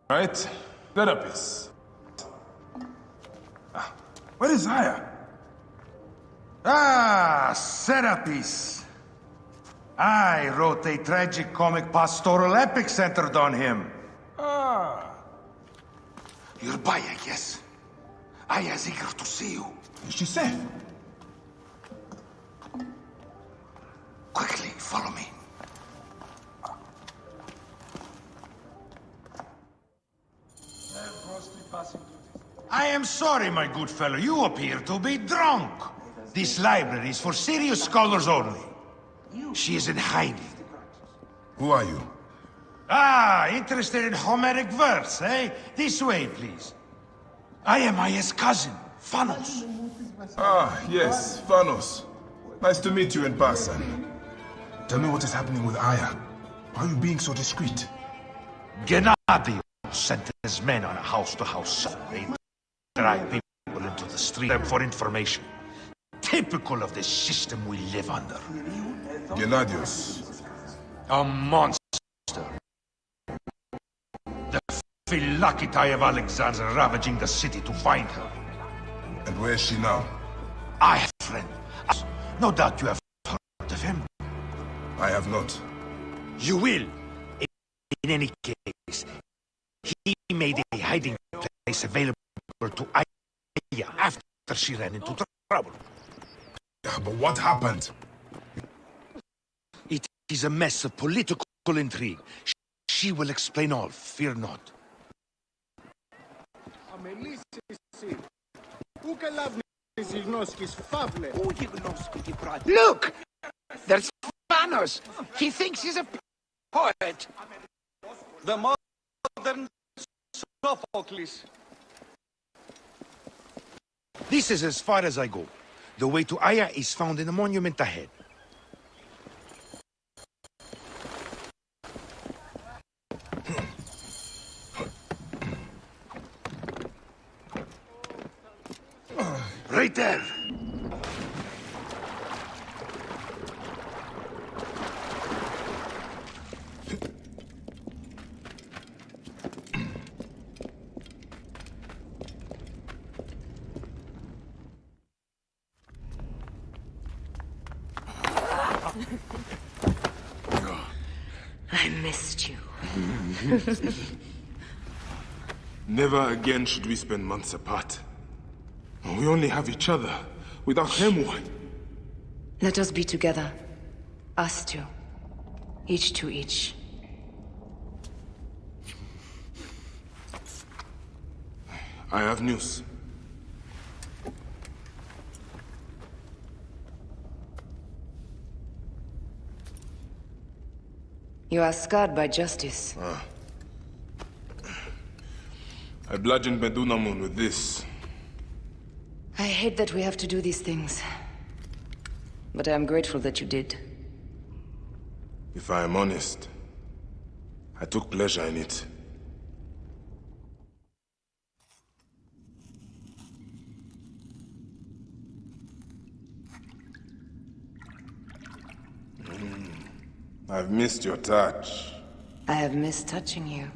Right? Serapis. Where is Aya? Ah, Serapis. I wrote a tragic comic pastoral epic centered on him. Ah. You're Baya, yes? Aya's eager to see you. Is she safe? Quickly, follow me. I am sorry, my good fellow. You appear to be drunk. This library is for serious scholars only. She is in hiding. Who are you? Ah, interested in Homeric verse, eh? This way, please. I am Aya's cousin, Phanos. Ah, yes, Phanos. Nice to meet you in person. Tell me what is happening with Aya. Why are you being so discreet? Gennadios sent his men on a house-to-house survey. Drive people into the street for information. Typical of the system we live under. Gennadios. A monster. The Philokitai of Alexander ravaging the city to find her. And where is she now? I have a friend. No doubt you have heard of him. I have not. You will. In any case, he made a hiding place available to Aya after she ran into trouble. But what happened? It is a mess of political intrigue. She will explain all, fear not. Look! There's Phanos! He thinks he's a poet! The modern Sophocles. This is as far as I go. The way to Aya is found in the monument ahead. Right there! I missed you. Never again should we spend months apart. We only have each other. Without him, what? Let us be together. Us two. Each to each. I have news. You are scarred by justice. I bludgeoned Medunamun with this. I hate that we have to do these things. But I am grateful that you did. If I am honest, I took pleasure in it. I've missed your touch. I have missed touching you.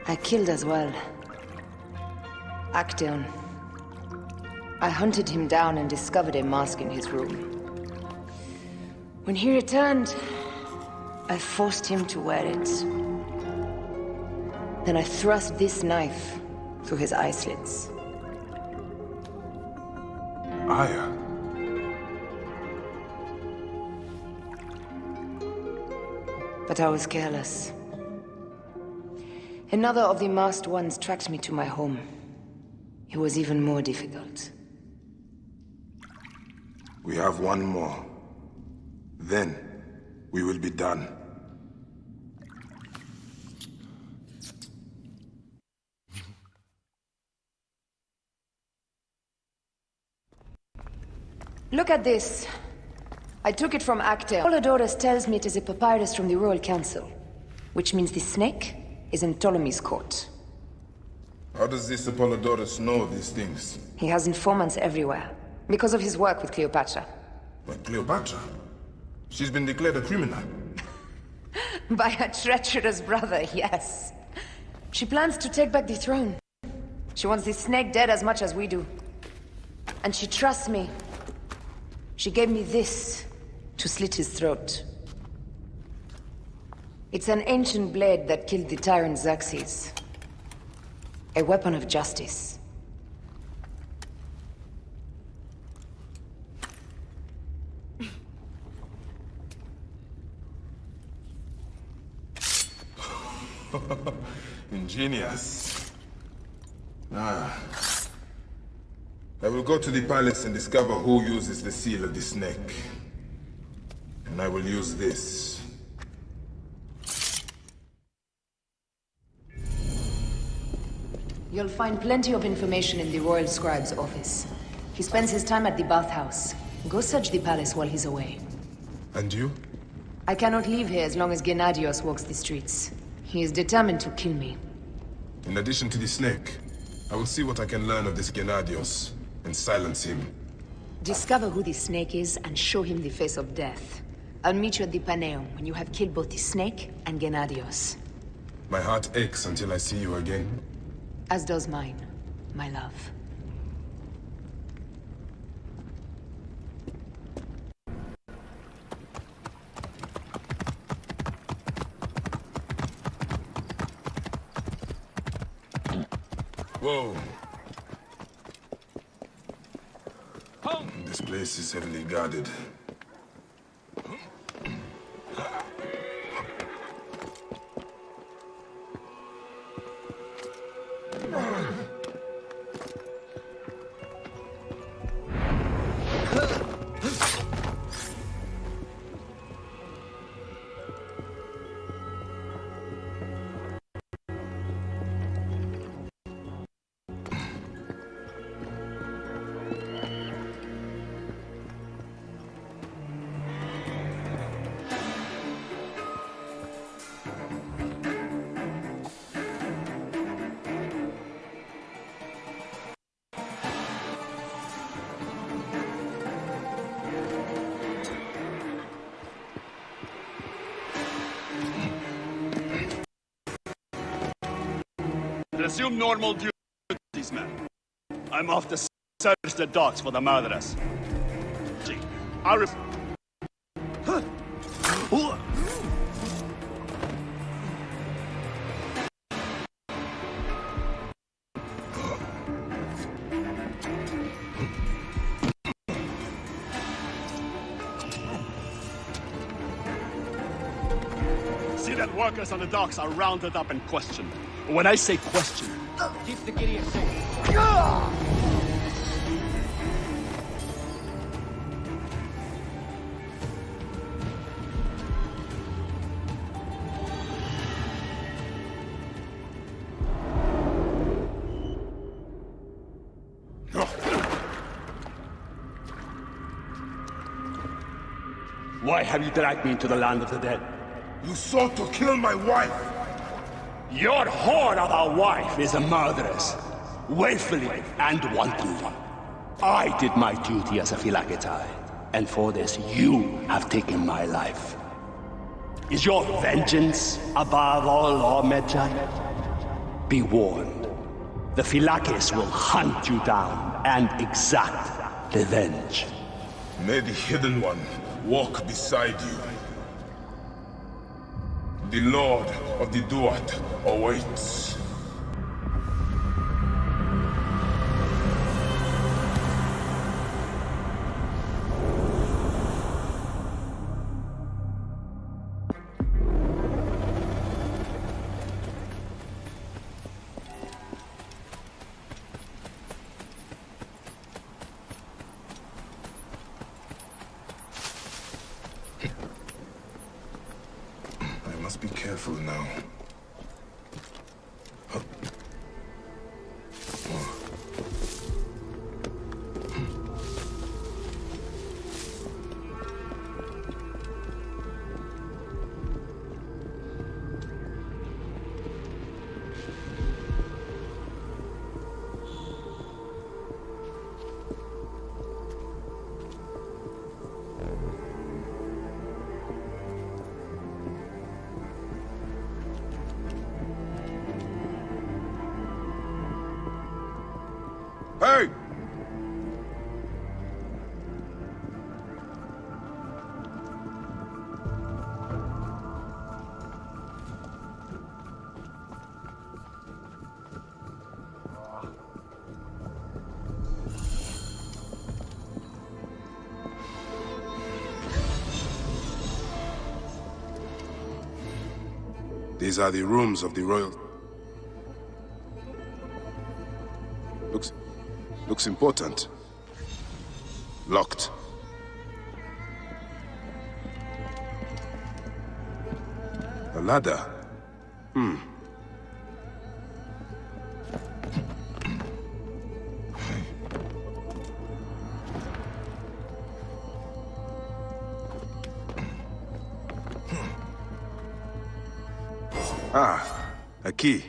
I killed as well. Actaeon. I hunted him down and discovered a mask in his room. When he returned, I forced him to wear it. Then I thrust this knife through his eye slits. Aya. But I was careless. Another of the masked ones tracked me to my home. It was even more difficult. We have one more. Then, we will be done. Look at this. I took it from Actaeon. Polydorus tells me it is a papyrus from the Royal Council, which means the snake is in Ptolemy's court. How does this Apollodorus know these things? He has informants everywhere, because of his work with Cleopatra. But Cleopatra? She's been declared a criminal. By her treacherous brother, yes. She plans to take back the throne. She wants the snake dead as much as we do. And she trusts me. She gave me this to slit his throat. It's an ancient blade that killed the tyrant Xerxes. A weapon of justice. Ingenious. I will go to the palace and discover who uses the seal of the snake. And I will use this. You'll find plenty of information in the Royal Scribe's office. He spends his time at the bathhouse. Go search the palace while he's away. And you? I cannot leave here as long as Gennadios walks the streets. He is determined to kill me. In addition to the snake, I will see what I can learn of this Gennadios and silence him. Discover who the snake is and show him the face of death. I'll meet you at the Paneum when you have killed both the snake and Gennadios. My heart aches until I see you again. As does mine, my love. Whoa. This place is heavily guarded. Resume normal duties, man. I'm off to search the docks for the murderers. Gee, See that workers on the docks are rounded up and questioned. When I say question, Keep the Gideon safe. why have you dragged me into the land of the dead? You sought to kill my wife! Your whore of a wife is a murderess, willfully and wantonly. I did my duty as a Phylakitai, and for this you have taken my life. Is your vengeance above all law, Medjay? Be warned. The Phylakis will hunt you down and exact revenge. May the Hidden One walk beside you. The Lord of the Duat awaits. I must be careful now. These are the rooms of the royal... Looks important. Locked. A ladder. A key.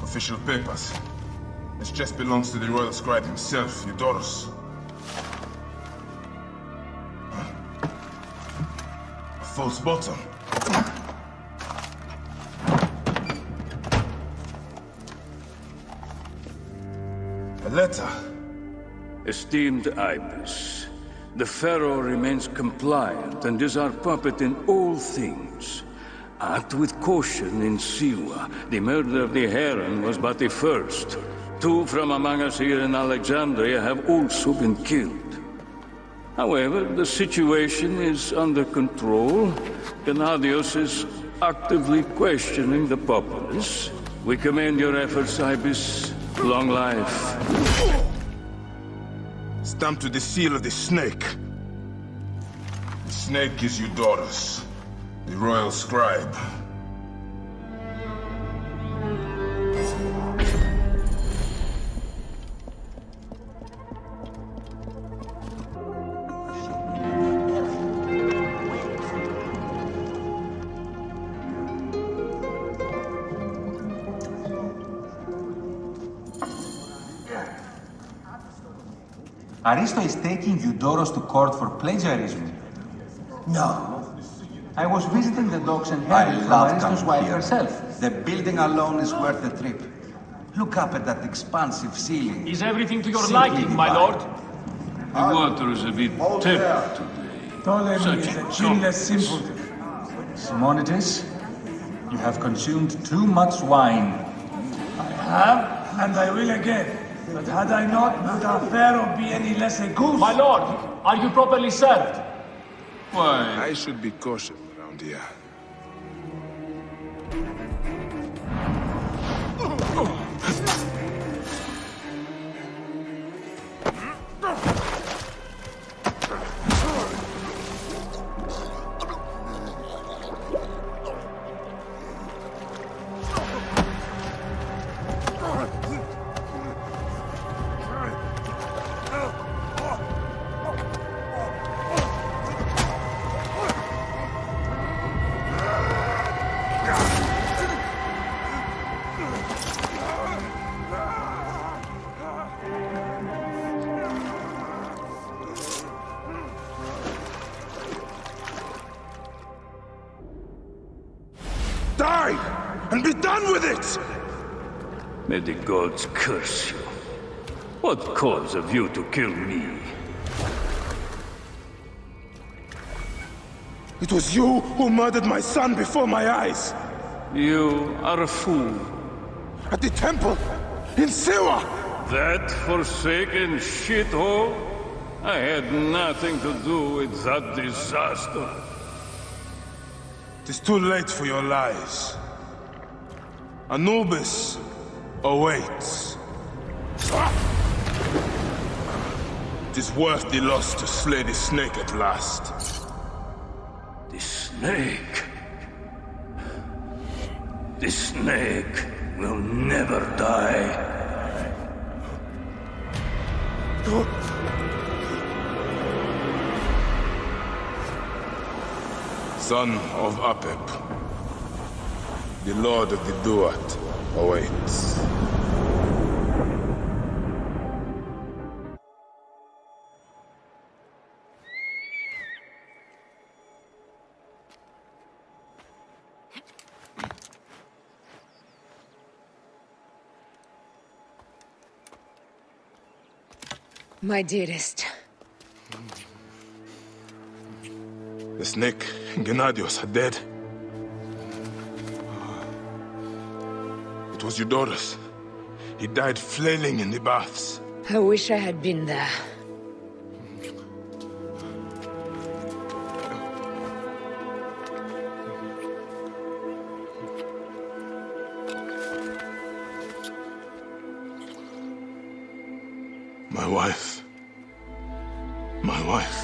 Official papers. This chest belongs to the royal scribe himself, Eudorus. A false bottom. A letter. Esteemed Ibis, the Pharaoh remains compliant and is our puppet in all things. Act with caution in Siwa. The murder of the Heron was but the first. 2 from among us here in Alexandria have also been killed. However, the situation is under control. Gennadios is actively questioning the populace. We commend your efforts, Ibis. Long life. Stamped with the seal of the snake. The snake is Eudorus, the royal scribe. Aristo is taking Eudorus to court for plagiarism. No. I was visiting the docks and I heard it from love Aristo's coming wife here. herself. The building alone is worth the trip. Look up at that expansive ceiling. Is everything to your Simply liking, my divine. lord? The water is a bit tepid today. Ptolemy is a chinless simpleton. Simonides, you have consumed too much wine. I have, and I will again. But had I not, would our pharaoh be any less a goose? My lord, are you properly served? Why? I should be cautious around here. Die! And be done with it! May the gods curse you. What cause have you to kill me? It was you who murdered my son before my eyes! You are a fool. At the temple! In Siwa! That forsaken shithole? I had nothing to do with that disaster. It is too late for your lies. Anubis awaits. It is worth the loss to slay the snake at last. The snake. The snake will never die. Son of Apep, the Lord of the Duat awaits. My dearest. The snake, Gennadios, are dead. It was Eudorus. He died flailing in the baths. I wish I had been there. My wife. My wife.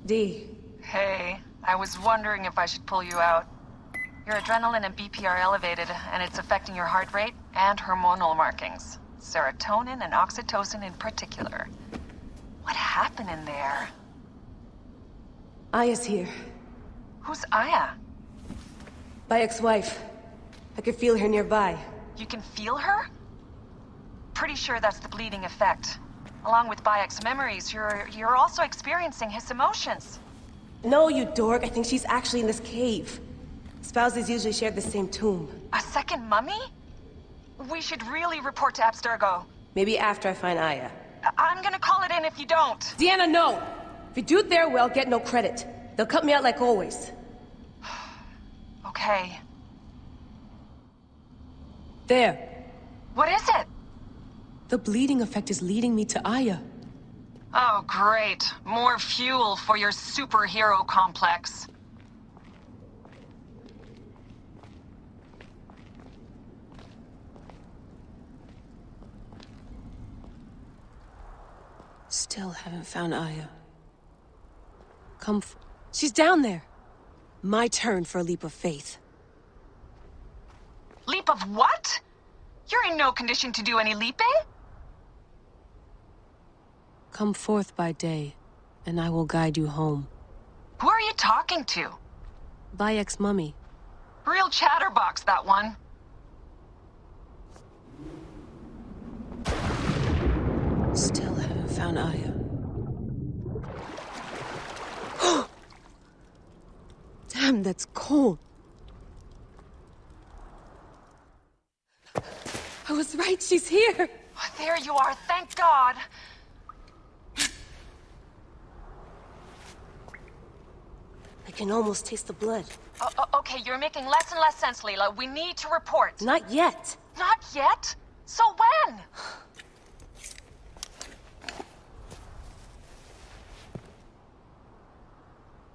Dee. Hey, I was wondering if I should pull you out. Your adrenaline and BP are elevated, and it's affecting your heart rate and hormonal markings. Serotonin and oxytocin in particular. What happened in there? Aya's here. Who's Aya? My ex-wife. I could feel her nearby. You can feel her? Pretty sure that's the bleeding effect. Along with Bayek's memories, you're also experiencing his emotions. No, you dork. I think she's actually in this cave. Spouses usually share the same tomb. A second mummy? We should really report to Abstergo. Maybe after I find Aya. I'm gonna call it in if you don't. Deanna, no! If you do it there, well, get no credit. They'll cut me out like always. Okay. There. What is it? The bleeding effect is leading me to Aya. Oh, great. More fuel for your superhero complex. Still haven't found Aya. She's down there. My turn for a leap of faith. Leap of what? You're in no condition to do any leaping? Come forth by day, and I will guide you home. Who are you talking to? Bayek's mummy. Real chatterbox, that one. Still haven't found Aya. Damn, that's cold. I was right, she's here. There you are, thank God. I can almost taste the blood. Okay, you're making less and less sense, Leila. We need to report. Not yet. Not yet? So when?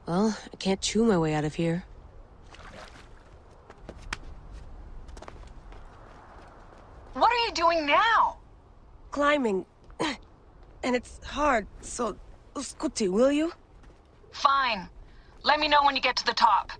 Well, I can't chew my way out of here. What are you doing now? Climbing. And it's hard, so... Scuti, will you? Fine. Let me know when you get to the top.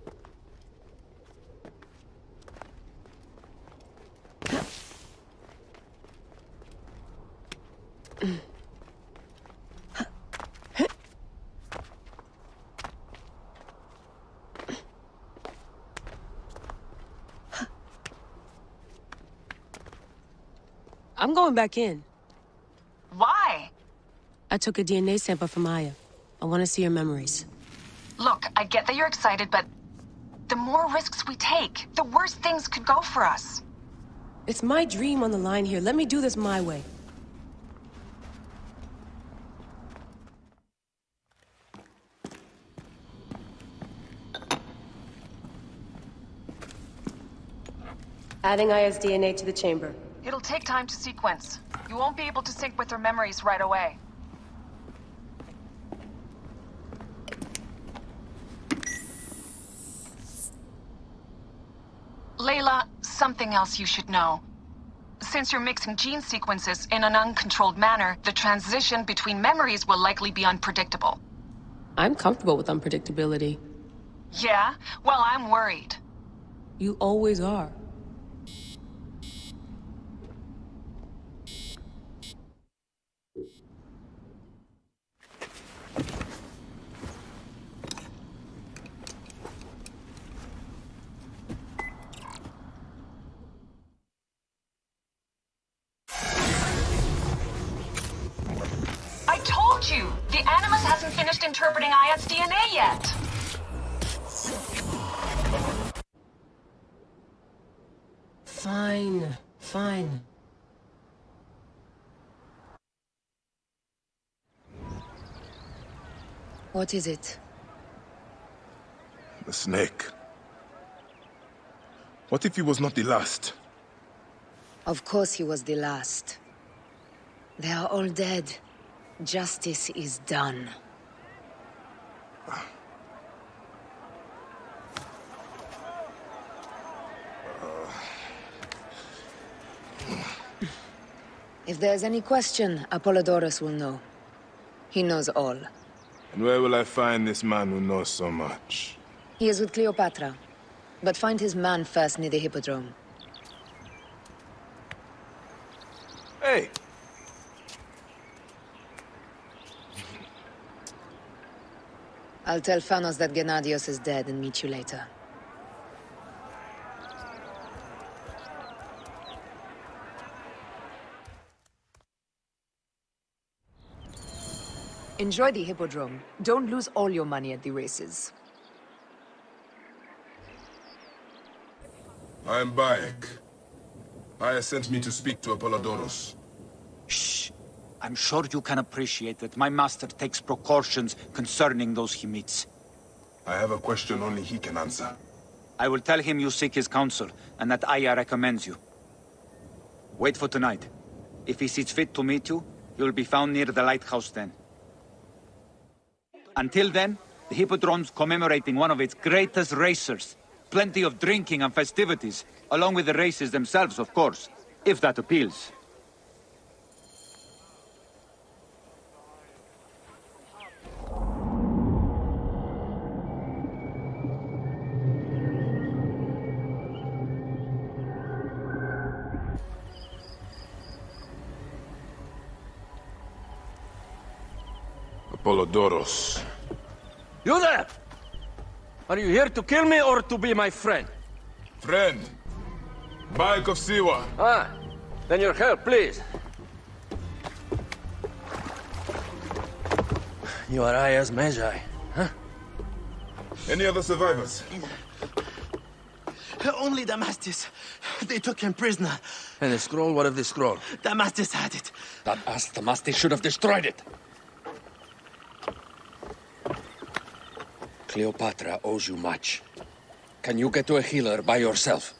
I'm going back in. Why? I took a DNA sample from Aya. I want to see her memories. Look, I get that you're excited, but the more risks we take, the worse things could go for us. It's my dream on the line here. Let me do this my way. Adding Aya's DNA to the chamber. It'll take time to sequence. You won't be able to sync with her memories right away. Layla, something else you should know. Since you're mixing gene sequences in an uncontrolled manner, the transition between memories will likely be unpredictable. I'm comfortable with unpredictability. Yeah? Well, I'm worried. You always are. hasn't finished interpreting Ayat's DNA yet. Fine, fine. What is it? The snake. What if he was not the last? Of course he was the last. They are all dead. Justice is done. If there's any question, Apollodorus will know. He knows all. And where will I find this man who knows so much? He is with Cleopatra. But find his man first near the Hippodrome. Hey! I'll tell Phanos that Gennadios is dead and meet you later. Enjoy the Hippodrome. Don't lose all your money at the races. I am Bayek. Aya sent me to speak to Apollodorus. Shh. I'm sure you can appreciate that my master takes precautions concerning those he meets. I have a question only he can answer. I will tell him you seek his counsel, and that Aya recommends you. Wait for tonight. If he sees fit to meet you, you'll be found near the lighthouse then. Until then, the Hippodrome's commemorating one of its greatest racers. Plenty of drinking and festivities, along with the races themselves, of course, if that appeals. Apollodorus. You there! Are you here to kill me or to be my friend? Friend. Bayek of Siwa. Ah, then your help, please. You are Aya's Magi, huh? Any other survivors? Only Damastis. They took him prisoner. And the scroll? What of the scroll? Damastis had it. That ass Damastis should have destroyed it. Cleopatra owes you much. Can you get to a healer by yourself?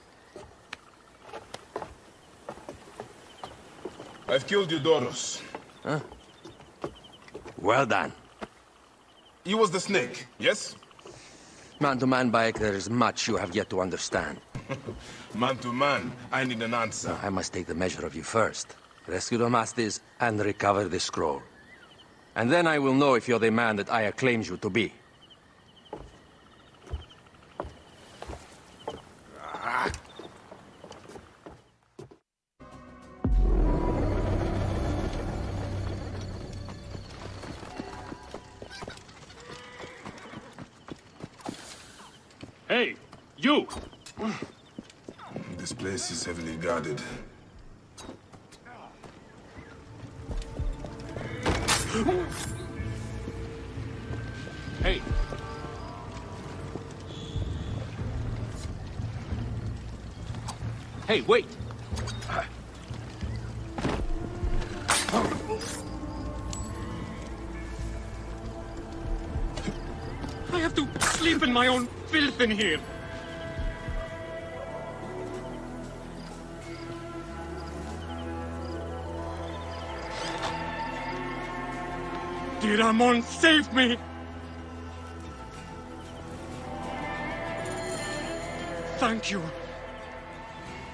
I've killed Eudorus. Huh? Well done. He was the snake, yes? Man to man, Bayek, there is much you have yet to understand. Man to man, I need an answer. I must take the measure of you first. Rescue Damastis and recover the scroll. And then I will know if you're the man that Aya claims you to be. Hey, you! This place is heavily guarded. Hey! Hey, wait! I have to sleep in my own filth in here. Dear Amon, save me! Thank you.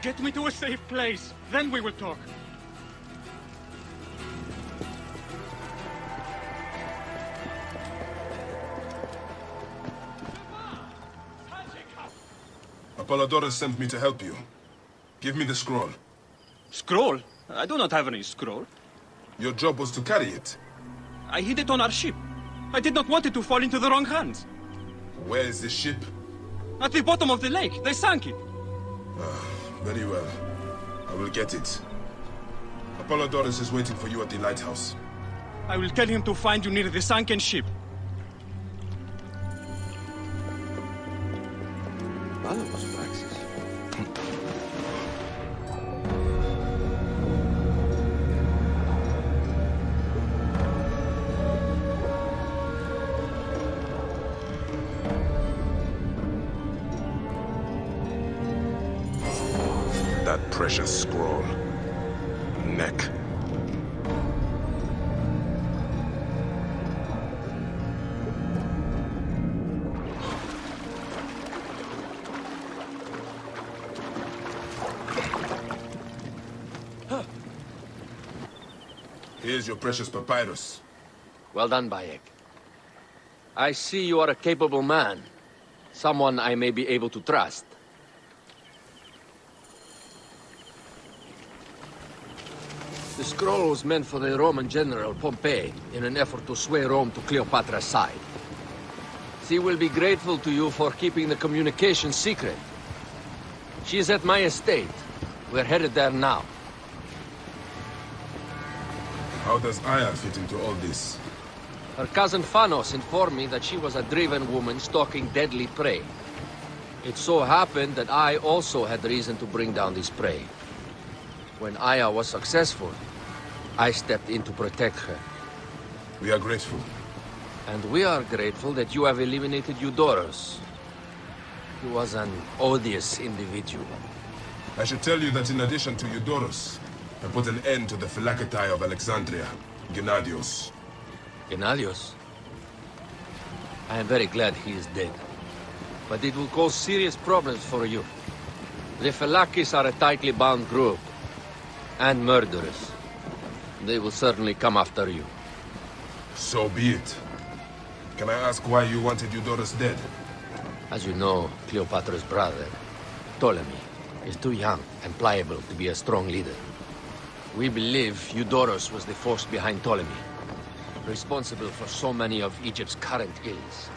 Get me to a safe place, then we will talk. Apollodorus sent me to help you. Give me the scroll. Scroll? I do not have any scroll. Your job was to carry it. I hid it on our ship. I did not want it to fall into the wrong hands. Where is the ship? At the bottom of the lake. They sank it. Very well. I will get it. Apollodorus is waiting for you at the lighthouse. I will tell him to find you near the sunken ship. Κατάλαβος πράξεις. That precious scroll. Neck. Here's your precious papyrus. Well done, Bayek. I see you are a capable man. Someone I may be able to trust. The scroll was meant for the Roman general Pompey in an effort to sway Rome to Cleopatra's side. She will be grateful to you for keeping the communication secret. She is at my estate. We're headed there now. How does Aya fit into all this? Her cousin Phanos informed me that she was a driven woman stalking deadly prey. It so happened that I also had reason to bring down this prey. When Aya was successful, I stepped in to protect her. We are grateful. And we are grateful that you have eliminated Eudorus. He was an odious individual. I should tell you that in addition to Eudorus, I put an end to the Phylaketae of Alexandria, Gennadios. Gennadios? I am very glad he is dead. But it will cause serious problems for you. The Phylakes are a tightly bound group. And murderers. They will certainly come after you. So be it. Can I ask why you wanted Eudorus dead? As you know, Cleopatra's brother, Ptolemy, is too young and pliable to be a strong leader. We believe Eudorus was the force behind Ptolemy, responsible for so many of Egypt's current ills.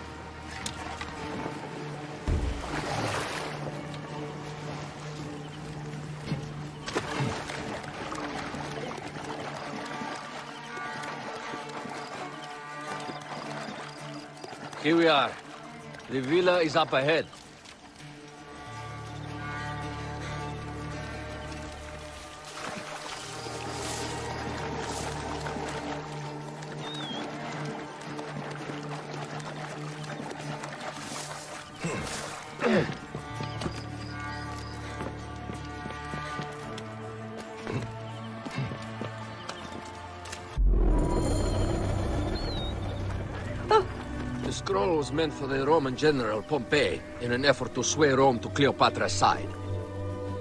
Here we are. The villa is up ahead. The scroll was meant for the Roman general Pompey in an effort to sway Rome to Cleopatra's side.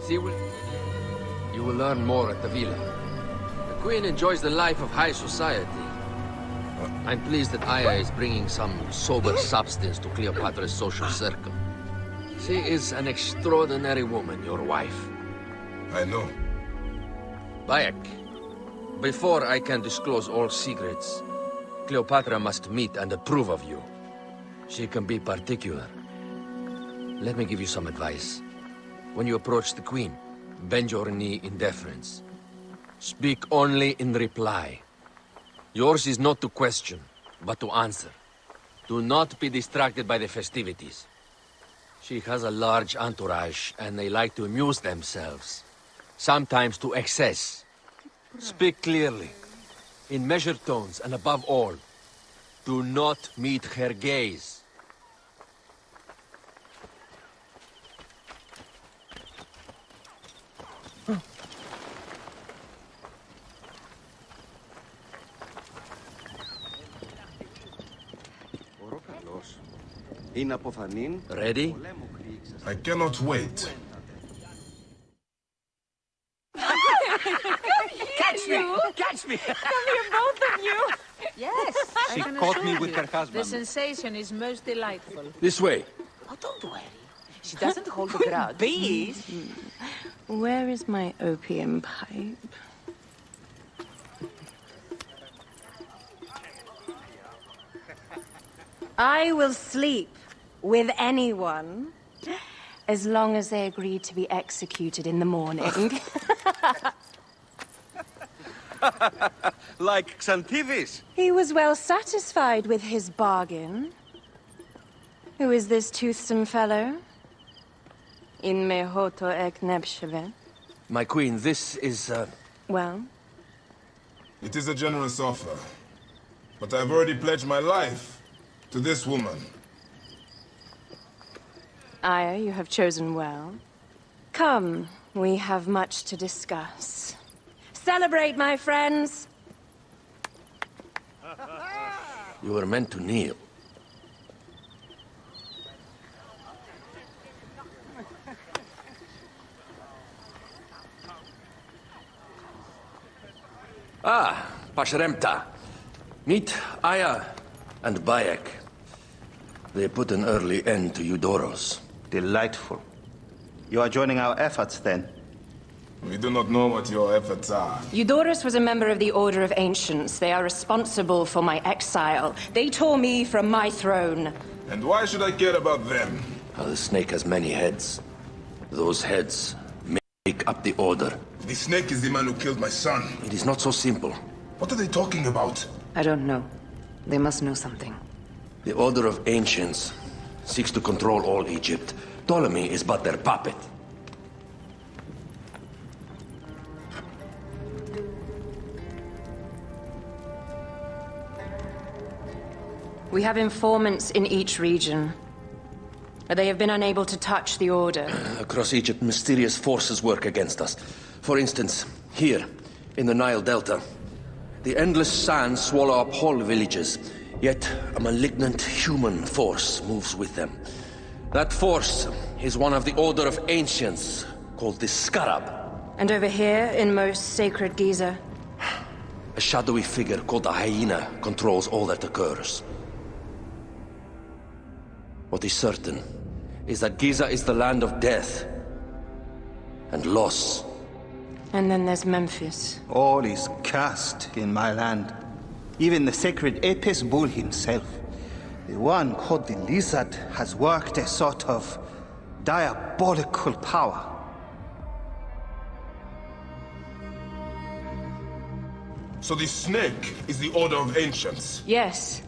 You will learn more at the villa. The Queen enjoys the life of high society. I'm pleased that Aya is bringing some sober substance to Cleopatra's social circle. She is an extraordinary woman, your wife. I know. Bayek, before I can disclose all secrets, Cleopatra must meet and approve of you. She can be particular. Let me give you some advice. When you approach the Queen, bend your knee in deference. Speak only in reply. Yours is not to question, but to answer. Do not be distracted by the festivities. She has a large entourage, and they like to amuse themselves. Sometimes to excess. Speak clearly, in measured tones, and above all, do not meet her gaze. Ready? I cannot wait. Catch me! Catch me! Come here, both of you! Yes, She I can caught assure me with you, her husband. The sensation is most delightful. This way. Oh, don't worry. She doesn't hold a grudge. Bees? Where is my opium pipe? I will sleep with anyone as long as they agree to be executed in the morning. Like Xantivis. He was well satisfied with his bargain. Who is this toothsome fellow? In mehoto ek nebsheve. My queen, this is, Well? It is a generous offer. But I've already pledged my life to this woman. Aya, you have chosen well. Come, we have much to discuss. Celebrate, my friends! you were meant to kneel. Ah, Pashremta. Meet Aya and Bayek. They put an early end to Eudoros. Delightful. You are joining our efforts, then? We do not know what your efforts are. Eudoros was a member of the Order of Ancients. They are responsible for my exile. They tore me from my throne. And why should I care about them? The snake has many heads. Those heads make up the Order. The snake is the man who killed my son. It is not so simple. What are they talking about? I don't know. They must know something. The Order of Ancients seeks to control all Egypt. Ptolemy is but their puppet. We have informants in each region. They have been unable to touch the Order. Across Egypt, mysterious forces work against us. For instance, here, in the Nile Delta, the endless sands swallow up whole villages, yet a malignant human force moves with them. That force is one of the Order of Ancients, called the Scarab. And over here, in most sacred Giza? A shadowy figure called the Hyena controls all that occurs. What is certain is that Giza is the land of death and loss. And then there's Memphis. All is cursed in my land. Even the sacred Apis bull himself. The one called the Lizard has worked a sort of diabolical power. So the snake is the Order of Ancients? Yes.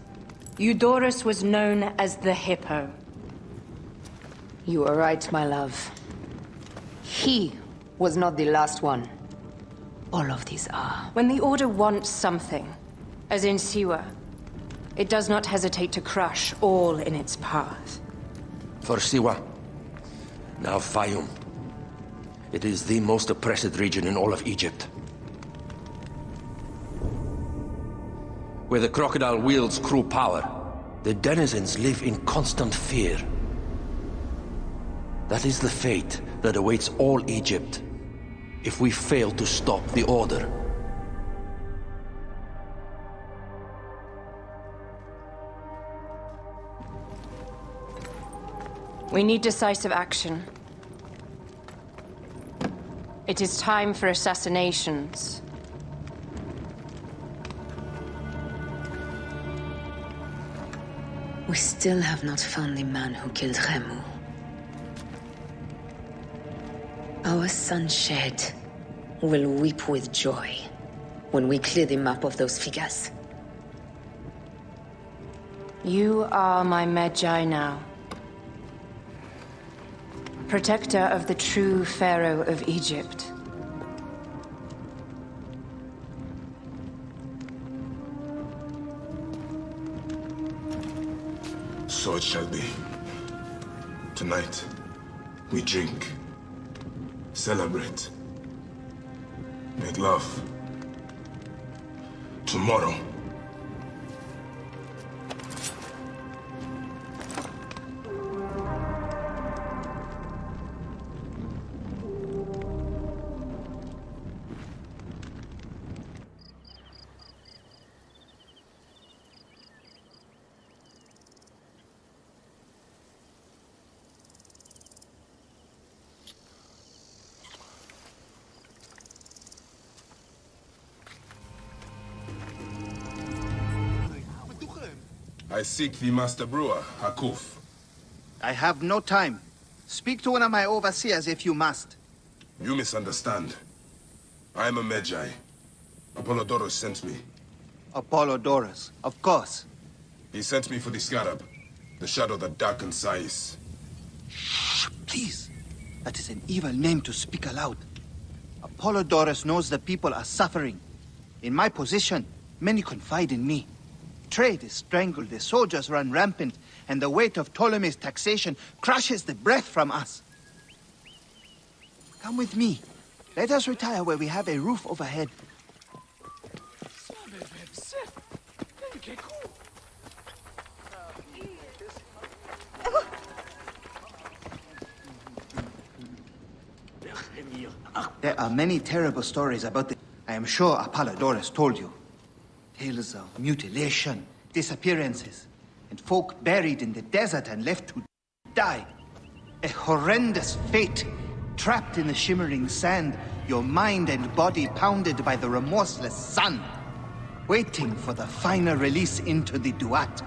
Eudoros was known as the Hippo. You are right, my love. He was not the last one. All of these are. When the Order wants something, as in Siwa, it does not hesitate to crush all in its path. For Siwa, now Fayum. It is the most oppressed region in all of Egypt. Where the crocodile wields cruel power, the denizens live in constant fear. That is the fate that awaits all Egypt if we fail to stop the Order. We need decisive action. It is time for assassinations. We still have not found the man who killed Remu. Our son Shed will weep with joy when we clear the map of those figures. You are my Medjay now. Protector of the true Pharaoh of Egypt. So it shall be. Tonight, we drink, celebrate, make love. Tomorrow, I seek the Master Brewer, Hakuf. I have no time. Speak to one of my overseers if you must. You misunderstand. I am a Medjay. Apollodorus sent me. Apollodorus, of course. He sent me for the Scarab, the shadow that darkens Sais. Please. That is an evil name to speak aloud. Apollodorus knows the people are suffering. In my position, many confide in me. Trade is strangled, the soldiers run rampant, and the weight of Ptolemy's taxation crushes the breath from us. Come with me. Let us retire where we have a roof overhead. There are many terrible stories about this. I am sure Apollodorus told you. Tales of mutilation, disappearances, and folk buried in the desert and left to die. A horrendous fate, trapped in the shimmering sand, your mind and body pounded by the remorseless sun, waiting for the final release into the Duat.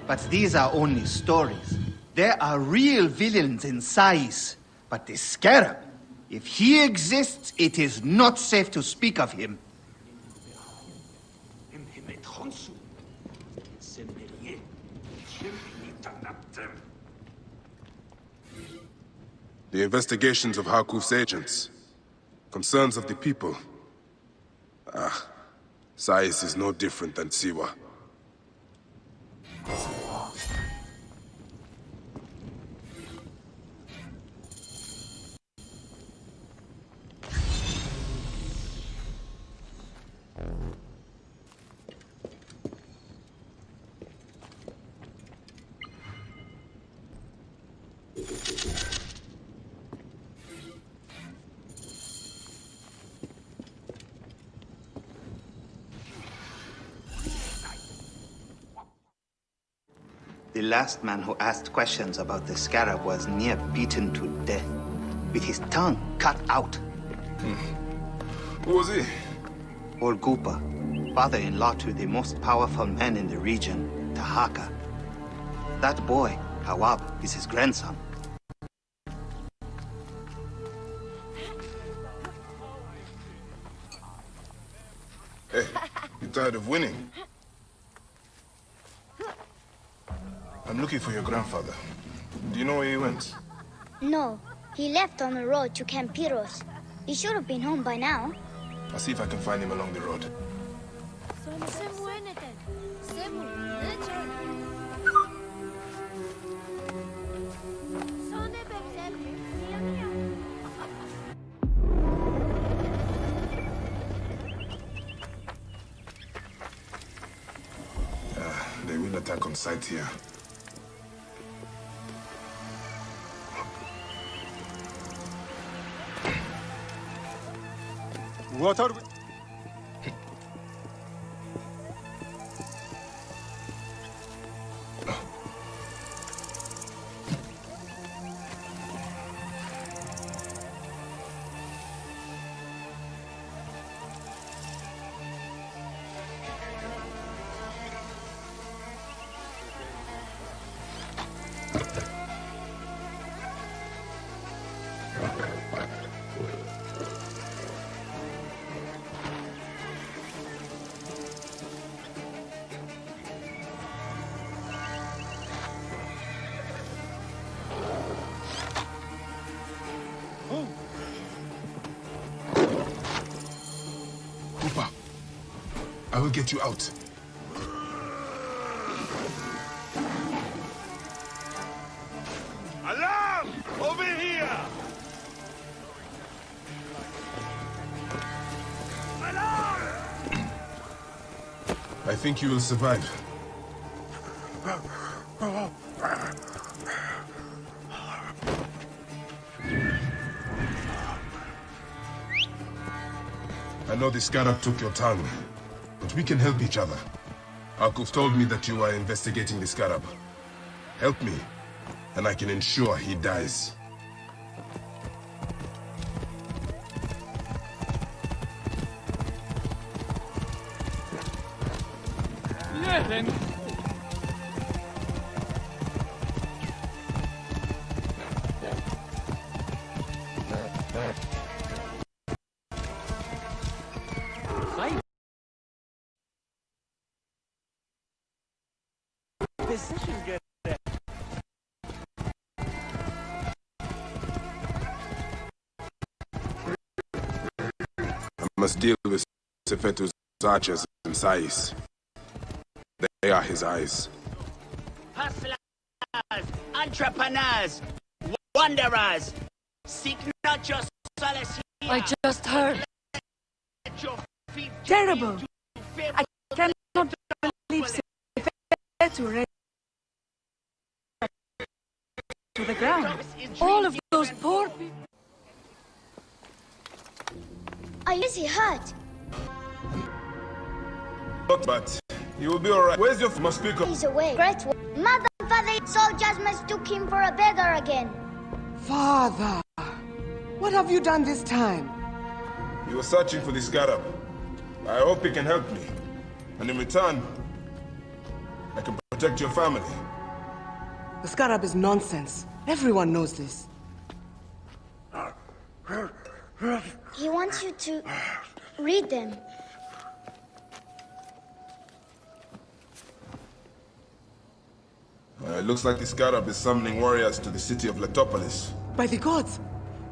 But these are only stories. There are real villains in Sais. But the Scarab, if he exists, it is not safe to speak of him. The investigations of Harkuf's agents. Concerns of the people. Sais is no different than Siwa. The last man who asked questions about the Scarab was near beaten to death, with his tongue cut out. Who was he? Olgupa, father-in-law to the most powerful man in the region, Tahaka. That boy, Hawab, is his grandson. Hey, you tired of winning? I'm looking for your grandfather. Do you know where he went? No, he left on the road to Camp Pyros. He should have been home by now. I'll see if I can find him along the road. They will attack on sight here. What are we... Upa, I will get you out. Alarm! Over here! Alarm! I think you will survive. I know the Scarab took your tongue, but we can help each other. Harkuf told me that you are investigating the Scarab. Help me, and I can ensure he dies. Yeah, then. Position good. I must deal with Sefetu's archers and Sais. They are his eyes. Hustlers, entrepreneurs, wanderers, seek not your solace here. I just heard. Let your feet Terrible. I cannot believe Sefetu ran to the ground. All of those poor people. Is he hurt? But he will be alright. Where's your must speak up? He's away. Great. Mother and father soldiers mistook him for a beggar again. Father, what have you done this time? You were searching for the scarab. I hope he can help me. And in return, I can protect your family. The scarab is nonsense. Everyone knows this. He wants you to read them. It looks like the scarab is summoning warriors to the city of Letopolis. By the gods!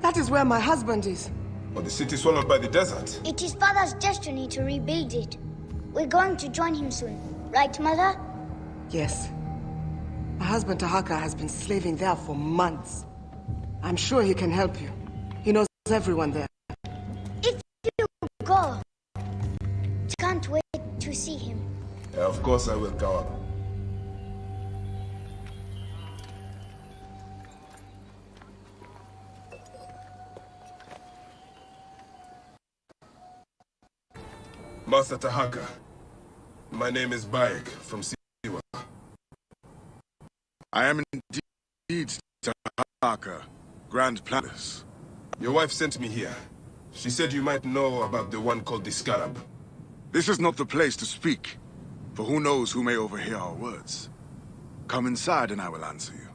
That is where my husband is. But the city swallowed by the desert. It is father's destiny to rebuild it. We're going to join him soon. Right, mother? Yes. My husband Tahaka has been slaving there for months. I'm sure he can help you. He knows everyone there. If you go, can't wait to see him. Yeah, of course I will, Kawa. Master Tahaka, my name is Bayek from Siwa. I am indeed Tahaka, Grand Planus. Your wife sent me here. She said you might know about the one called the Scarab. This is not the place to speak, for who knows who may overhear our words. Come inside and I will answer you.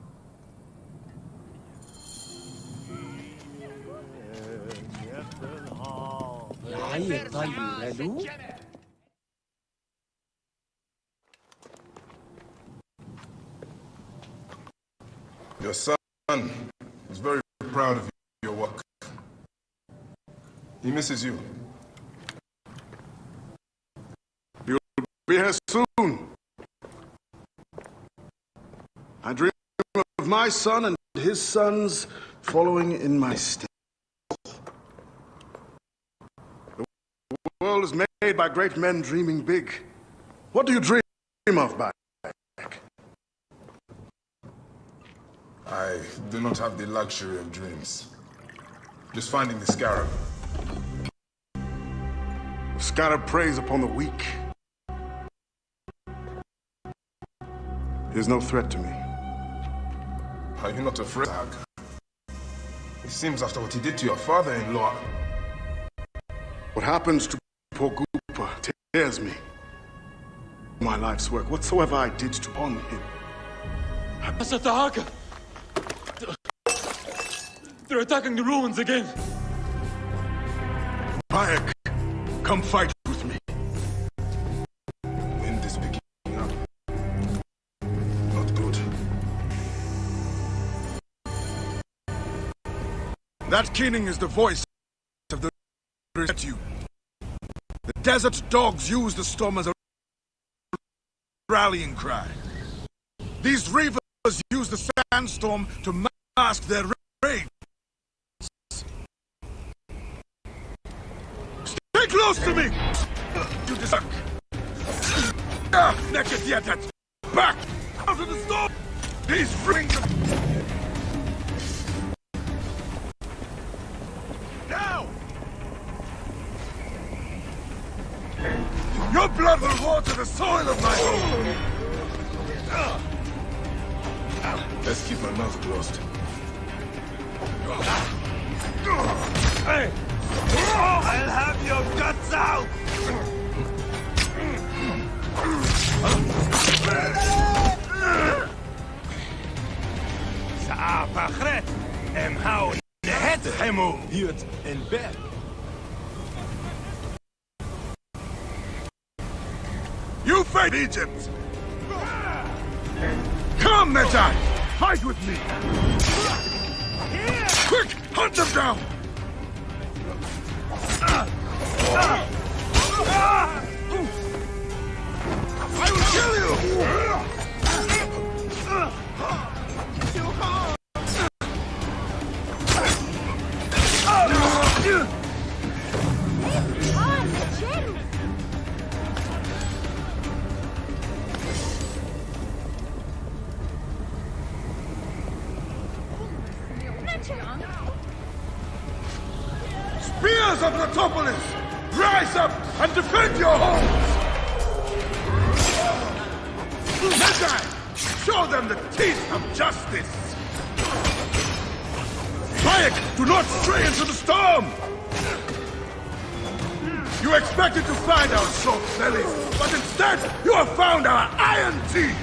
Your son is very proud of your work. He misses you. You'll be here soon. I dream of my son and his sons following in my steps. The world is made by great men dreaming big. What do you dream of, Bayek? I do not have the luxury of dreams. Just finding the scarab. The scarab preys upon the weak. He is no threat to me. Are you not afraid, Tahaka? It seems after what he did to your father-in-law. What happens to poor Goopa tears me. My life's work, whatsoever I did to honor him. Master Tahaka! They're attacking the ruins again! Bayek, come fight with me. Wind is picking up. Not good. That keening is the voice of the you. The desert dogs use the storm as a rallying cry. These reavers use the sandstorm to mask their rage. Stay close to me! You deserve. Naked yet, back out of the storm! These rings. Now! Your blood will water the soil of my home! Let's keep our mouth closed. Hey! I'll have your guts out! Sa'apachret, em hau nehet hemu. Hiert en bed. You fight Egypt! Come, Medjay! Fight with me! Quick! Hunt them down! I will kill you! Spears of Ratopolis! Rise up and defend your homes! Medjay, show them the teeth of justice! Bayek, do not stray into the storm! You expected to find our salt bellies, but instead you have found our iron teeth!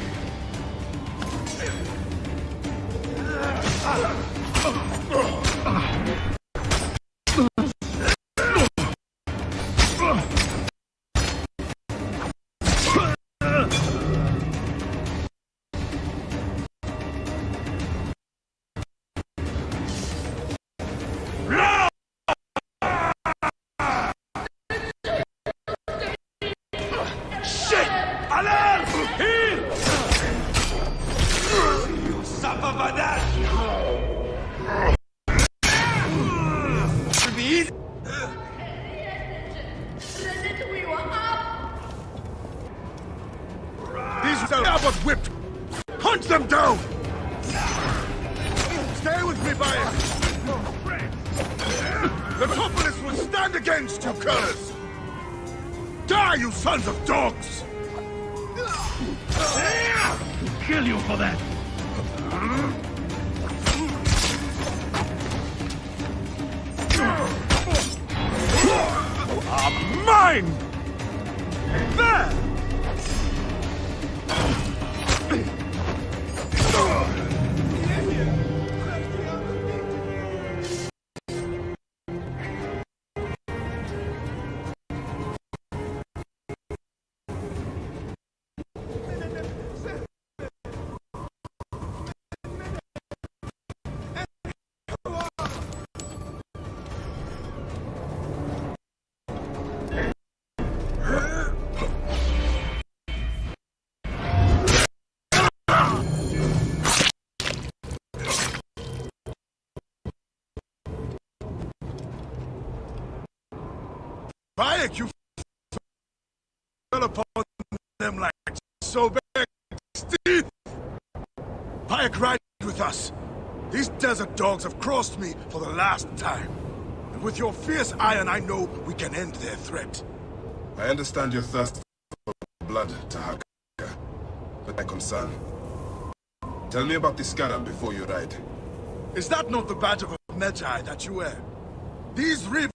These are but whipped! Hunt them down! Stay with me, Bayek! The Ratopolis will stand against you, curs! Die, you sons of dogs! I'll kill you for that! Mine! There! Bayek, you fell upon them like so big teeth. Bayek, ride with us. These desert dogs have crossed me for the last time. And with your fierce iron, I know we can end their threat. I understand your thirst for blood, Tahaka. But my concern. Tell me about the scarab before you ride. Is that not the badge of Medjay that you wear? These rivers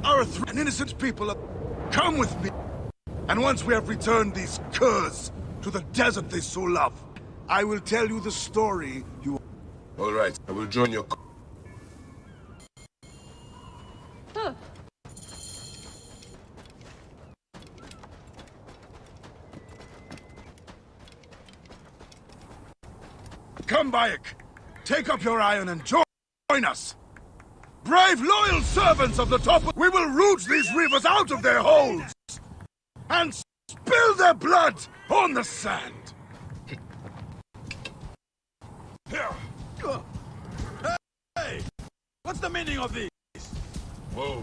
are a threat, and innocent people are... Come with me! And once we have returned these curs to the desert they so love, I will tell you the story you... All right, I will join your... Come, Bayek! Take up your iron and join us! Brave, loyal servants of the top, we will root these rivers out of their holes! And spill their blood on the sand! Hey! What's the meaning of these? Whoa.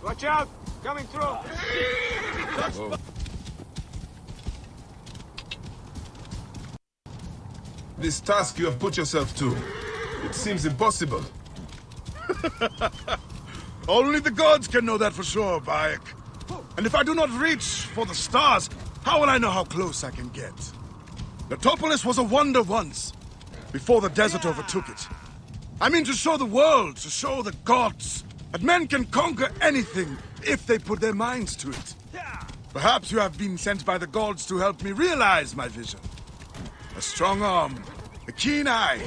Watch out! Coming through! Whoa. This task you have put yourself to, it seems impossible. Only the gods can know that for sure, Bayek. And if I do not reach for the stars, how will I know how close I can get? Ratopolis was a wonder once, before the desert overtook it. I mean to show the world, to show the gods, that men can conquer anything if they put their minds to it. Perhaps you have been sent by the gods to help me realize my vision. A strong arm, a keen eye,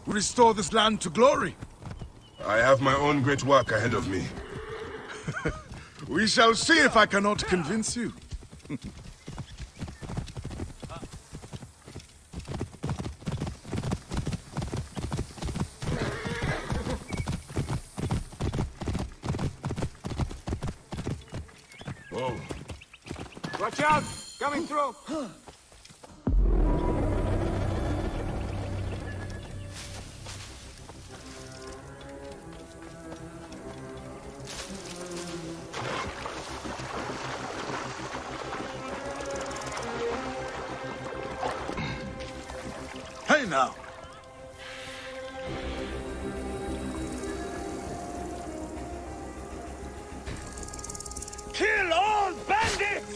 will restore this land to glory. I have my own great work ahead of me. We shall see if I cannot convince you. Whoa. Watch out! Coming through! Hey now! Kill all bandits!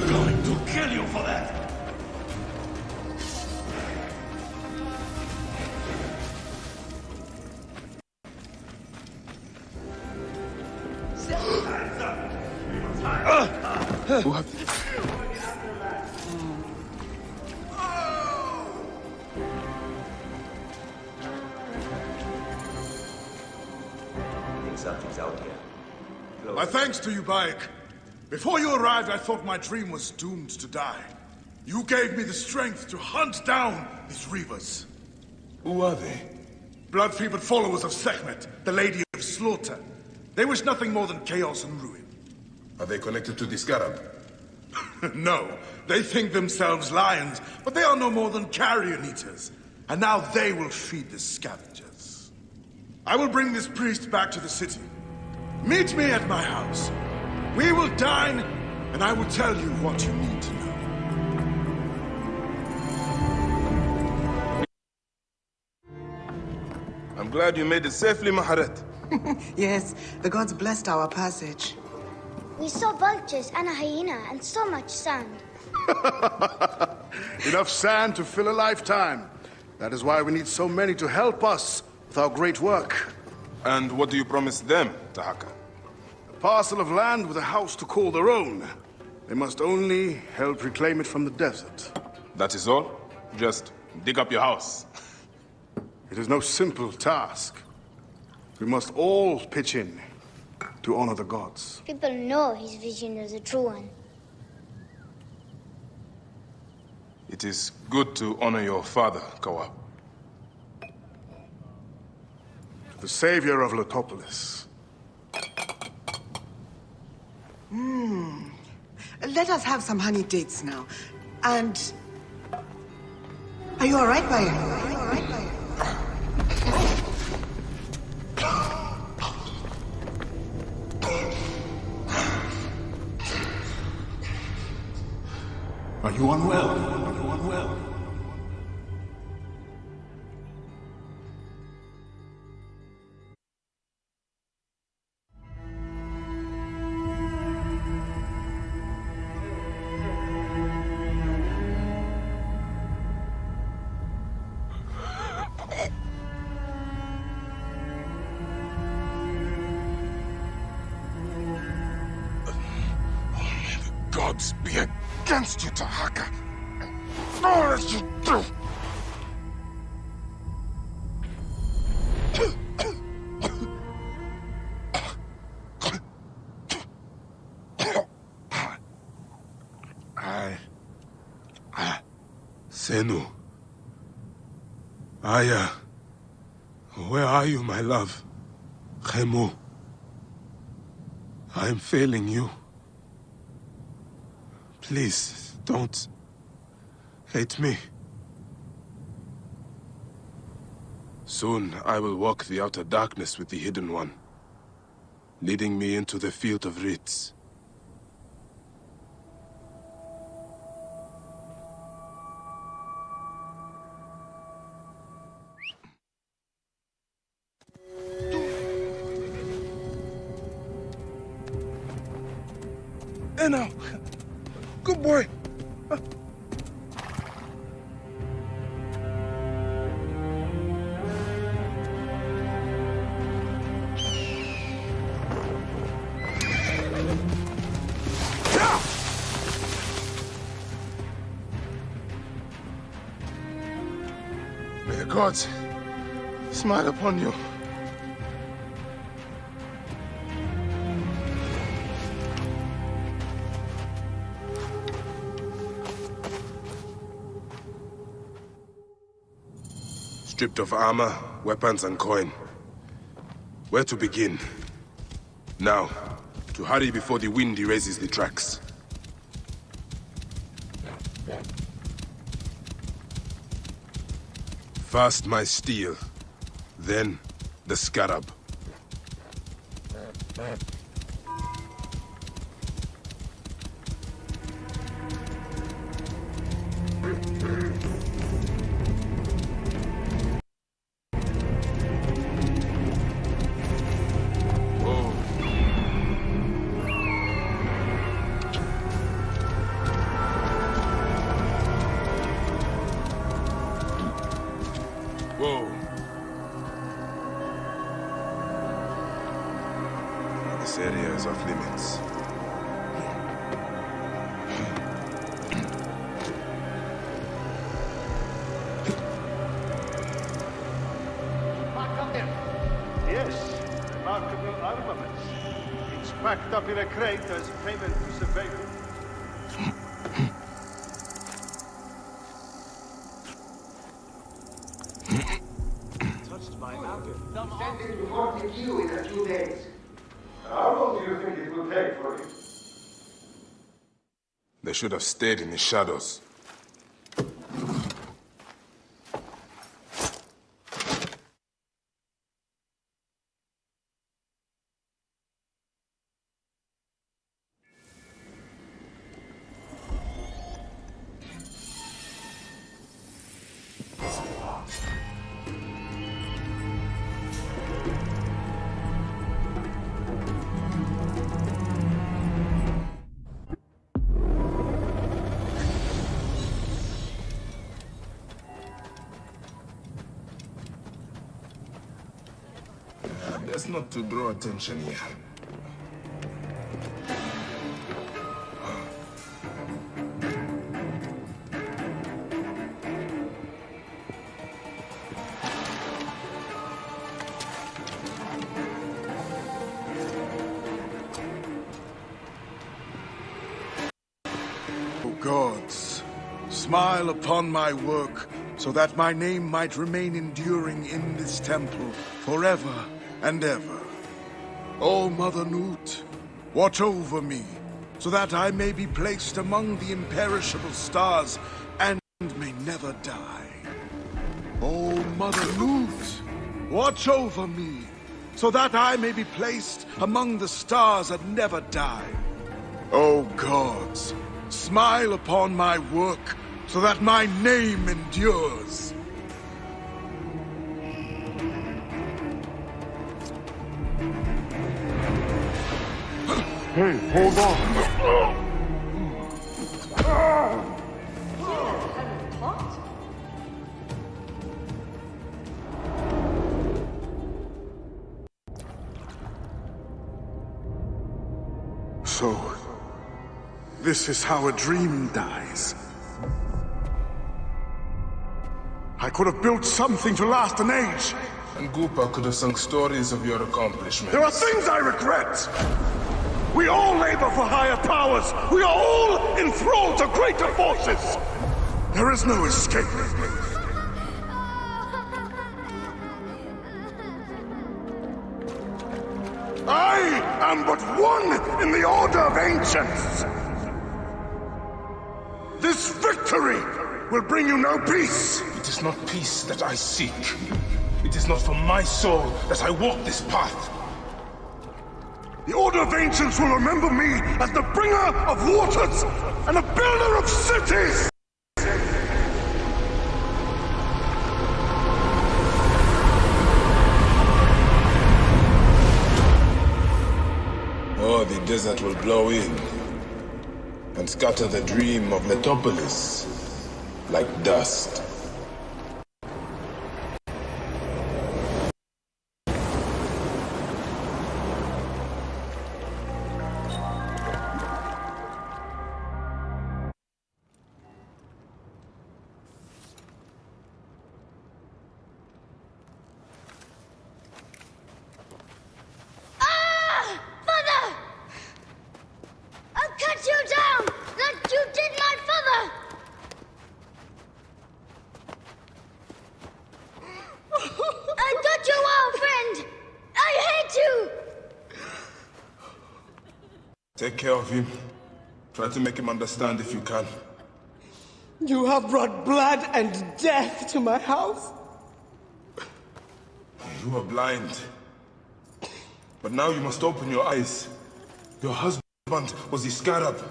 Going to kill you for that! Something's out here. My thanks to you, Bayek. Before you arrived, I thought my dream was doomed to die. You gave me the strength to hunt down these Reavers. Who are they? Blood-fevered followers of Sekhmet, the Lady of Slaughter. They wish nothing more than chaos and ruin. Are they connected to the Scarab? No, they think themselves lions, but they are no more than carrion eaters. And now they will feed the scavengers. I will bring this priest back to the city. Meet me at my house. We will dine, and I will tell you what you need to know. I'm glad you made it safely, Maharet. Yes, the gods blessed our passage. We saw vultures and a hyena and so much sand. Enough sand to fill a lifetime. That is why we need so many to help us with our great work. And what do you promise them, Tahaka? A parcel of land with a house to call their own. They must only help reclaim it from the desert. That is all? Just dig up your house. It is no simple task. We must all pitch in to honor the gods. People know his vision is a true one. It is good to honor your father, Kawab. The savior of Letopolis. Let us have some honey dates now. And... Are you all right, Bayek? Are you all right, Bayek? Are you unwell? Are you unwell? Gods be against you, Tahaka. All that you do. Senu. Aya. Where are you, my love? Khemu. I am failing you. Please, don't hate me. Soon I will walk the outer darkness with the Hidden One, leading me into the field of Ritz. Hey now. Good boy. May the gods smile upon you. Stripped of armor, weapons, and coin. Where to begin? Now, to hurry before the wind erases the tracks. First my steel, then the scarab. Whoa. This area is off limits. Yes, remarkable armaments. It's packed up in a crate as payment to surveillance. Touched by Malcolm. Sending to Fort McHugh in a few days. How long do you think it will take for him? They should have stayed in the shadows. Best not to draw attention here. O gods, smile upon my work, so that my name might remain enduring in this temple forever and ever. O Mother Nut, watch over me, so that I may be placed among the imperishable stars and may never die. O Mother Nut, watch over me, so that I may be placed among the stars and never die. O gods, smile upon my work, so that my name endures. Hey, hold on. So, this is how a dream dies. I could have built something to last an age. And Goopa could have sung stories of your accomplishments. There are things I regret. We all labor for higher powers. We are all enthralled to greater forces. There is no escape. I am but one in the Order of Ancients. This victory will bring you no peace. It is not peace that I seek. It is not for my soul that I walk this path. The Order of Ancients will remember me as the bringer of waters and the builder of cities! Oh, the desert will blow in. and scatter the dream of Metropolis like dust. Take care of him. Try to make him understand if you can. You have brought blood and death to my house. You were blind. But now you must open your eyes. Your husband was the scarab.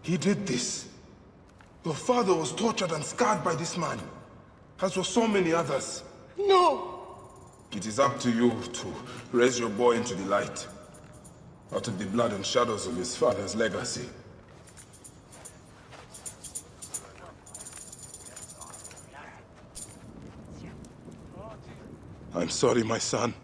He did this. Your father was tortured and scarred by this man, as were so many others. No! It is up to you to raise your boy into the light, out of the blood and shadows of his father's legacy. I'm sorry, my son.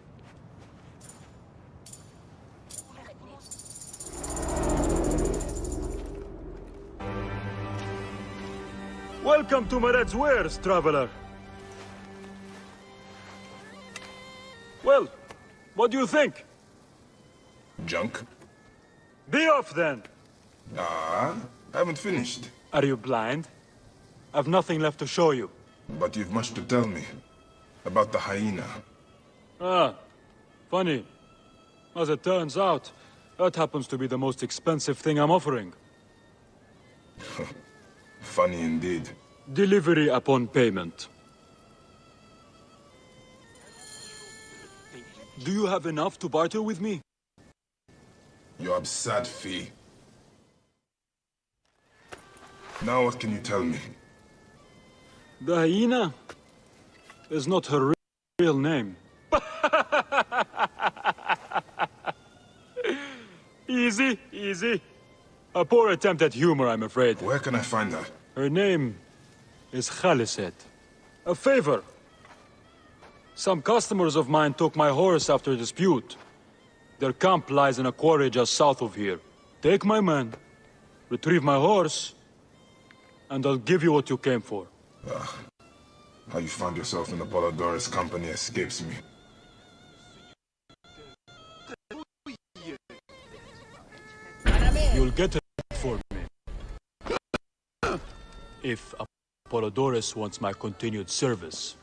Welcome to Mared's wares, traveler. Well, what do you think? Junk? Be off then! I haven't finished. Are you blind? I've nothing left to show you. But you've much to tell me. About the hyena. Ah, funny. As it turns out, that happens to be the most expensive thing I'm offering. Funny indeed. Delivery upon payment. Do you have enough to barter with me? You absurd fee. Now what can you tell me? The hyena is not her real name. Easy, easy. A poor attempt at humor, I'm afraid. Where can I find her? Her name is Khaliset. A favor. Some customers of mine took my horse after a dispute. Their camp lies in a quarry just south of here. Take my man, retrieve my horse, and I'll give you what you came for. How you found yourself in Apollodorus' company escapes me. You'll get it for me. If Apollodorus wants my continued service.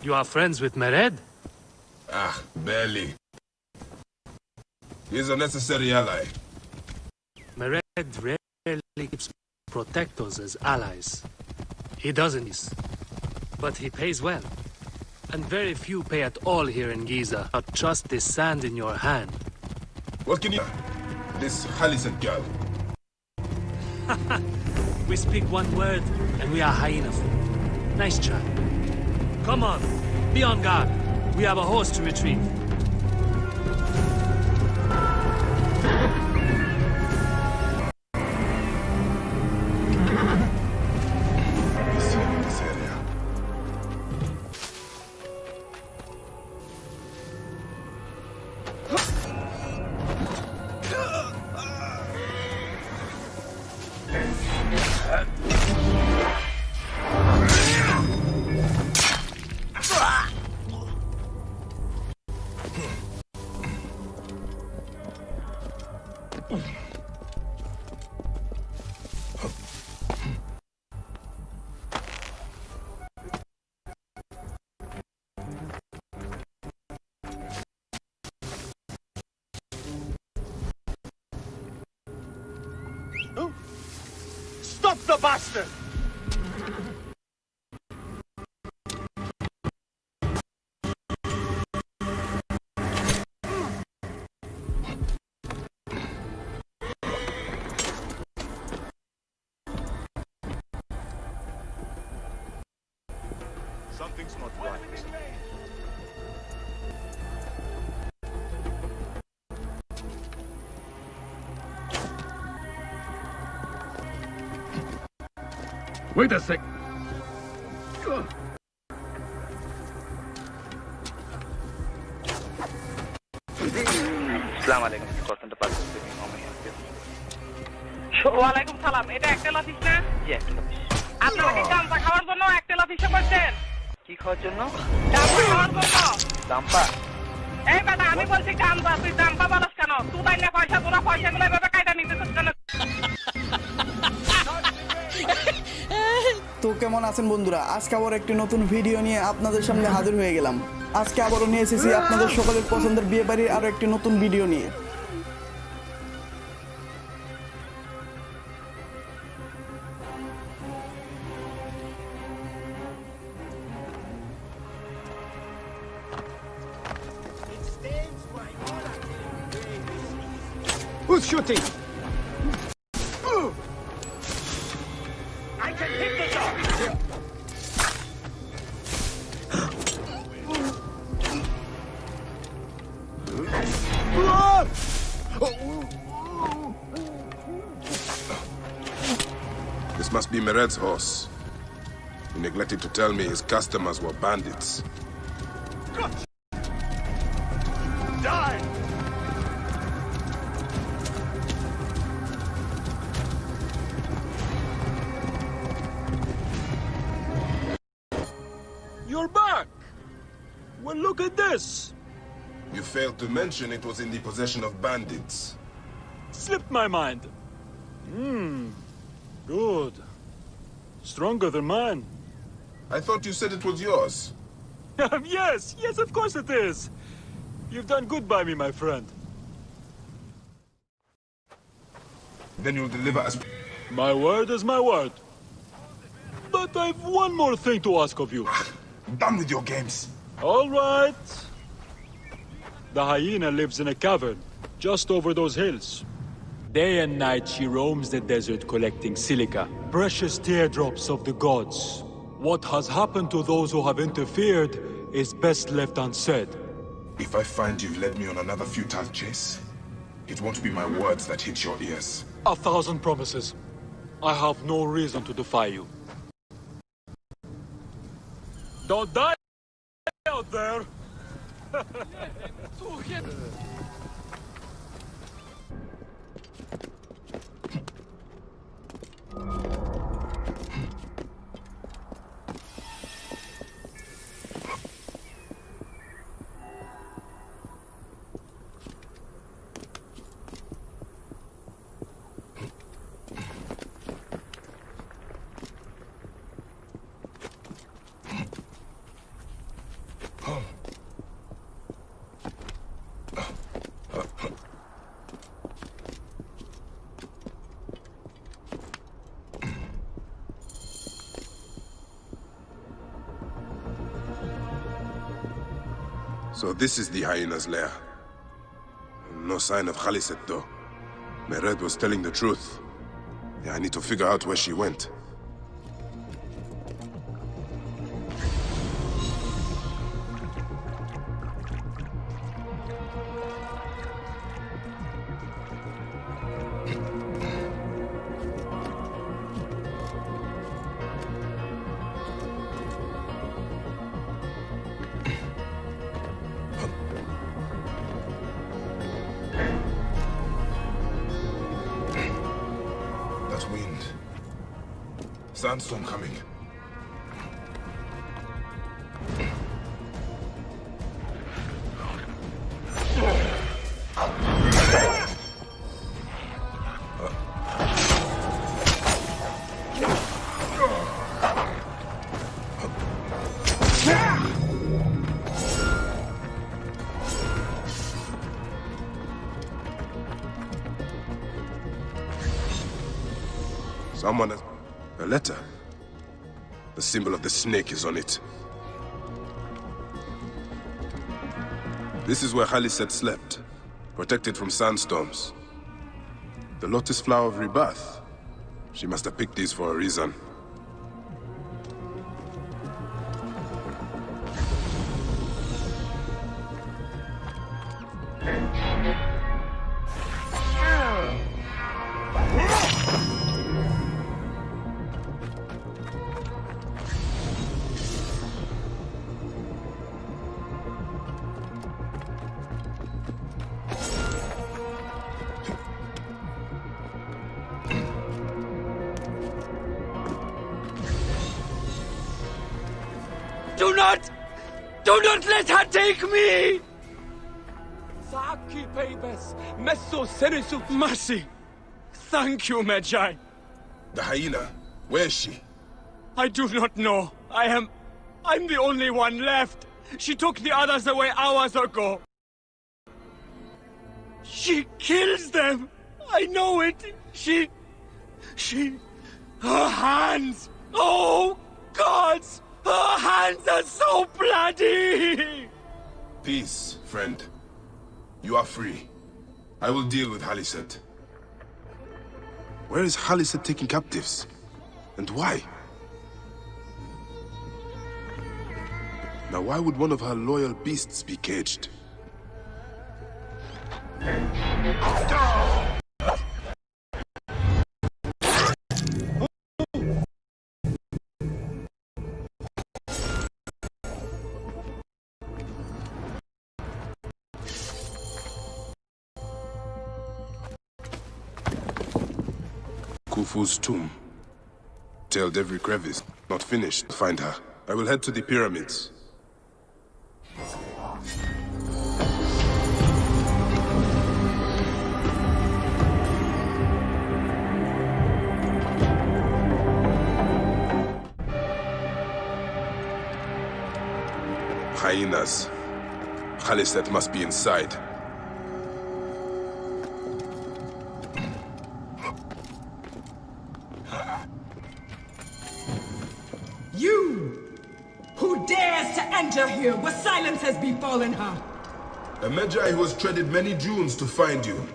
You are friends with Mered? Barely. He's a necessary ally. Mered rarely keeps protectors as allies. He doesn't this, but he pays well. And very few pay at all here in Giza. Not trust this sand in your hand. What can you... This Khaliset girl? We speak one word, and we are hyena food. Nice try. Come on, be on guard. We have a horse to retrieve. This area. Stop the bastard! Something's not right. Wait a sec. Assalamu alaikum. Content department speaking. How may I help you? ওয়ালাইকুম সালাম এটা Aktel office না জি একটা office. আপনারা কি গাঁজা খাওয়ার জন্য একটেল অফিসে বসছেন কি খাওয়ার জন্য? গাঁজা খাওয়ার জন্য দাম্পা। এই বেটা আমি বলছি গাঁজা তুই দাম্পা বলছ কেন তুই তাই না পয়সা তোরা পয়সাগুলো এভাবে কাইটা নিতেছিস কেন তো কেমন আছেন বন্ধুরা, আজকে আবার একটি নতুন ভিডিও নিয়ে আপনাদের সামনে হাজির হয়ে গেলাম। আজকে আবারও নিয়ে এসেছি আপনাদের সকলের পছন্দের বিয়ে বাড়ির আরো একটি নতুন ভিডিও নিয়ে। Who's shooting? I can hit the dog. This must be Mered's horse. He neglected to tell me his customers were bandits. Die! You're back! Well, look at this! You failed to mention it was in the possession of bandits. Slipped my mind. Good. Stronger than mine. I thought you said it was yours. Yes, of course it is. You've done good by me, my friend. Then you'll deliver us. My word is my word. But I've one more thing to ask of you. I'm done with your games. All right. The hyena lives in a cavern, just over those hills. Day and night she roams the desert collecting silica, precious teardrops of the gods. What has happened to those who have interfered is best left unsaid. If I find you've led me on another futile chase, it won't be my words that hit your ears. 1,000 promises. I have no reason to defy you. Don't die out there! So this is the hyena's lair. No sign of Khaliset though. Mered was telling the truth. Yeah, I need to figure out where she went. Wind. Sandstorm coming. Someone has... a letter. The symbol of the snake is on it. This is where Khaliset slept, protected from sandstorms. The lotus flower of rebirth. She must have picked these for a reason. Do not let her take me! Mercy. Thank you, Medjay. The hyena, where is she? I do not know. I'm the only one left. She took the others away hours ago. She kills them. I know it. Her hands. Oh, gods. Her hands are so bloody. Peace, friend. You are free. I will deal with Haliset. Where is Haliset taking captives? And why? Now why would one of her loyal beasts be caged? Khufu's tomb. Tailed every crevice. Not finished. Find her. I will head to the pyramids. Hyenas. Khaliset must be inside. You! Who dares to enter here where silence has befallen her? A Medjay who has treaded many dunes to find you.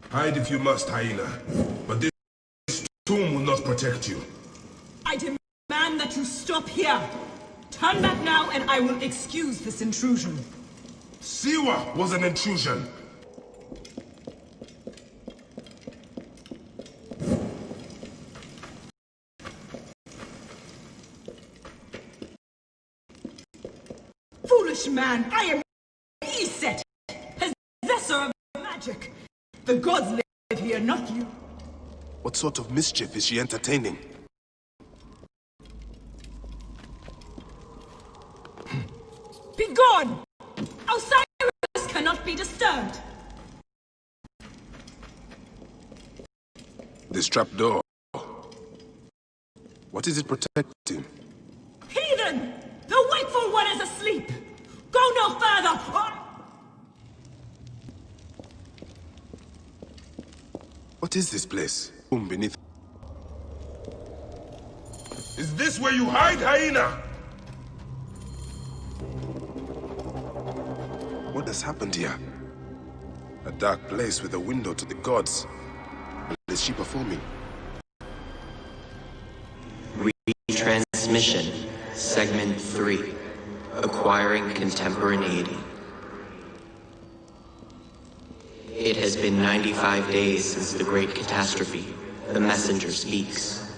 Hide if you must, hyena. But this tomb will not protect you. I demand that you stop here. Turn back now and I will excuse this intrusion. Siwa was an intrusion. Foolish man, I am Iset, possessor of magic. The gods live here, not you. What sort of mischief is she entertaining? Be gone! Osiris cannot be disturbed. This trapdoor. What is it protecting? Heathen! The wakeful one is asleep! Go no further! What is this place? Beneath. Is this where you hide, hyena? What has happened here? A dark place with a window to the gods. What is she performing? Retransmission, Segment 3. Acquiring contemporaneity. It has been 95 days since the Great Catastrophe. The messenger speaks.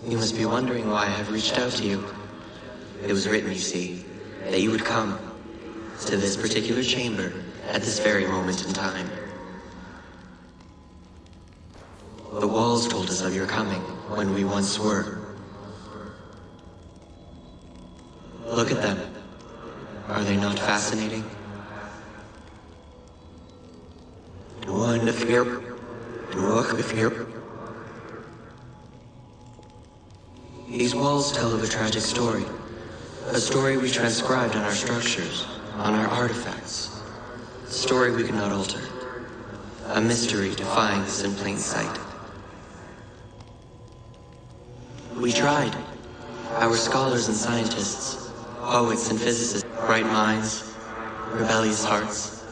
You must be wondering why I have reached out to you. It was written, you see, that you would come to this particular chamber at this very moment in time. The walls told us of your coming when we once were. Look at them. Are they not fascinating? These walls tell of a tragic story. A story we transcribed on our structures, on our artifacts. A story we could not alter. A mystery defying us in plain sight. We tried. Our scholars and scientists, poets and physicists, bright minds, rebellious hearts.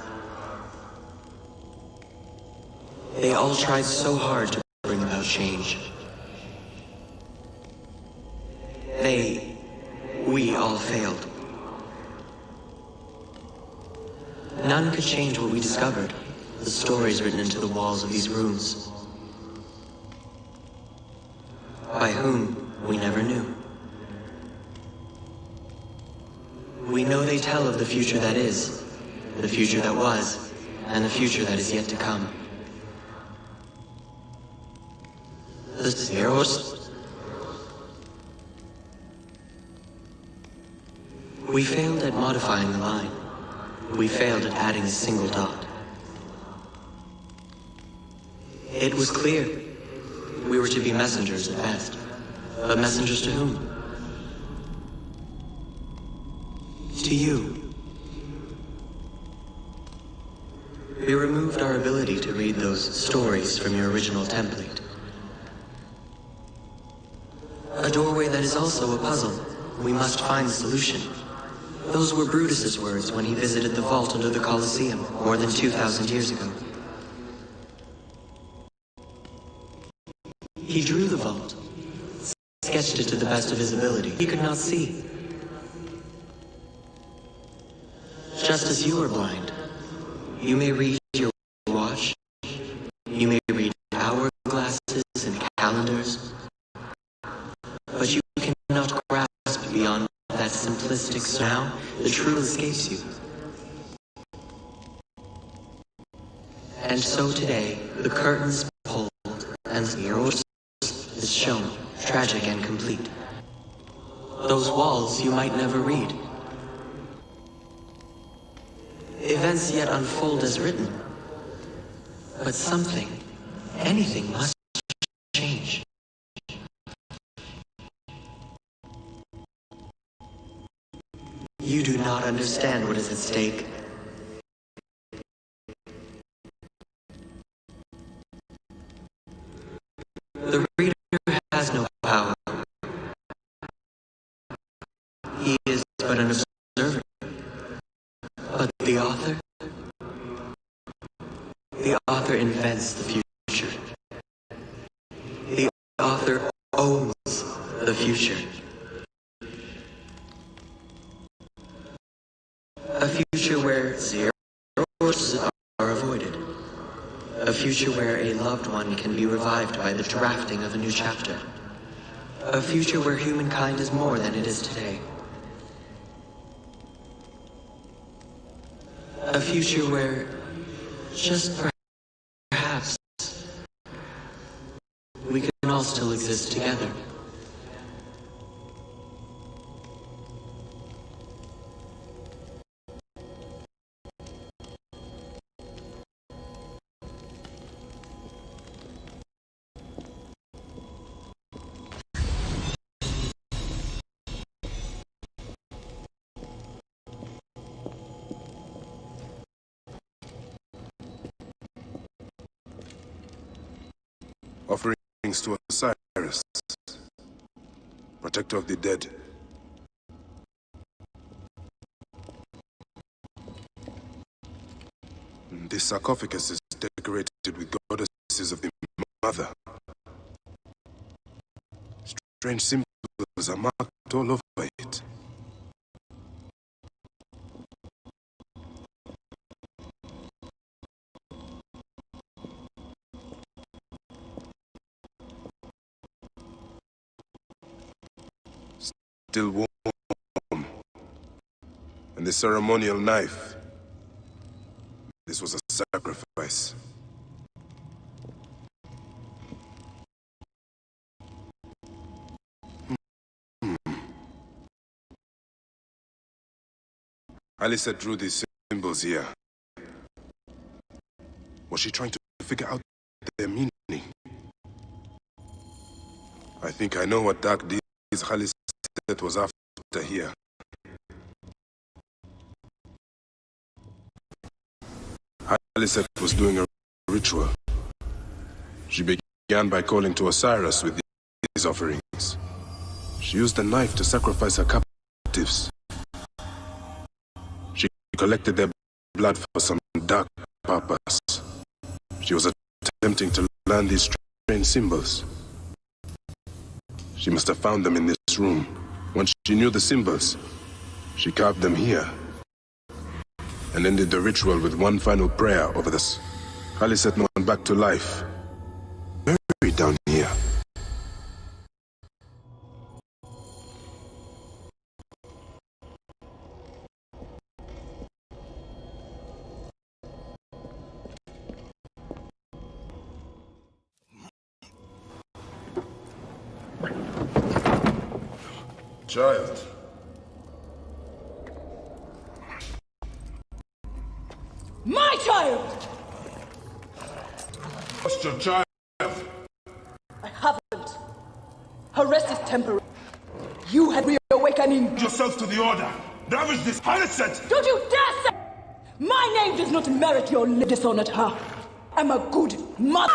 They all tried so hard to bring about change. We all failed. None could change what we discovered, the stories written into the walls of these rooms. By whom, we never knew. We know they tell of the future that is, the future that was, and the future that is yet to come. The Zeros. We failed at modifying the line. We failed at adding a single dot. It was clear we were to be messengers at best. But messengers to whom? To you. We removed our ability to read those stories from your original template. A doorway that is also a puzzle. We must find the solution. Those were Brutus's words when he visited the vault under the Colosseum more than 2,000 years ago. He drew the vault, sketched it to the best of his ability. He could not see. Just as you are blind, you may read your watch, you may read hourglasses and calendars, but you cannot grasp beyond that simplistic now. The truth escapes you. And so today, the curtains pulled and the Eros is shown, tragic and complete. Those walls you might never read. Events yet unfold as written. But something, anything must change. You do not understand what is at stake. The reader has no power. He is but an observer. But the author invents the future. The author owns the future. A future where zeros are avoided. A future where a loved one can be revived by the drafting of a new chapter. A future where humankind is more than it is today. A future where, just perhaps, we can all still exist together. Offerings to Osiris, protector of the dead. This sarcophagus is decorated with goddesses of the Mother. Strange symbols are marked all over it. Still warm. And the ceremonial knife. This was a sacrifice. Khalisat drew these symbols here. Was she trying to figure out their meaning? I think I know what dark deeds Khalisat was after here. Khalisat was doing a ritual. She began by calling to Osiris with these offerings. She used a knife to sacrifice her captives. She collected their blood for some dark purpose. She was attempting to learn these strange symbols. She must have found them in this room. Once she knew the symbols, she carved them here and ended the ritual with one final prayer over this. Khalisat went back to life, buried down here. Child. your child. I haven't. Her rest is temporary. You had reawakening. Yourself to the order. Ravage this Khaliset! Don't you dare say! My name does not merit your dishonored her. I'm a good mother.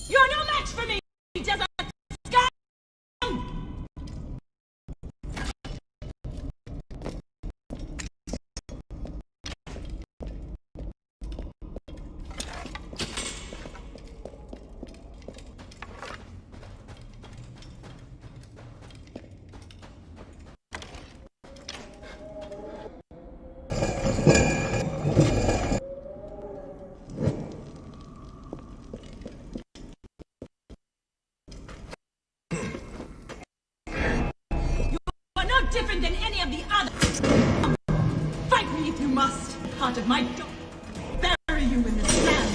You're no match for me, desert scum! Different than any of the others. Fight me if you must. Part of my dog. Bury you in the sand.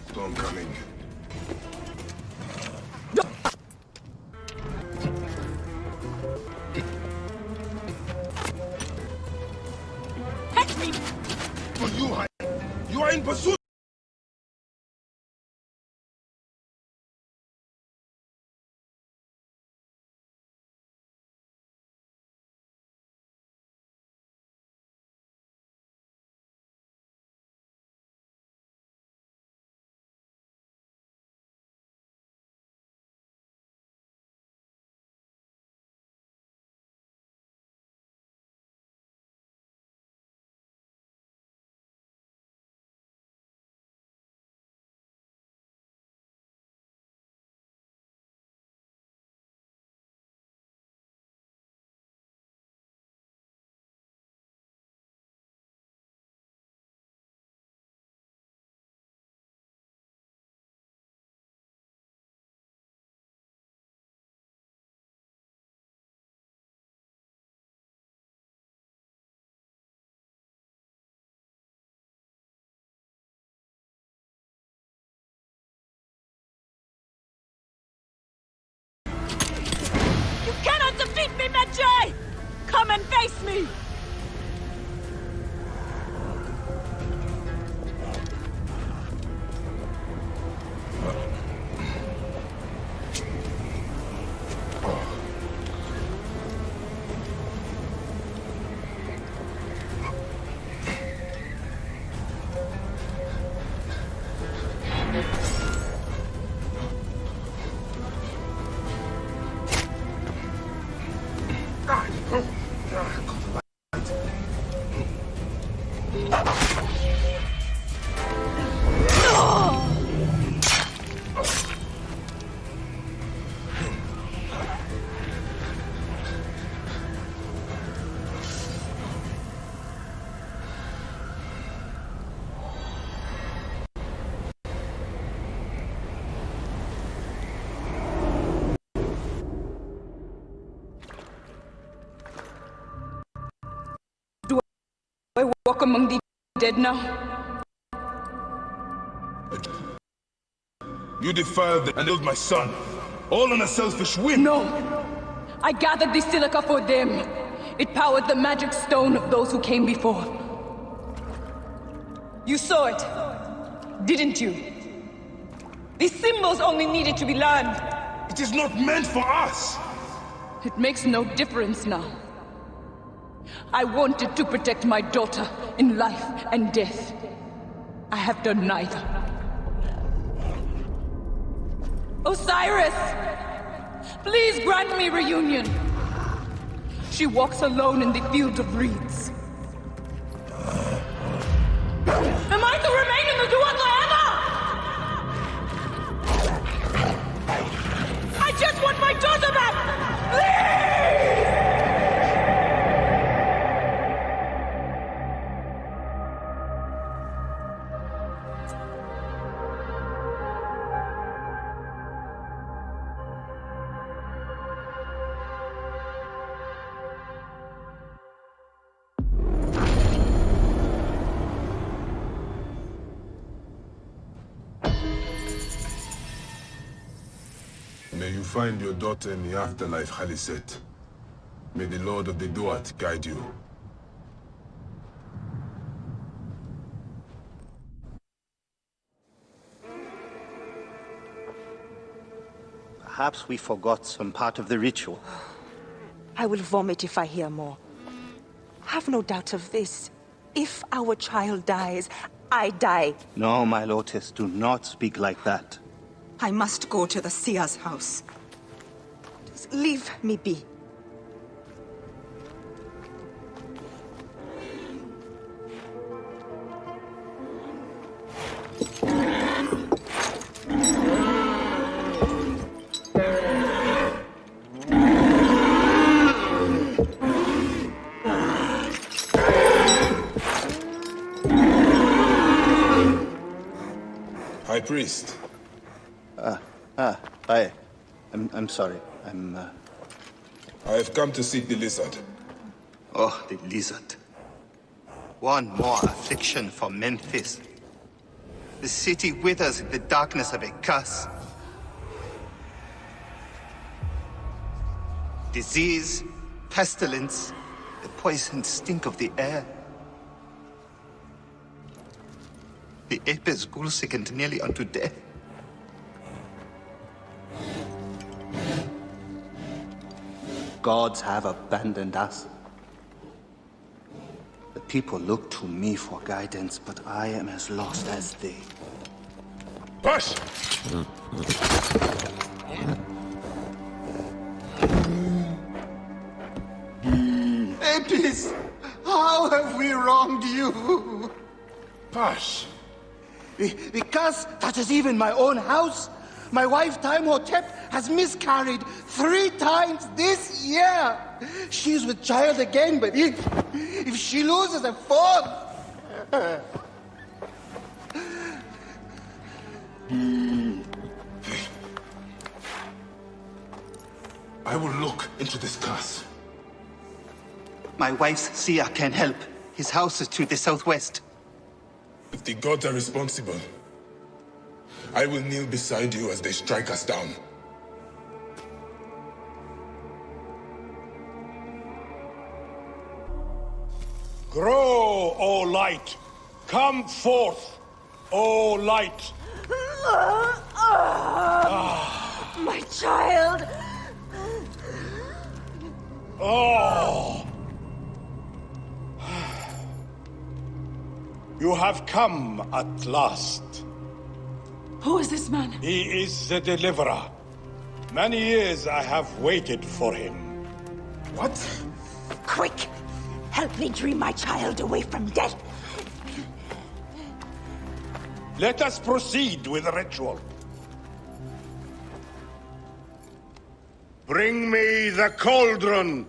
Storm coming. Catch me! For you are in pursuit. You cannot defeat me, Medjay! Come and face me! I walk among the dead now. You defiled and killed my son, all on a selfish whim. No, I gathered the silica for them. It powered the magic stone of those who came before. You saw it, didn't you? These symbols only needed to be learned. It is not meant for us. It makes no difference now. I wanted to protect my daughter in life and death. I have done neither. Osiris! Please grant me reunion. She walks alone in the field of reeds. Am I to remain in the Duat forever? I just want my daughter back! Please! May you find your daughter in the afterlife, Khaliset. May the Lord of the Duat guide you. Perhaps we forgot some part of the ritual. I will vomit if I hear more. Have no doubt of this. If our child dies, I die. No, my Lotus, do not speak like that. I must go to the Seer's house. Just leave me be. High Priest. I'm sorry. I have come to seek the lizard. Oh, the lizard. One more affliction for Memphis. The city withers in the darkness of a curse. Disease, pestilence, the poisoned stink of the air. The ape is ghoul-sickened nearly unto death. Gods have abandoned us. The people look to me for guidance, but I am as lost as they. Push! Apis, how have we wronged you? Pash! Because that is even my own house. My wife, Timehotep, has miscarried 3 times this year. She's with child again, but if she loses a 4th... I will look into this curse. My wife's seer can help. His house is to the southwest. If the gods are responsible, I will kneel beside you as they strike us down. Grow, O light! Come forth, O light! My child! Oh! You have come at last. Who is this man? He is the deliverer. Many years I have waited for him. What? Quick! Help me dream my child away from death. Let us proceed with the ritual. Bring me the cauldron.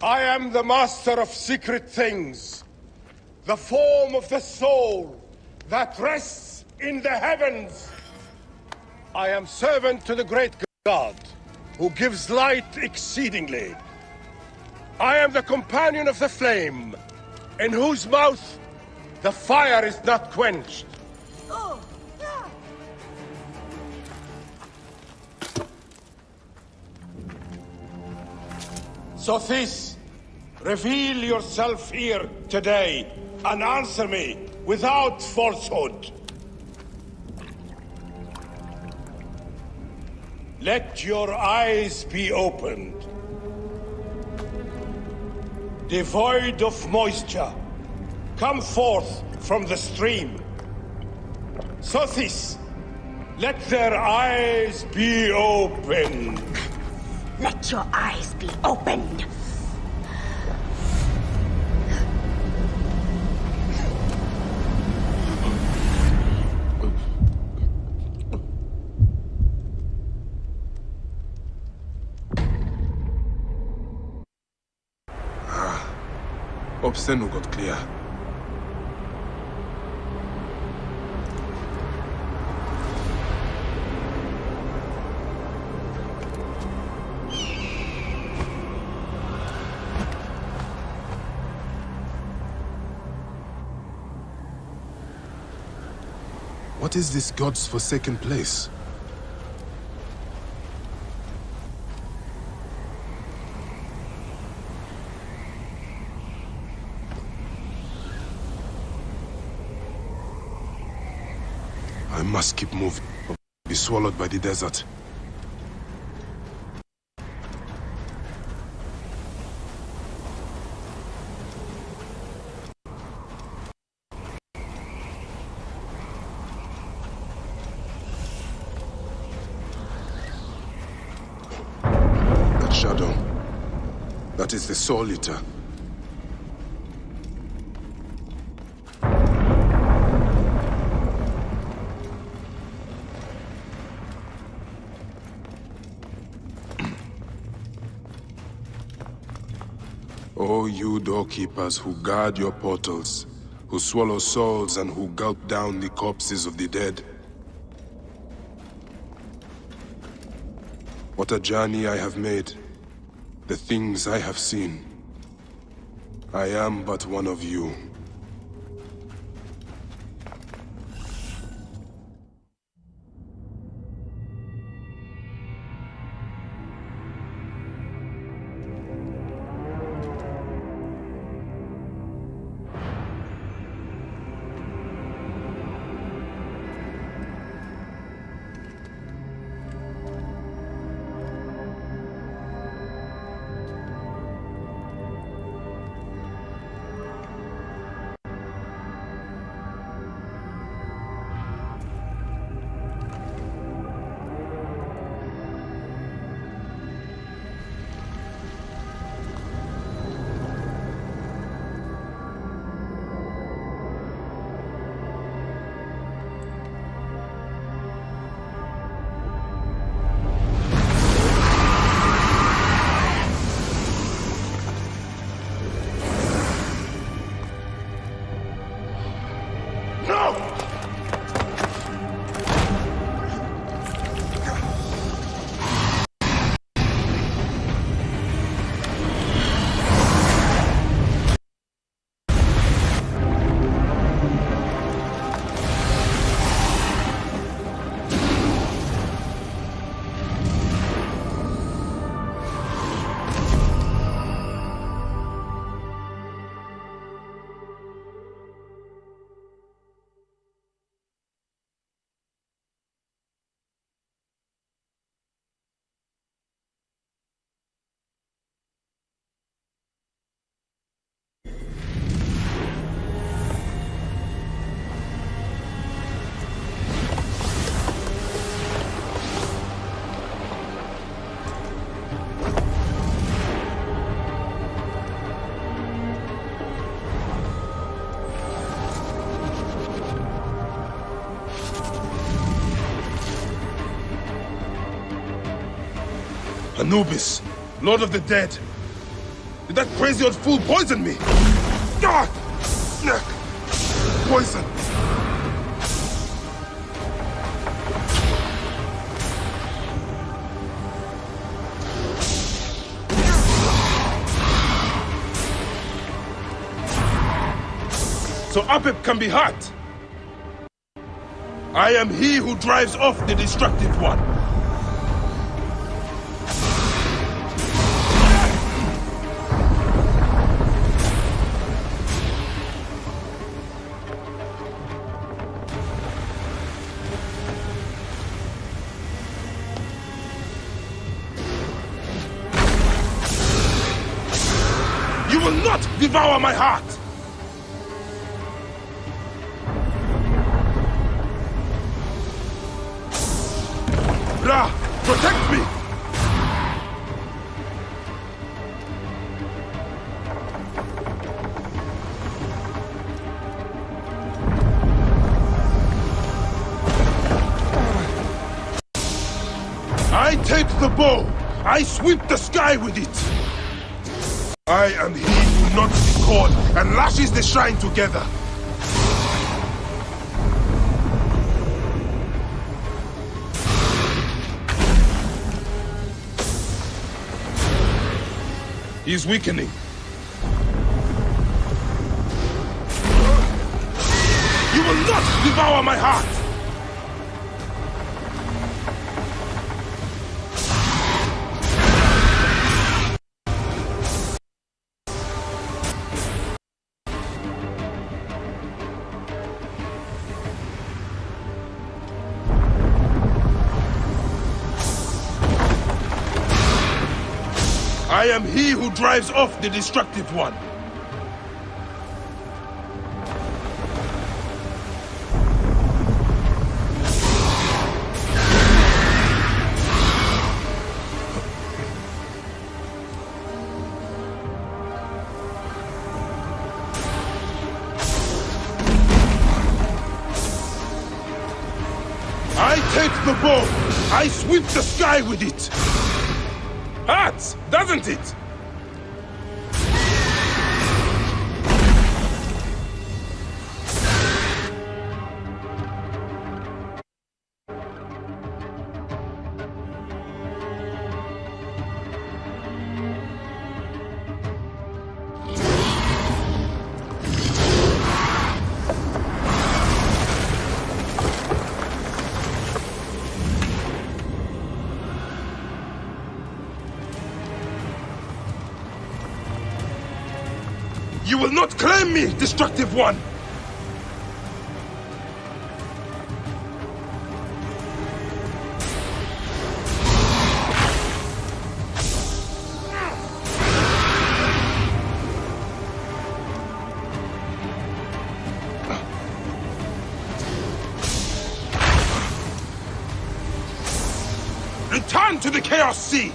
I am the master of secret things. The form of the soul that rests in the heavens. I am servant to the great God, who gives light exceedingly. I am the companion of the flame, in whose mouth the fire is not quenched. Sothis, reveal yourself here today and answer me without falsehood. Let your eyes be opened. Devoid of moisture, come forth from the stream. Sothis, let their eyes be opened. Let your eyes be opened. Obsceno got clear. What is this God's forsaken place? must keep moving, or be swallowed by the desert. That shadow, that is the Soul Eater. O you doorkeepers who guard your portals, who swallow souls and who gulp down the corpses of the dead. What a journey I have made, the things I have seen. I am but one of you. Anubis, Lord of the Dead. Did that crazy old fool poison me? Ah! Poison. So Apep can be hurt. I am he who drives off the destructive one. You will not devour my heart! Ra, protect me! I take the bow. I sweep the sky with it. I am he who knots the cord and lashes the shrine together. He is weakening. You will not devour my heart! I am he who drives off the destructive one. I take the bow. I sweep the sky with it. Hurts, doesn't it? You will not claim me, destructive one! Return to the Chaos Sea!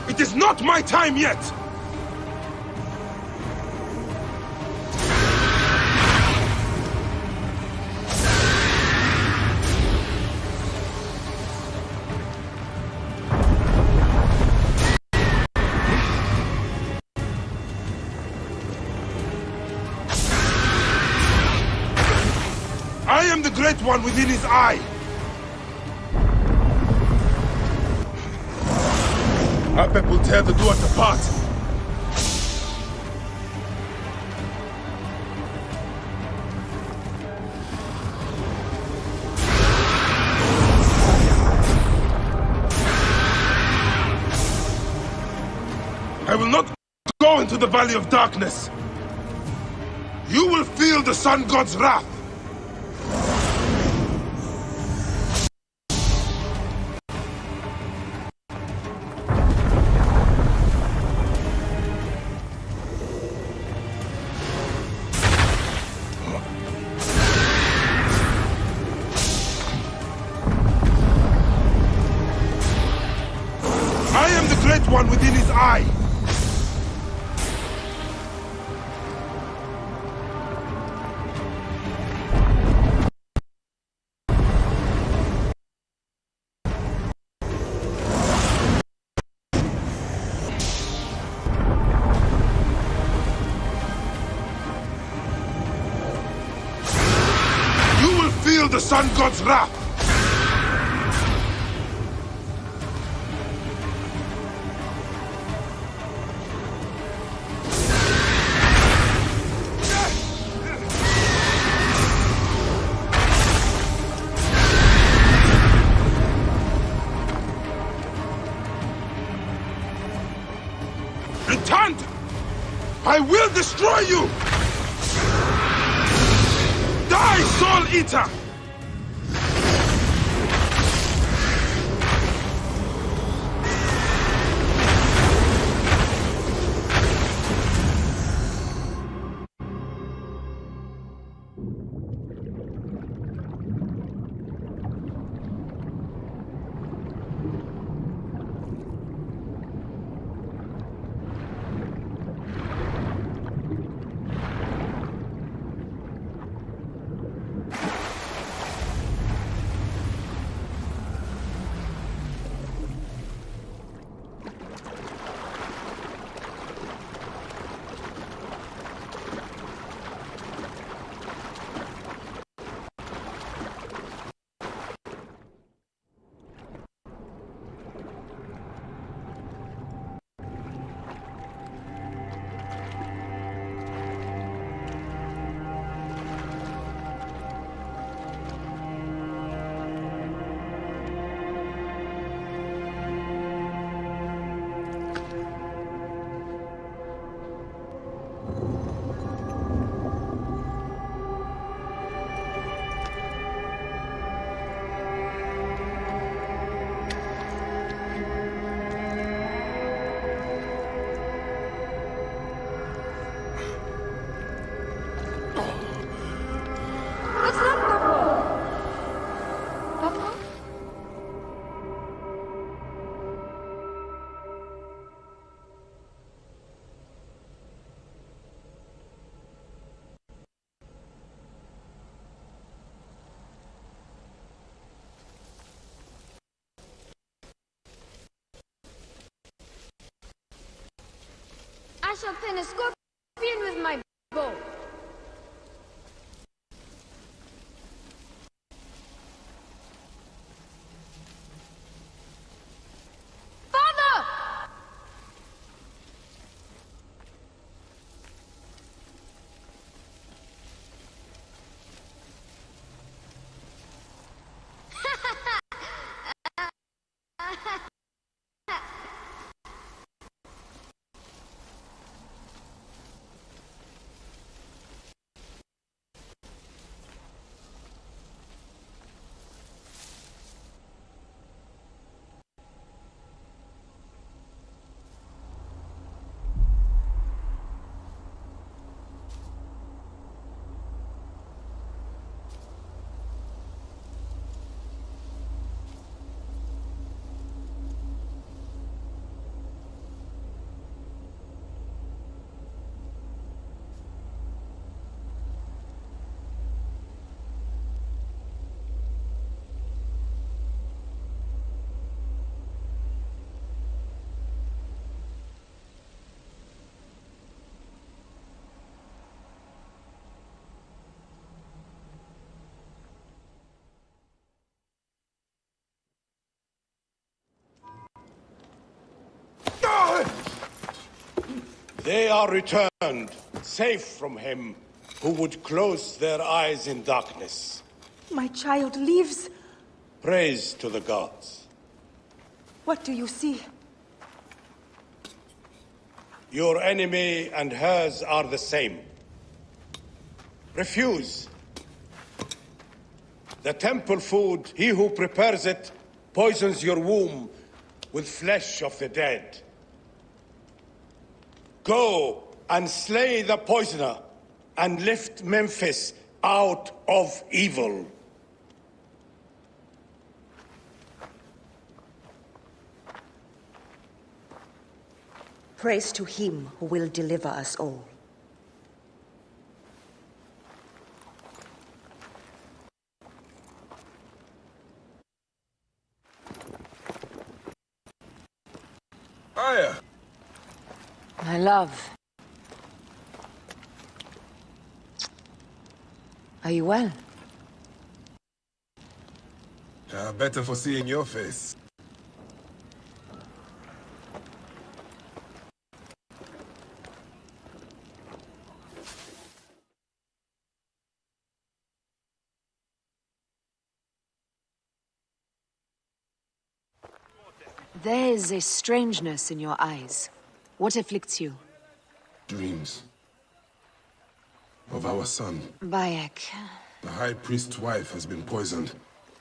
It is not my time yet! I am the Great One within his eye! Apep will tear the Duat apart! I will not go into the Valley of Darkness! You will feel the Sun God's wrath! I am the Great One within his eye! You will feel the Sun God's wrath! Return! I will destroy you! Die, Soul Eater! I shall pin a scorpion with my bow. Father! They are returned, safe from him who would close their eyes in darkness. My child lives. Praise to the gods. What do you see? Your enemy and hers are the same. Refuse. The temple food, he who prepares it, poisons your womb with flesh of the dead. Go and slay the poisoner and lift Memphis out of evil. Praise to him who will deliver us all. Aya! My love. Are you well? Better for seeing your face. There is a strangeness in your eyes. What afflicts you? Dreams. Of our son. Bayek. The High Priest's wife has been poisoned.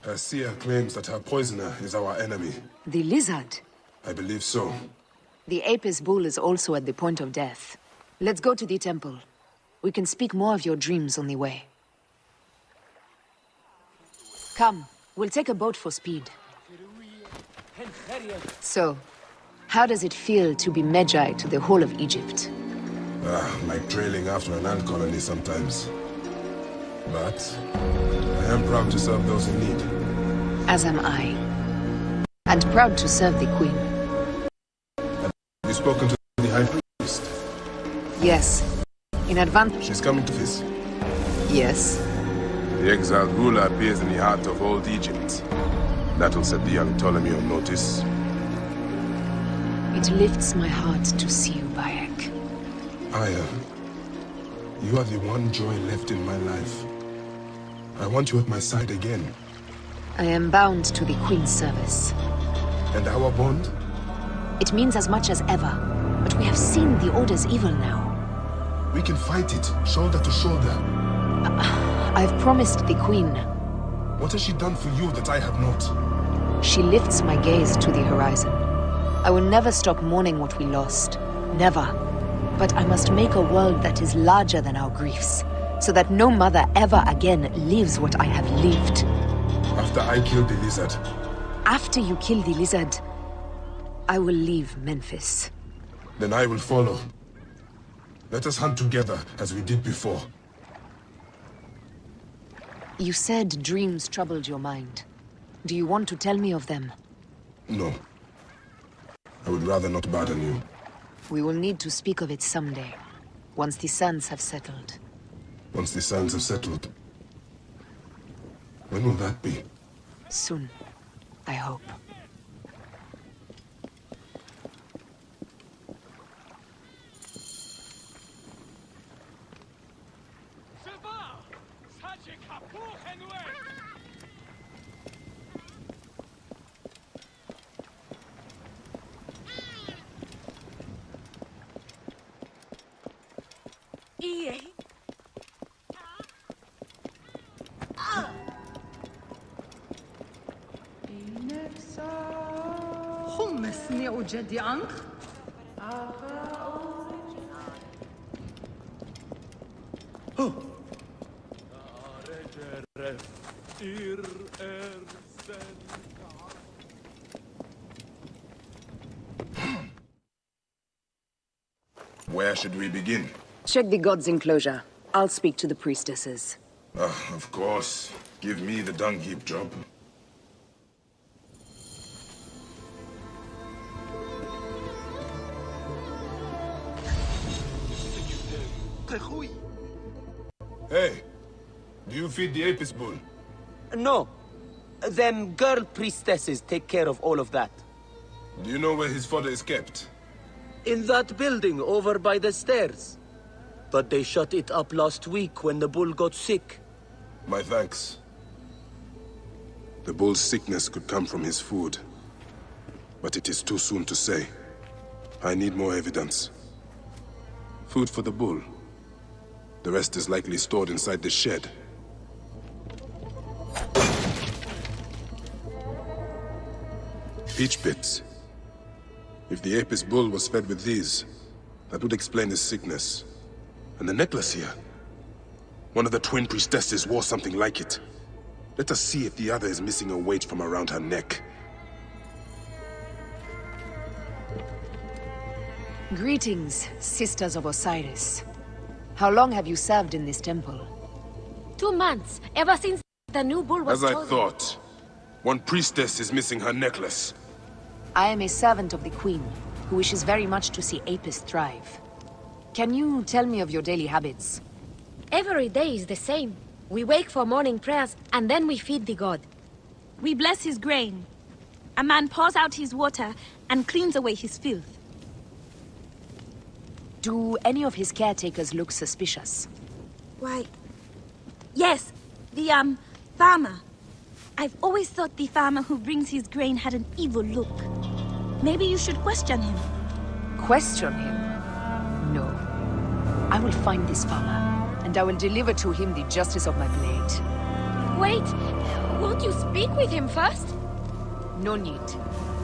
Her seer claims that her poisoner is our enemy. The lizard? I believe so. The Apis bull is also at the point of death. Let's go to the temple. We can speak more of your dreams on the way. Come, we'll take a boat for speed. So, how does it feel to be Magi to the whole of Egypt? Like trailing after an ant colony sometimes. But I am proud to serve those in need. As am I. And proud to serve the Queen. Have you spoken to the High Priest? Yes. In advance. She's coming to this. Yes. The exiled ruler appears in the heart of old Egypt. That will set the young Ptolemy on notice. It lifts my heart to see you, Bayek. Aya, you are the one joy left in my life. I want you at my side again. I am bound to the Queen's service. And our bond? It means as much as ever. But we have seen the Order's evil now. We can fight it, shoulder to shoulder. I've promised the Queen. What has she done for you that I have not? She lifts my gaze to the horizon. I will never stop mourning what we lost. Never. But I must make a world that is larger than our griefs, so that no mother ever again lives what I have lived. After I kill the lizard. After you kill the lizard, I will leave Memphis. Then I will follow. Let us hunt together, as we did before. You said dreams troubled your mind. Do you want to tell me of them? No. I would rather not burden you. We will need to speak of it someday, once the sands have settled. Once the sands have settled. When will that be? Soon, I hope. خمسني أجدي عنك Where should we begin? Check the god's enclosure. I'll speak to the priestesses. Of course. Give me the dung heap job. Hey, do you feed the Apis bull? No. Them girl priestesses take care of all of that. Do you know where his fodder is kept? In that building over by the stairs. But they shut it up last week when the bull got sick. My thanks. The bull's sickness could come from his food. But it is too soon to say. I need more evidence. Food for the bull. The rest is likely stored inside the shed. Peach bits. If the Apis bull was fed with these, that would explain his sickness. And the necklace here. One of the twin priestesses wore something like it. Let us see if the other is missing a weight from around her neck. Greetings, sisters of Osiris. How long have you served in this temple? 2 months, ever since the new bull was As I chosen. thought. One priestess is missing her necklace. I am a servant of the Queen, who wishes very much to see Apis thrive. Can you tell me of your daily habits? Every day is the same. We wake for morning prayers, and then we feed the god. We bless his grain. A man pours out his water and cleans away his filth. Do any of his caretakers look suspicious? Why, yes, the, farmer. I've always thought the farmer who brings his grain had an evil look. Maybe you should question him. Question him? No. I will find this farmer, and I will deliver to him the justice of my blade. Wait, won't you speak with him first? No need.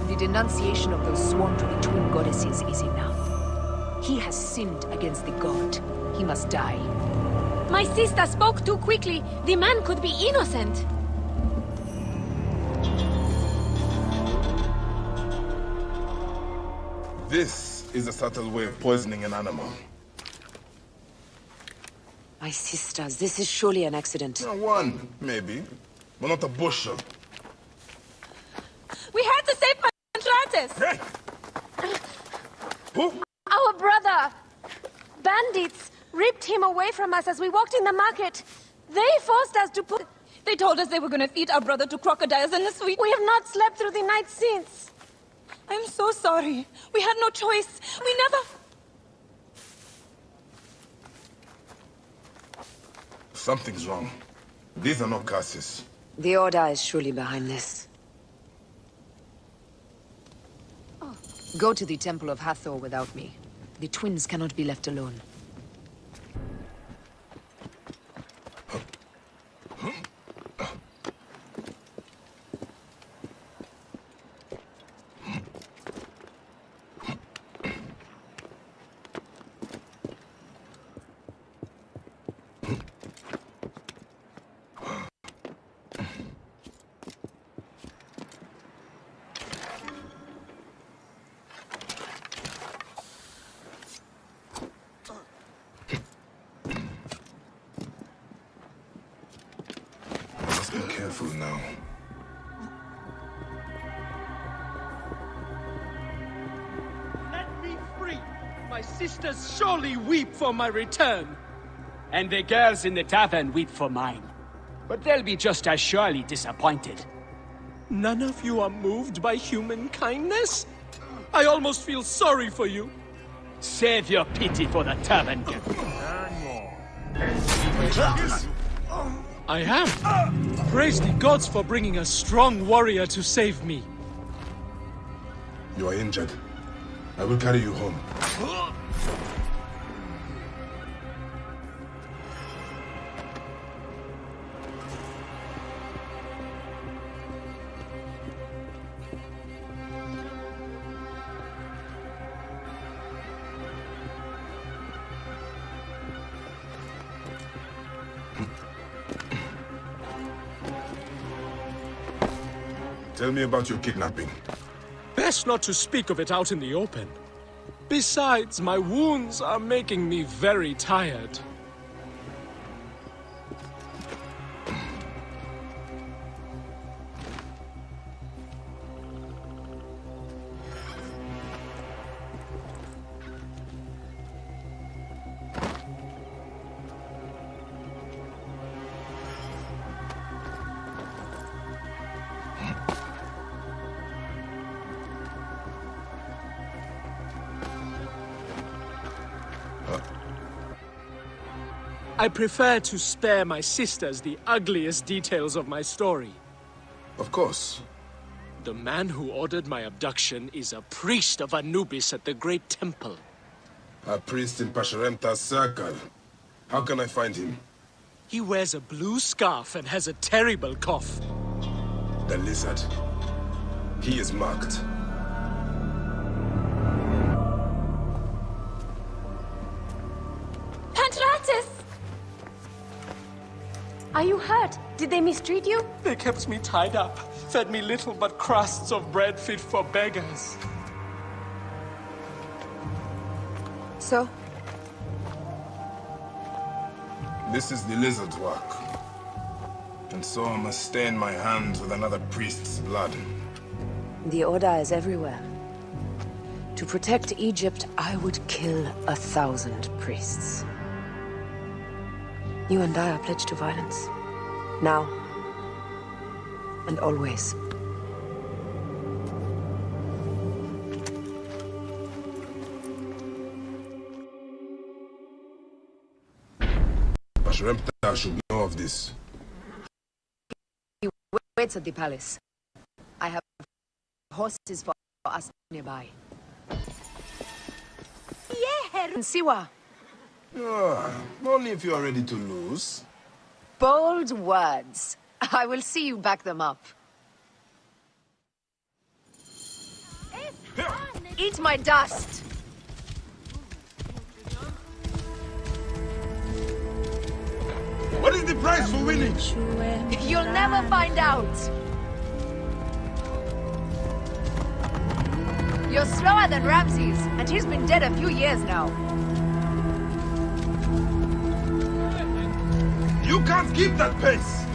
The denunciation of those sworn to the twin goddesses is enough. He has sinned against the god. He must die. My sister spoke too quickly. The man could be innocent. This is a subtle way of poisoning an animal. My sisters, this is surely an accident. One, maybe. But not a bushel. We had to save Pantratus! Hey! Who? Our brother! Bandits ripped him away from us as we walked in the market. They forced us to put... They told us they were gonna feed our brother to crocodiles in the sweet... We have not slept through the night since. I'm so sorry. We had no choice. We never... Something's wrong. These are not curses. The Order is surely behind this. Go to the Temple of Hathor without me. The twins cannot be left alone. Be careful now. Let me free! My sisters surely weep for my return. And the girls in the tavern weep for mine. But they'll be just as surely disappointed. None of you are moved by human kindness? I almost feel sorry for you. Save your pity for the tavern girl. I am. Praise the gods for bringing a strong warrior to save me. You are injured. I will carry you home. Tell me about your kidnapping. Best not to speak of it out in the open. Besides, my wounds are making me very tired. I prefer to spare my sisters the ugliest details of my story. Of course. The man who ordered my abduction is a priest of Anubis at the Great Temple. A priest in Pasherentas circle. How can I find him? He wears a blue scarf and has a terrible cough. The lizard. He is marked. Pantratus! Are you hurt? Did they mistreat you? They kept me tied up, fed me little but crusts of bread fit for beggars. So? This is the lizard's work. And so I must stain my hands with another priest's blood. The Order is everywhere. To protect Egypt, I would kill 1,000 priests. You and I are pledged to violence. Now. And always. Pasherentas should know of this. He waits at the palace. I have horses for us nearby. Yeah, Siwa. Only if you are ready to lose. Bold words. I will see you back them up. Eat my dust! What is the price for winning? You'll never find out! You're slower than Ramses, and he's been dead a few years now. You can't keep that pace!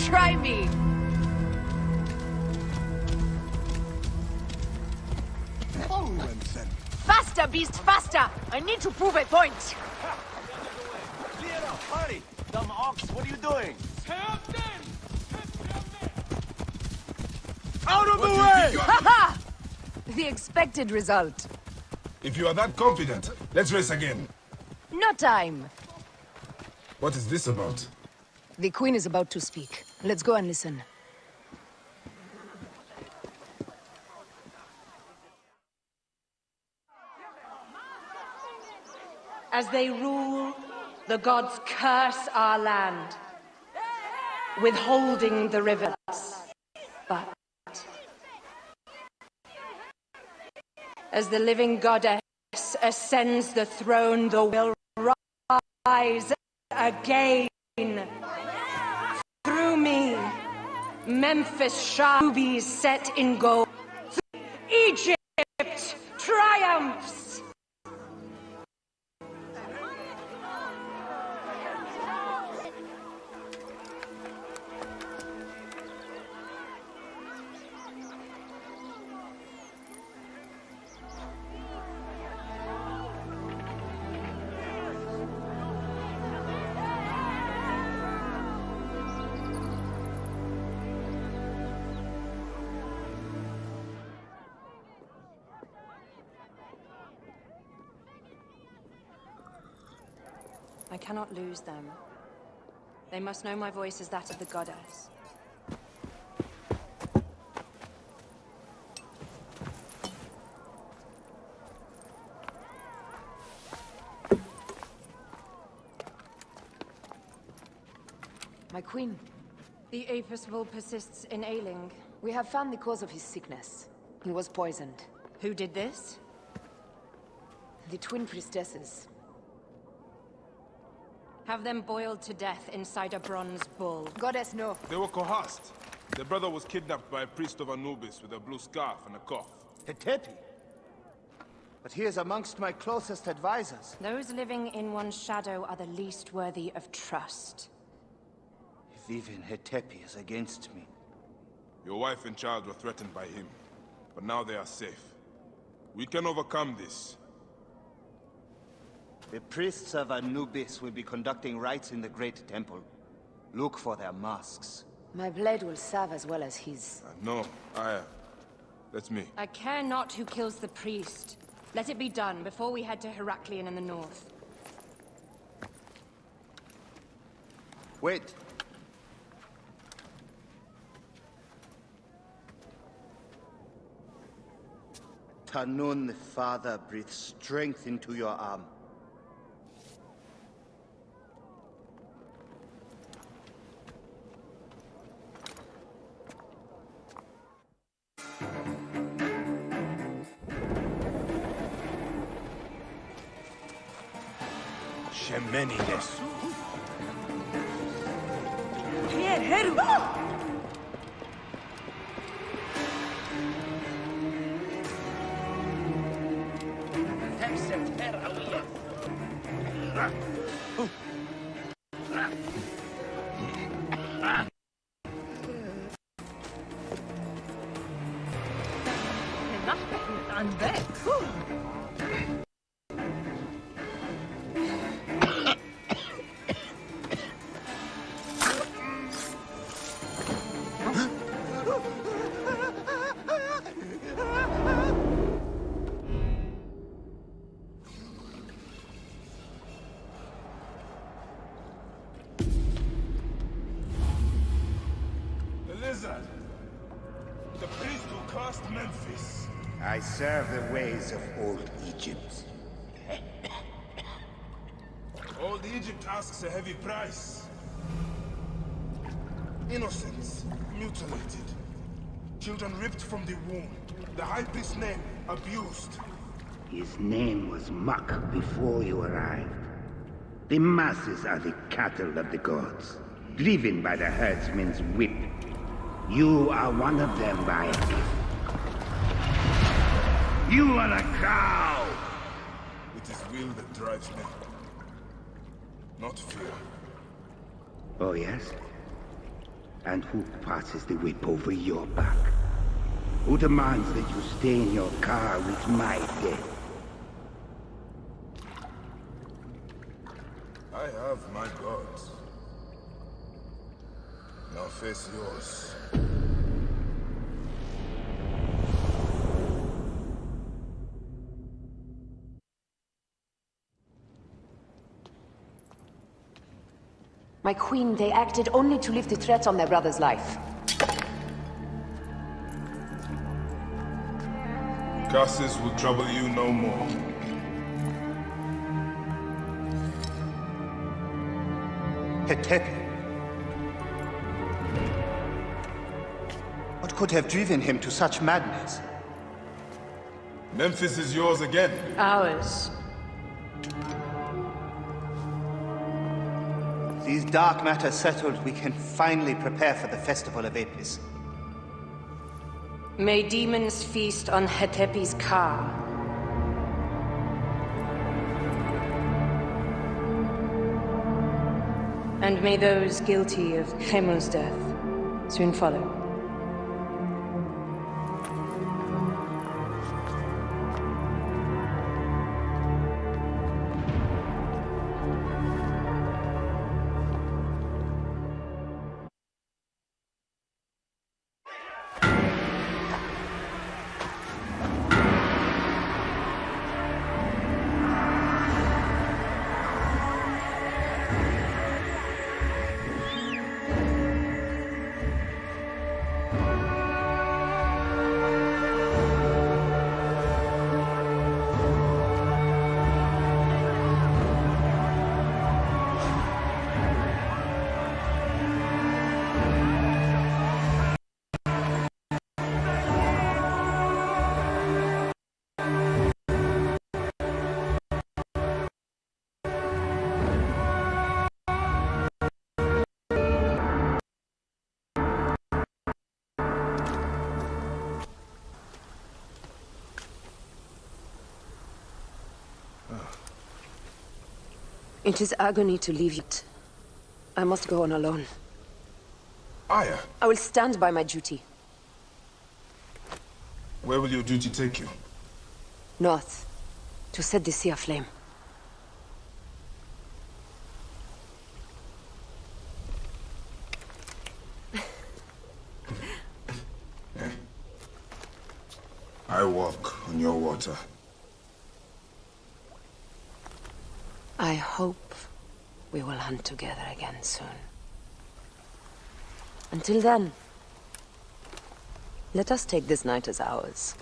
Try me! Faster, beast, faster! I need to prove a point! Clear up, hurry! Dumb ox, what are you doing? Out of the way! Ha-ha! The expected result. If you are that confident, let's race again. No time. What is this about? The Queen is about to speak. Let's go and listen. As they rule, the gods curse our land, withholding the rivers. But as the living goddess ascends the throne, the will rise again. Through me, Memphis shall be set in gold. Egypt triumphs! I cannot lose them. They must know my voice is that of the goddess. My queen. The Apis persists in ailing. We have found the cause of his sickness. He was poisoned. Who did this? The twin priestesses. Have them boiled to death inside a bronze bull. Goddess, no. They were coerced. Their brother was kidnapped by a priest of Anubis with a blue scarf and a cough. Hetepi? But he is amongst my closest advisors. Those living in one's shadow are the least worthy of trust. If even Hetepi is against me. Your wife and child were threatened by him, but now they are safe. We can overcome this. The priests of Anubis will be conducting rites in the Great Temple. Look for their masks. My blade will serve as well as his. No, that's me. I care not who kills the priest. Let it be done before we head to Heraklion in the north. Wait. Tanun the Father breathes strength into your arm. Shemenides. Here, Heru! The priest who cursed Memphis. I serve the ways of old Egypt. Old Egypt asks a heavy price. Innocents mutilated. Children ripped from the womb. The high priest's name abused. His name was Muk before you arrived. The masses are the cattle of the gods, driven by the herdsman's whip. You are one of them by a gift. You are a cow! It is will that drives me, not fear. Oh, yes? And who passes the whip over your back? Who demands that you stay in your car with my death? I have my gods. Now face yours. My queen, they acted only to lift the threat on their brother's life. Curses will trouble you no more. Hetepi. What could have driven him to such madness? Memphis is yours again. Ours. These dark matters settled, we can finally prepare for the festival of Apis. May demons feast on Hetepi's car. And may those guilty of Hemel's death soon follow. It is agony to leave you. I must go on alone. Aya, I will stand by my duty. where will your duty take you? North, to set the sea aflame. I walk on your water. I hope we will hunt together again soon. Until then, let us take this night as ours.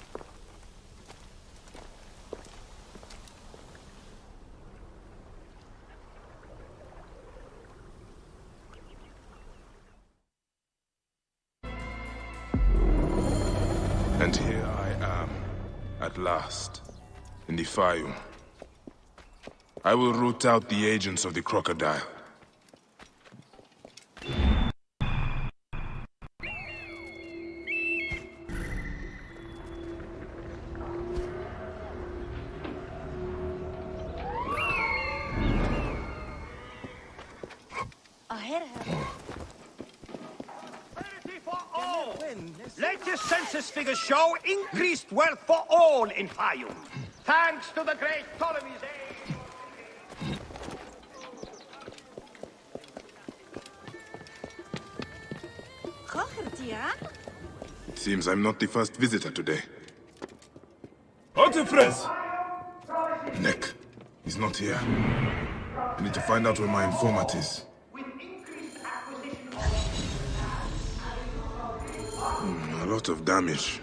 And here I am, at last, in the Fayum. I will root out the agents of the crocodile. Latest census figures show increased wealth for all in Fayum. Thanks to the great Ptolemy's aid. It seems I'm not the first visitor today. Artifres! Nick, he's not here. I need to find out where my informant is. A lot of damage,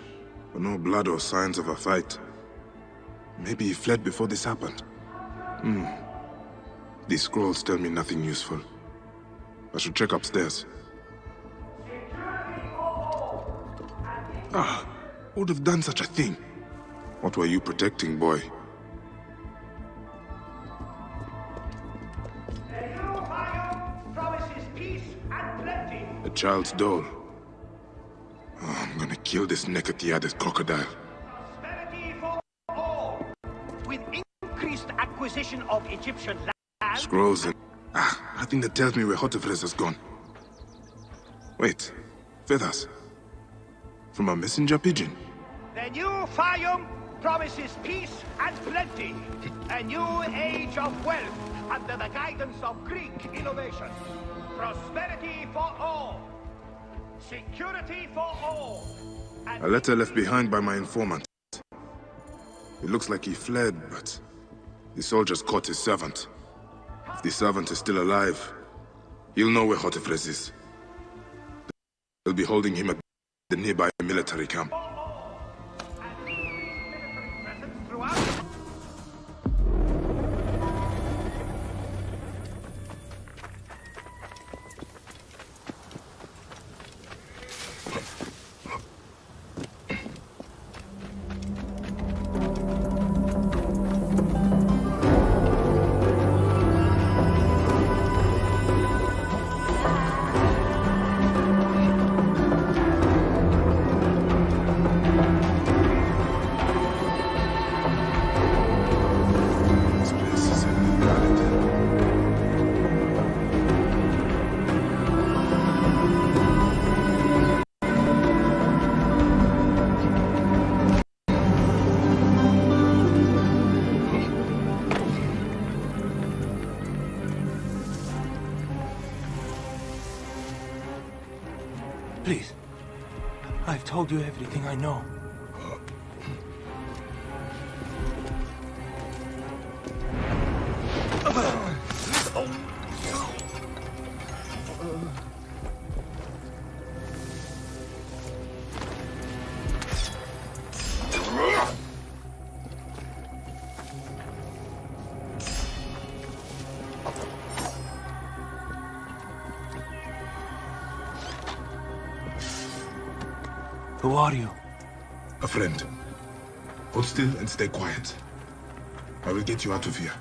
but no blood or signs of a fight. Maybe he fled before this happened. These scrolls tell me nothing useful. I should check upstairs. Ah, who would have done such a thing? What were you protecting, boy? Promises peace and plenty. A child's doll. Oh, I'm gonna kill this Nekatiades crocodile. Prosperity for all. With increased acquisition of Egyptian land. Scrolls and... nothing that tells me where Hotefres has gone. Wait, feathers. From a messenger pigeon. The new Fayum promises peace and plenty. A new age of wealth under the guidance of Greek innovation. Prosperity for all. Security for all. A letter left behind by my informant. It looks like he fled, but the soldiers caught his servant. If the servant is still alive, he'll know where Hotefres is. They'll be holding him at the nearby military camp. Please. I've told you everything I know. Who are you? A friend. Hold still and stay quiet. I will get you out of here.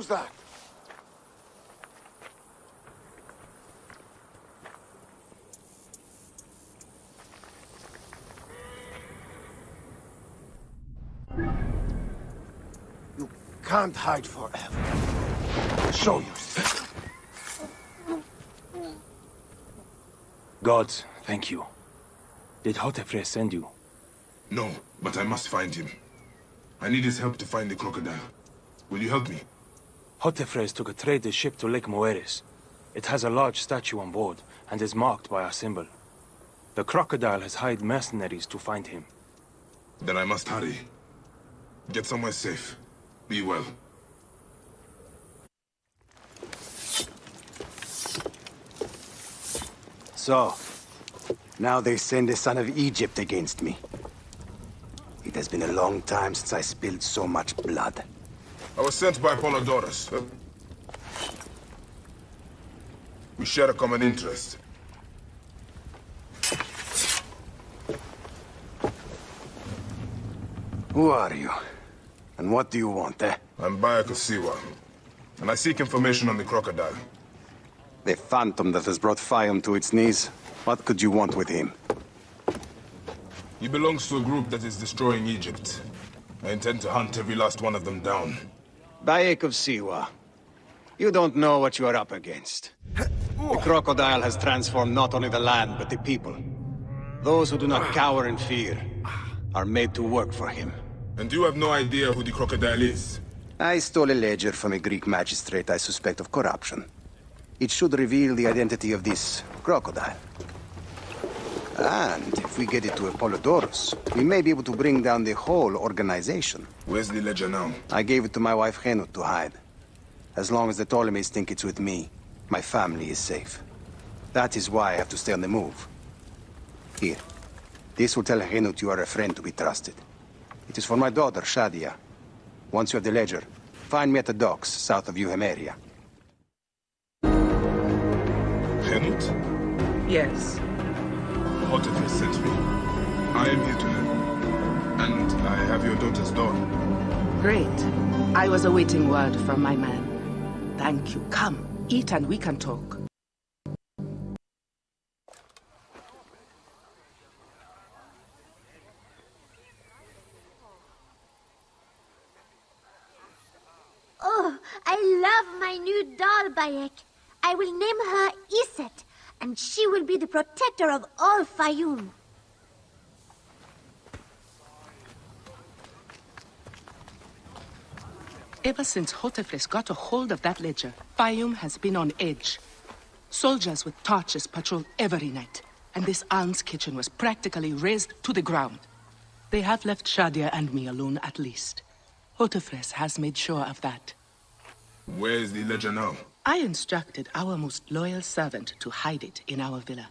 Who's that? You can't hide forever. Show yourself. Gods, thank you. Did Hotefre send you? No, but I must find him. I need his help to find the crocodile. Will you help me? Hotefres took a trader ship to Lake Moeris. It has a large statue on board, and is marked by our symbol. The crocodile has hired mercenaries to find him. Then I must hurry. Get somewhere safe. Be well. So, now they send the son of Egypt against me. It has been a long time since I spilled so much blood. I was sent by Polydorus. We share a common interest. Who are you? And what do you want, eh? I'm Bayek of Siwa, and I seek information on the crocodile. The phantom that has brought Fayum to its knees. What could you want with him? He belongs to a group that is destroying Egypt. I intend to hunt every last one of them down. Bayek of Siwa. You don't know what you are up against. The crocodile has transformed not only the land, but the people. Those who do not cower in fear are made to work for him. And you have no idea who the crocodile is? I stole a ledger from a Greek magistrate I suspect of corruption. It should reveal the identity of this crocodile. And if we get it to Apollodorus, we may be able to bring down the whole organization. Where's the ledger now? I gave it to my wife Henut to hide. As long as the Ptolemies think it's with me, my family is safe. That is why I have to stay on the move. Here. This will tell Henut you are a friend to be trusted. It is for my daughter, Shadia. Once you have the ledger, find me at the docks south of Euhemeria. Henut? Yes. Hotefres sent me. I am here to help. And I have your daughter's door. Great. I was awaiting word from my man. Thank you. Come, eat and we can talk. Oh, I love my new doll, Bayek. I will name her Iset, and she will be the protector of all Fayum. Ever since Hotefres got a hold of that ledger, Fayum has been on edge. Soldiers with torches patrol every night, and this alms kitchen was practically razed to the ground. They have left Shadia and me alone at least. Hotefres has made sure of that. Where is the ledger now? I instructed our most loyal servant to hide it in our villa.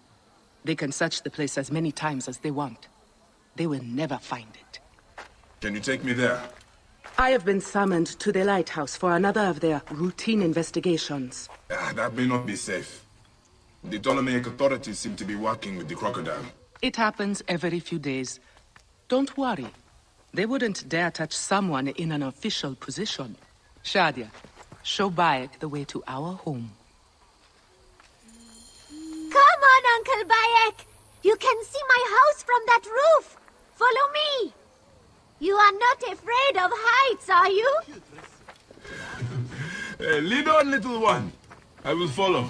They can search the place as many times as they want. They will never find it. Can you take me there? I have been summoned to the lighthouse for another of their routine investigations. That may not be safe. The Ptolemaic authorities seem to be working with the crocodile. It happens every few days. Don't worry. They wouldn't dare touch someone in an official position. Shadia, show Bayek the way to our home. Come on, Uncle Bayek. You can see my house from that roof. Follow me. You are not afraid of heights, are you? Lead on, little one. I will follow.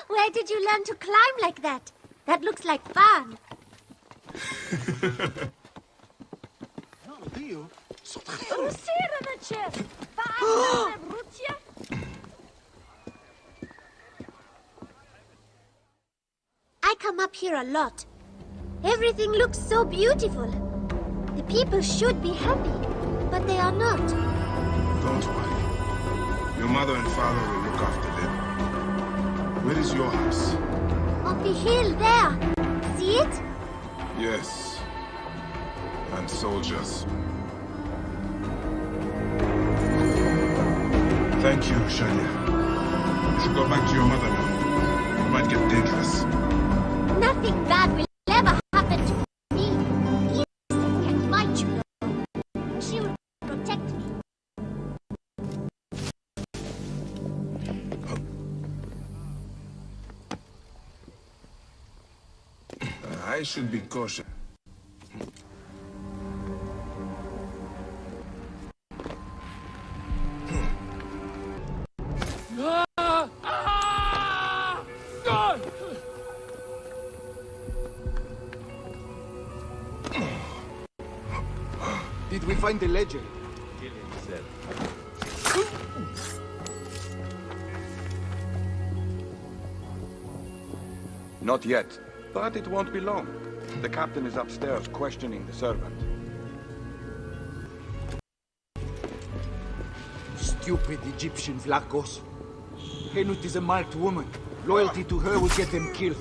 Where did you learn to climb like that? That looks like fun. I come up here a lot. Everything looks so beautiful. The people should be happy, but they are not. Don't worry. Your mother and father will look after them. Where is your house? On the hill there. See it? Yes. And soldiers. Thank you, Shadia. You should go back to your mother now. It might get dangerous. Nothing bad will ever happen to me. Yes, can fight she will protect me. I should be cautious. Did we find the ledger? Not yet, but it won't be long. The captain is upstairs questioning the servant. Stupid Egyptian Vlachos. Henut is a marked woman. Loyalty to her will get them killed.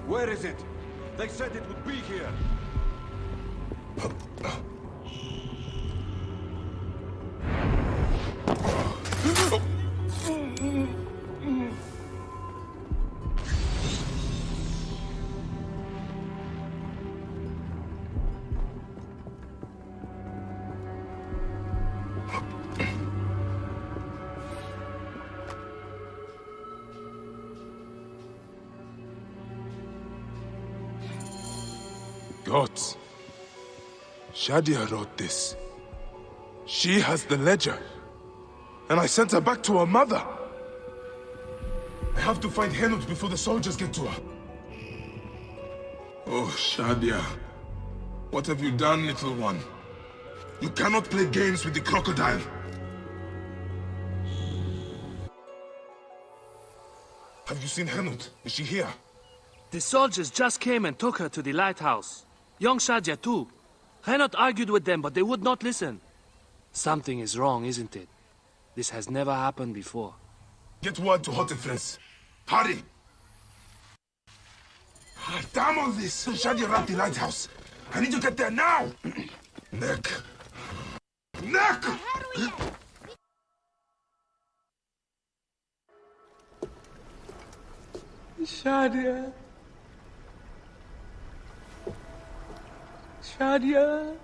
Where is it? They said it would be here. Gods. Shadia wrote this. She has the ledger. And I sent her back to her mother. I have to find Henut before the soldiers get to her. Oh, Shadia. What have you done, little one? You cannot play games with the crocodile. Have you seen Henut? Is she here? The soldiers just came and took her to the lighthouse. Young Shadia too. Henut argued with them, but they would not listen. Something is wrong, isn't it? This has never happened before. Get word to Hotefres. Hurry! Damn all this! Shadia ran the lighthouse. I need to get there now! Neck! Neck! Shadia. Shadia.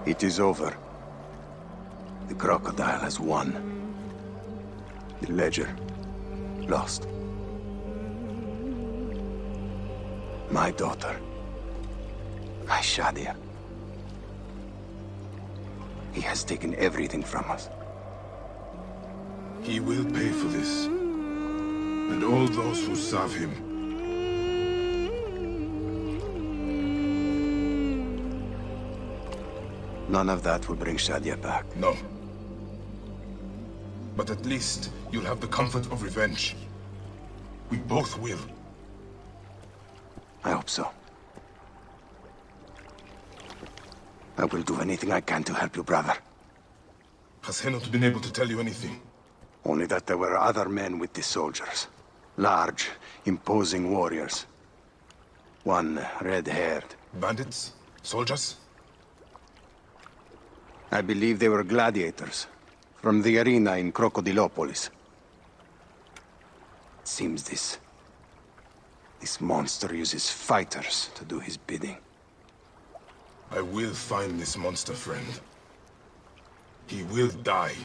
It is over. The crocodile has won. The ledger lost. My daughter. My Shadia. He has taken everything from us. He will pay for this. And all those who serve him. None of that will bring Shadia back. No. But at least you'll have the comfort of revenge. We both will. I hope so. I will do anything I can to help you, brother. Has Henot been able to tell you anything? Only that there were other men with the soldiers. Large, imposing warriors. One red-haired. Bandits? Soldiers? I believe they were gladiators. From the arena in Crocodilopolis. It seems this monster uses fighters to do his bidding. I will find this monster, friend. He will die.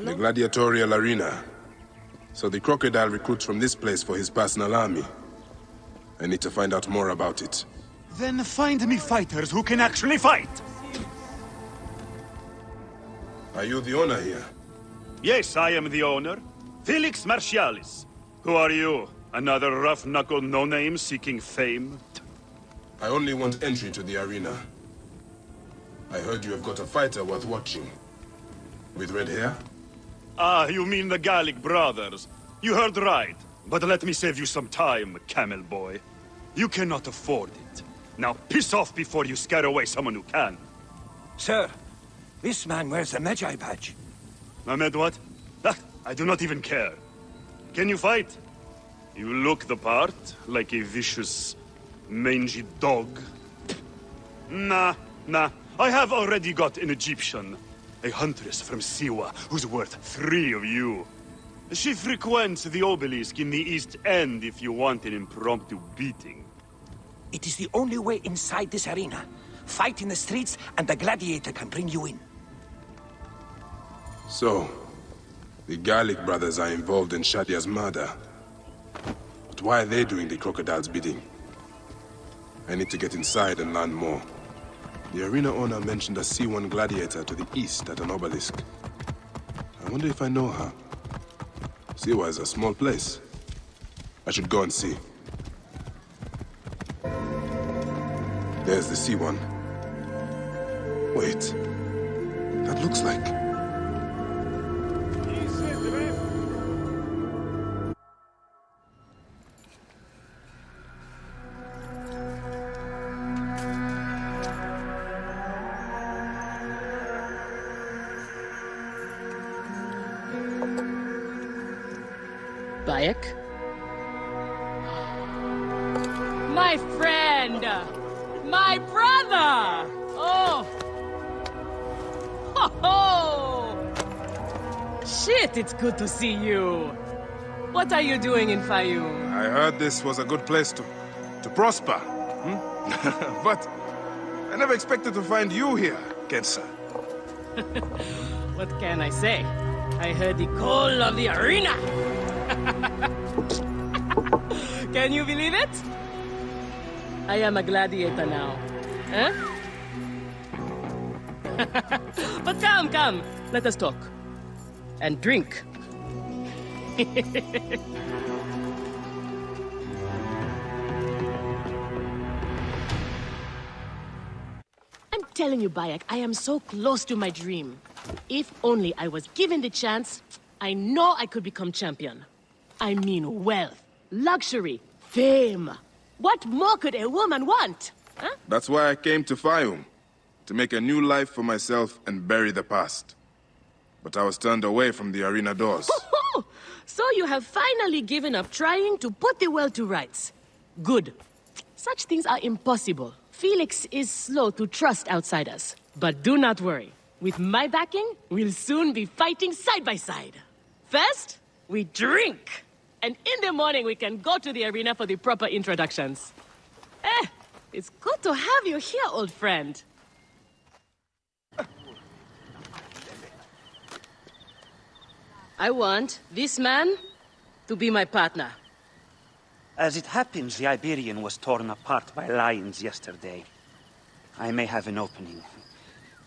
The gladiatorial arena. So the crocodile recruits from this place for his personal army. I need to find out more about it. Then find me fighters who can actually fight! Are you the owner here? Yes, I am the owner. Felix Martialis. Who are you? Another rough-knuckle no-name seeking fame? I only want entry to the arena. I heard you have got a fighter worth watching. With red hair? Ah, you mean the Gallic brothers. You heard right. But let me save you some time, camel boy. You cannot afford it. Now piss off before you scare away someone who can. Sir, this man wears a Magi badge. Ahmed what? Ah, I do not even care. Can you fight? You look the part, like a vicious, mangy dog. Nah. I have already got an Egyptian. A huntress from Siwa, who's worth 3 of you. She frequents the obelisk in the East End if you want an impromptu beating. It is the only way inside this arena. Fight in the streets, and the gladiator can bring you in. So, the Gallic brothers are involved in Shadia's murder. But why are they doing the crocodile's bidding? I need to get inside and learn more. The arena owner mentioned a C1 gladiator to the east at an obelisk. I wonder if I know her. Siwa is a small place. I should go and see. There's the C1. Wait. That looks like... Bayek? My friend! My brother! Oh! Ho ho! Shit, it's good to see you. What are you doing in Fayoum? I heard this was a good place to prosper. But I never expected to find you here, Kensa. What can I say? I heard the call of the arena! Can you believe it? I am a gladiator now. Huh? But come, let us talk. And drink. I'm telling you, Bayek, I am so close to my dream. If only I was given the chance, I know I could become champion. I mean wealth, luxury, fame. What more could a woman want? Huh? That's why I came to Fayum. To make a new life for myself and bury the past. But I was turned away from the arena doors. So you have finally given up trying to put the world to rights. Good. Such things are impossible. Felix is slow to trust outsiders. But do not worry. With my backing, we'll soon be fighting side by side. First, we drink. And in the morning, we can go to the arena for the proper introductions. It's good to have you here, old friend. I want this man to be my partner. As it happens, the Iberian was torn apart by lions yesterday. I may have an opening.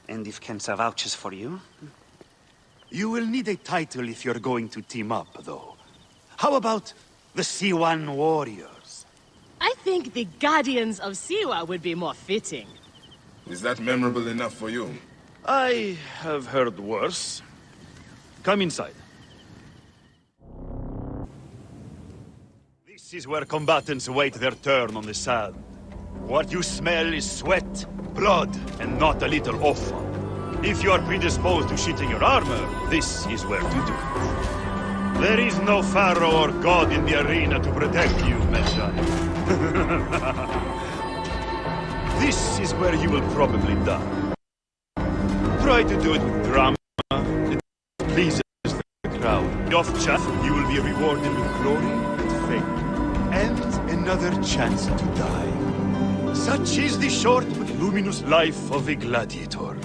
And if Kensa vouches for you... You will need a title if you're going to team up, though. How about the Siwan Warriors? I think the Guardians of Siwa would be more fitting. Is that memorable enough for you? I have heard worse. Come inside. This is where combatants wait their turn on the sand. What you smell is sweat, blood, and not a little offal. If you are predisposed to shit in your armor, this is where to do it. There is no pharaoh or god in the arena to protect you, Medjay. This is where you will probably die. Try to do it with drama. It pleases the crowd. Off chaff, you will be rewarded with glory and fame. And another chance to die. Such is the short but luminous life of a gladiator.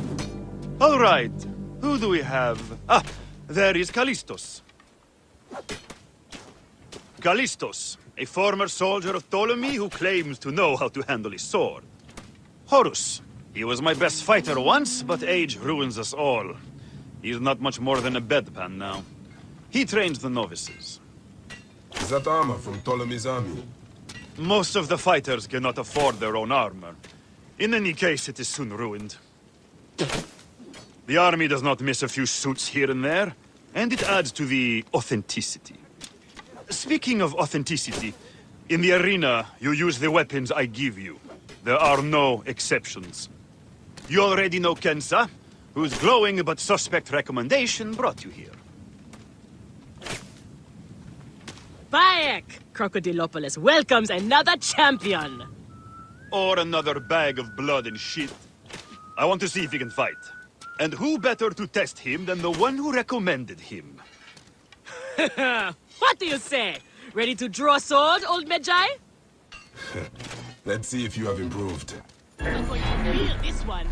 All right, who do we have? Ah, there is Callistos. Callistos, a former soldier of Ptolemy who claims to know how to handle his sword. Horus, he was my best fighter once, but age ruins us all. He's not much more than a bedpan now. He trains the novices. Is that armor from Ptolemy's army? Most of the fighters cannot afford their own armor. In any case, it is soon ruined. The army does not miss a few suits here and there, and it adds to the authenticity. Speaking of authenticity, in the arena, you use the weapons I give you. There are no exceptions. You already know Kensa, whose glowing but suspect recommendation brought you here. Bayek! Crocodilopolis welcomes another champion! Or another bag of blood and shit. I want to see if he can fight. And who better to test him than the one who recommended him? What do you say? Ready to draw sword, old Medjay? Let's see if you have improved. I'm going to feel this one.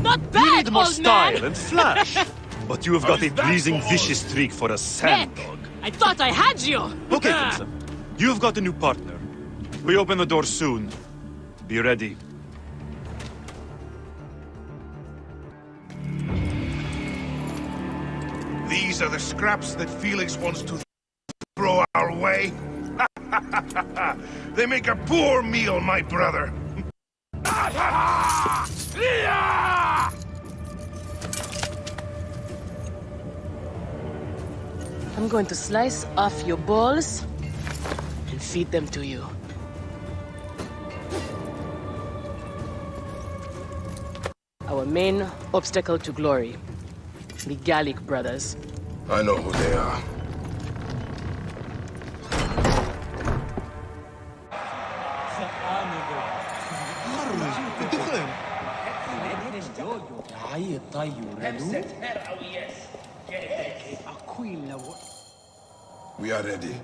Not bad, You need more old style man. and flash. But you have got a blazing vicious streak for a sand dog. I thought I had you! Okay, Kensa. You've got a new partner. We open the door soon. Be ready. These are the scraps that Felix wants to throw our way. They make a poor meal, my brother. I'm going to slice off your balls and feed them to you. Our main obstacle to glory. The Gallic brothers. I know who they are. We are ready.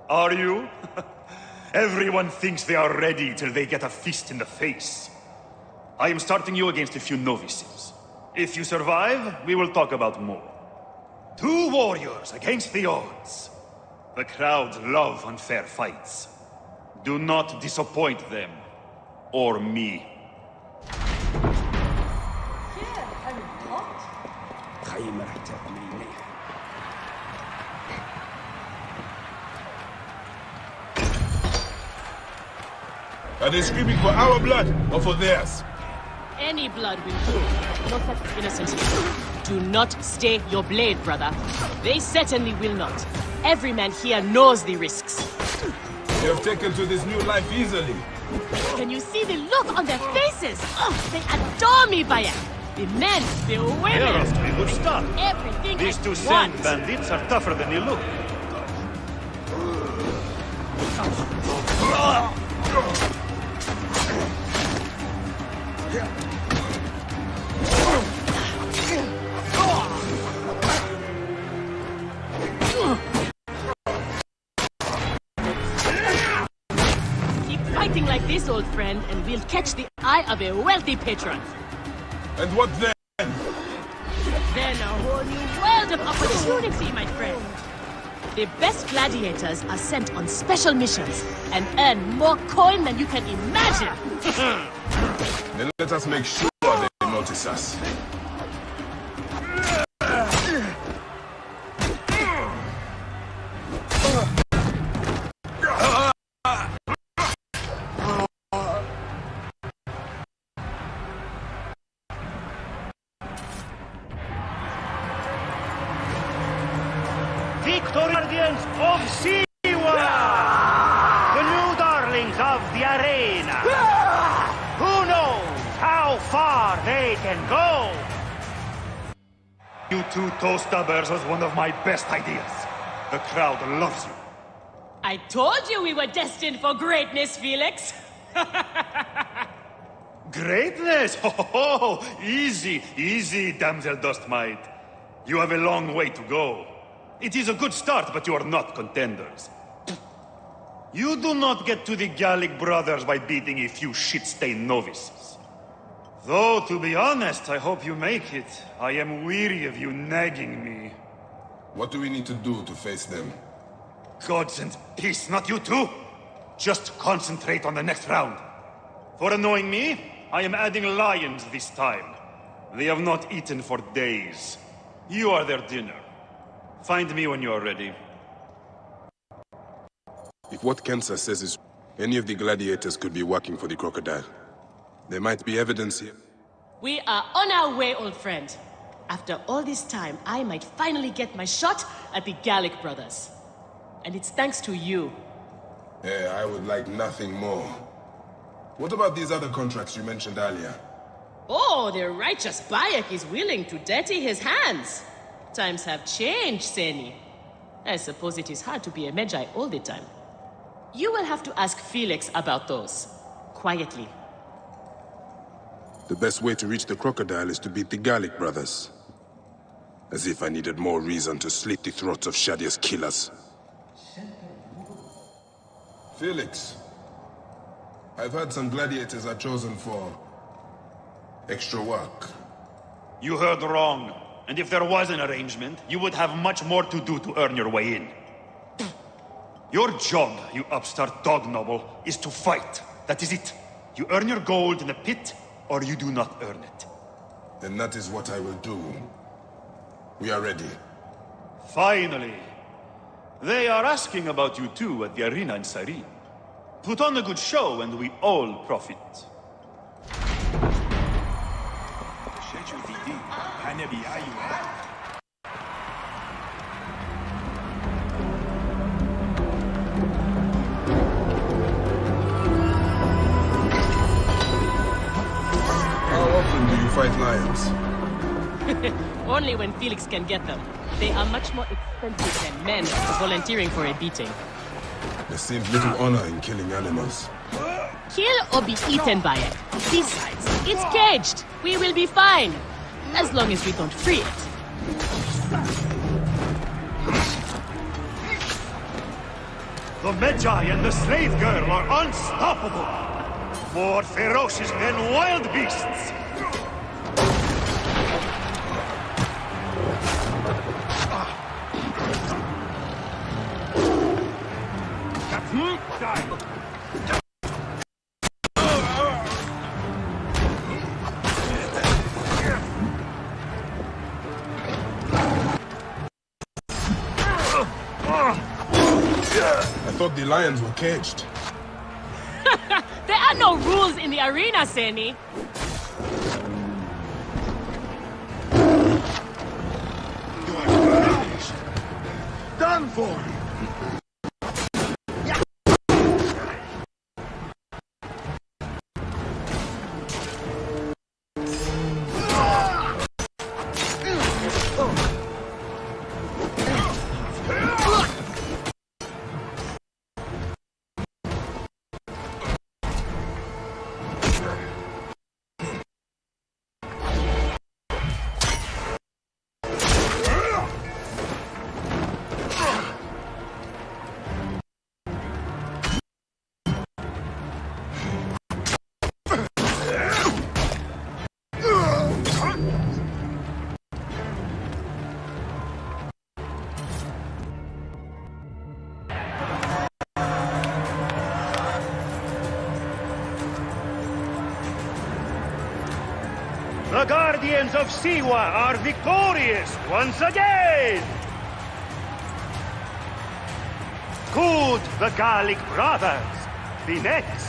Are you? Everyone thinks they are ready till they get a fist in the face. I am starting you against a few novices. If you survive, we will talk about more. 2 warriors against the odds. The crowds love unfair fights. Do not disappoint them. Or me. Are they screaming for our blood or for theirs? Any blood will do. No such innocent here. Do not stay your blade, brother. They certainly will not. Every man here knows the risks. You have taken to this new life easily. Can you see the look on their faces? They adore me, Bayek. The men, the women. You're off to a good start. Everything These I two want. sand bandits are tougher than you look. Keep fighting like this, old friend, and we'll catch the eye of a wealthy patron. And what then? Then a whole new world of opportunity, my friend. The best gladiators are sent on special missions and earn more coin than you can imagine. Then let us make sure they notice us. Guardians of Siwa! The new darlings of the arena! Who knows how far they can go? You two toe stubbers was one of my best ideas. The crowd loves you. I told you we were destined for greatness, Felix. Greatness? Oh, easy, easy, damsel Dustmite. You have a long way to go. It is a good start, but you are not contenders. You do not get to the Gallic brothers by beating a few shit-stained novices. Though, to be honest, I hope you make it. I am weary of you nagging me. What do we need to do to face them? Gods and peace, not you too. Just concentrate on the next round. For annoying me, I am adding lions this time. They have not eaten for days. You are their dinner. Find me when you are ready. If what Kensa says is... any of the gladiators could be working for the crocodile. There might be evidence here. We are on our way, old friend. After all this time, I might finally get my shot at the Gallic brothers. And it's thanks to you. Yeah, I would like nothing more. What about these other contracts you mentioned earlier? Oh, the righteous Bayek is willing to dirty his hands. Times have changed, Seni. I suppose it is hard to be a Medjay all the time. You will have to ask Felix about those. Quietly. The best way to reach the crocodile is to beat the Gallic brothers. As if I needed more reason to slit the throats of Shadia's killers. Felix, I've heard some gladiators are chosen for... extra work. You heard wrong. And if there was an arrangement, you would have much more to do to earn your way in. Your job, you upstart dog noble, is to fight. That is it. You earn your gold in the pit, or you do not earn it. Then that is what I will do. We are ready. Finally. They are asking about you too at the arena in Cyrene. Put on a good show and we all profit. How often do you fight lions? Only when Felix can get them. They are much more expensive than men volunteering for a beating. There seems little honor in killing animals. Kill or be eaten by it. Besides, it's caged. We will be fine. As long as we don't free it. The Medjay and the slave girl are unstoppable. More ferocious than wild beasts. I thought the lions were caged. There are no rules in the arena, Seni. done for! The Guardians of Siwa are victorious once again! Good, the Gallic brothers. The next.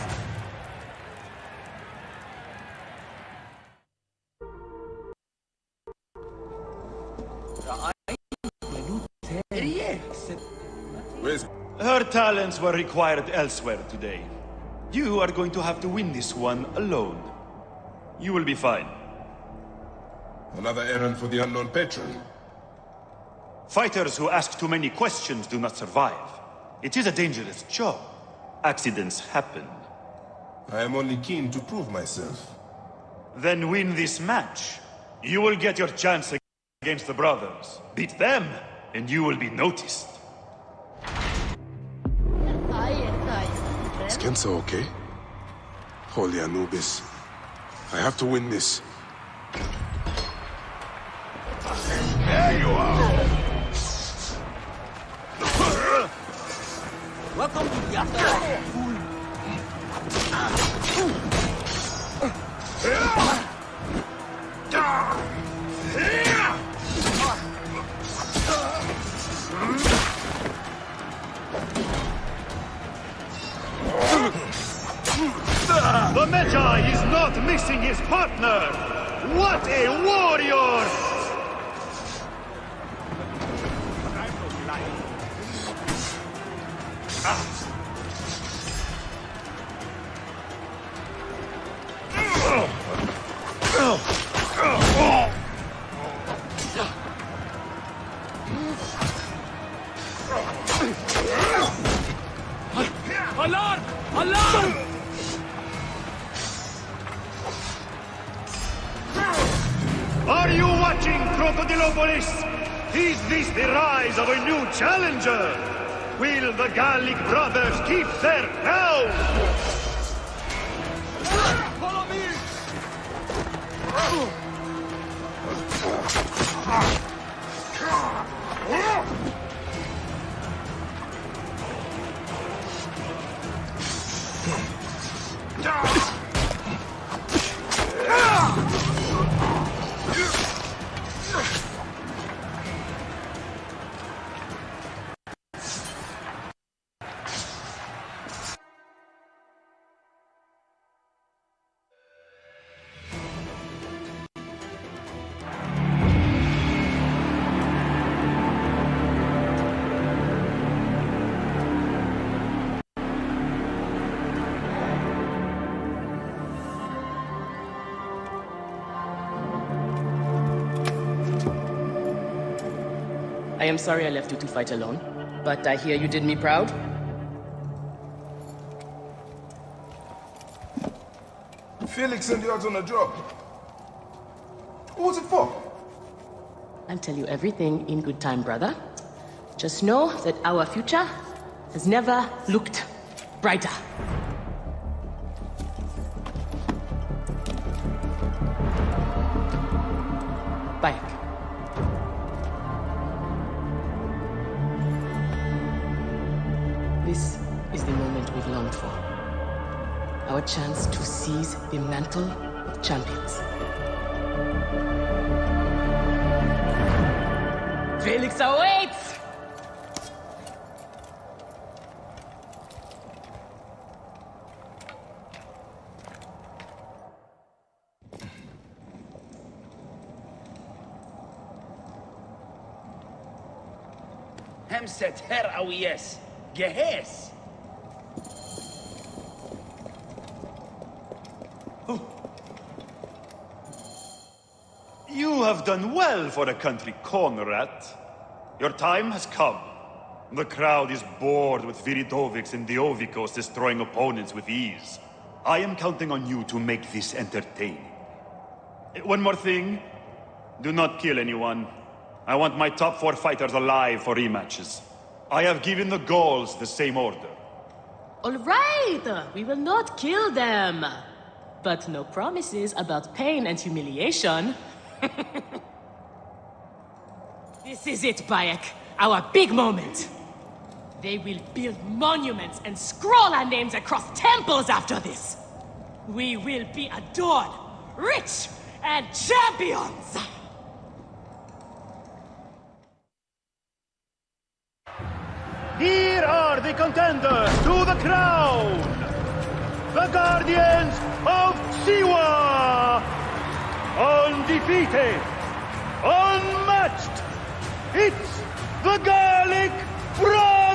Her talents were required elsewhere today. You are going to have to win this one alone. You will be fine. Another errand for the unknown patron. Fighters who ask too many questions do not survive. It is a dangerous job. Accidents happen. I am only keen to prove myself. Then win this match. You will get your chance against the brothers. Beat them, and you will be noticed. Is Kensa okay? Holy Anubis. I have to win this. There you are! Welcome to the afterlife, fool. The Magi is not missing his partner! What a warrior! Alarm! Alarm! Are you watching, Crocodilopolis? Is this the rise of a new challenger? Will the Gallic brothers keep their crown? Follow me! I am sorry I left you to fight alone, but I hear you did me proud. Felix sent you out on a job. What was it for? I'll tell you everything in good time, brother. Just know that our future has never looked brighter. Bayek. This is the moment we've longed for. Our chance to seize the mantle of champions. Felix awaits! Hemset her awiyes. Gehes. You have done well for a country corner rat. Your time has come. The crowd is bored with Viridovics and Diovikos destroying opponents with ease. I am counting on you to make this entertaining. One more thing. Do not kill anyone. I want my top 4 fighters alive for rematches. I have given the Gauls the same order. All right, we will not kill them. But no promises about pain and humiliation. This is it, Bayek. Our big moment. They will build monuments and scroll our names across temples after this. We will be adored, rich, and champions! Here are the contenders to the crown! The Guardians of Siwa! Undefeated! Unmatched! It's the Gallic Brothers!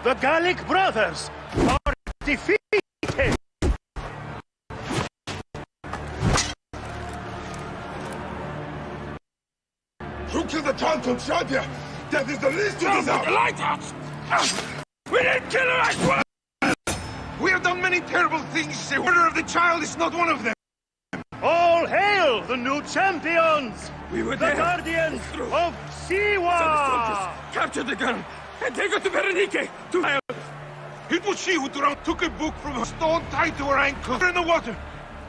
The Gallic Brothers are defeated! You killed the Count champion! That is the least you deserve! The lighthouse! We didn't kill her, I swear! We have done many terrible things. The order of the child is not one of them. All hail the new champions! We were the there. Guardians of Siwa! Capture the girl and take her to Berenike. It was she who took a book from her stone tied to her ankle. In the water.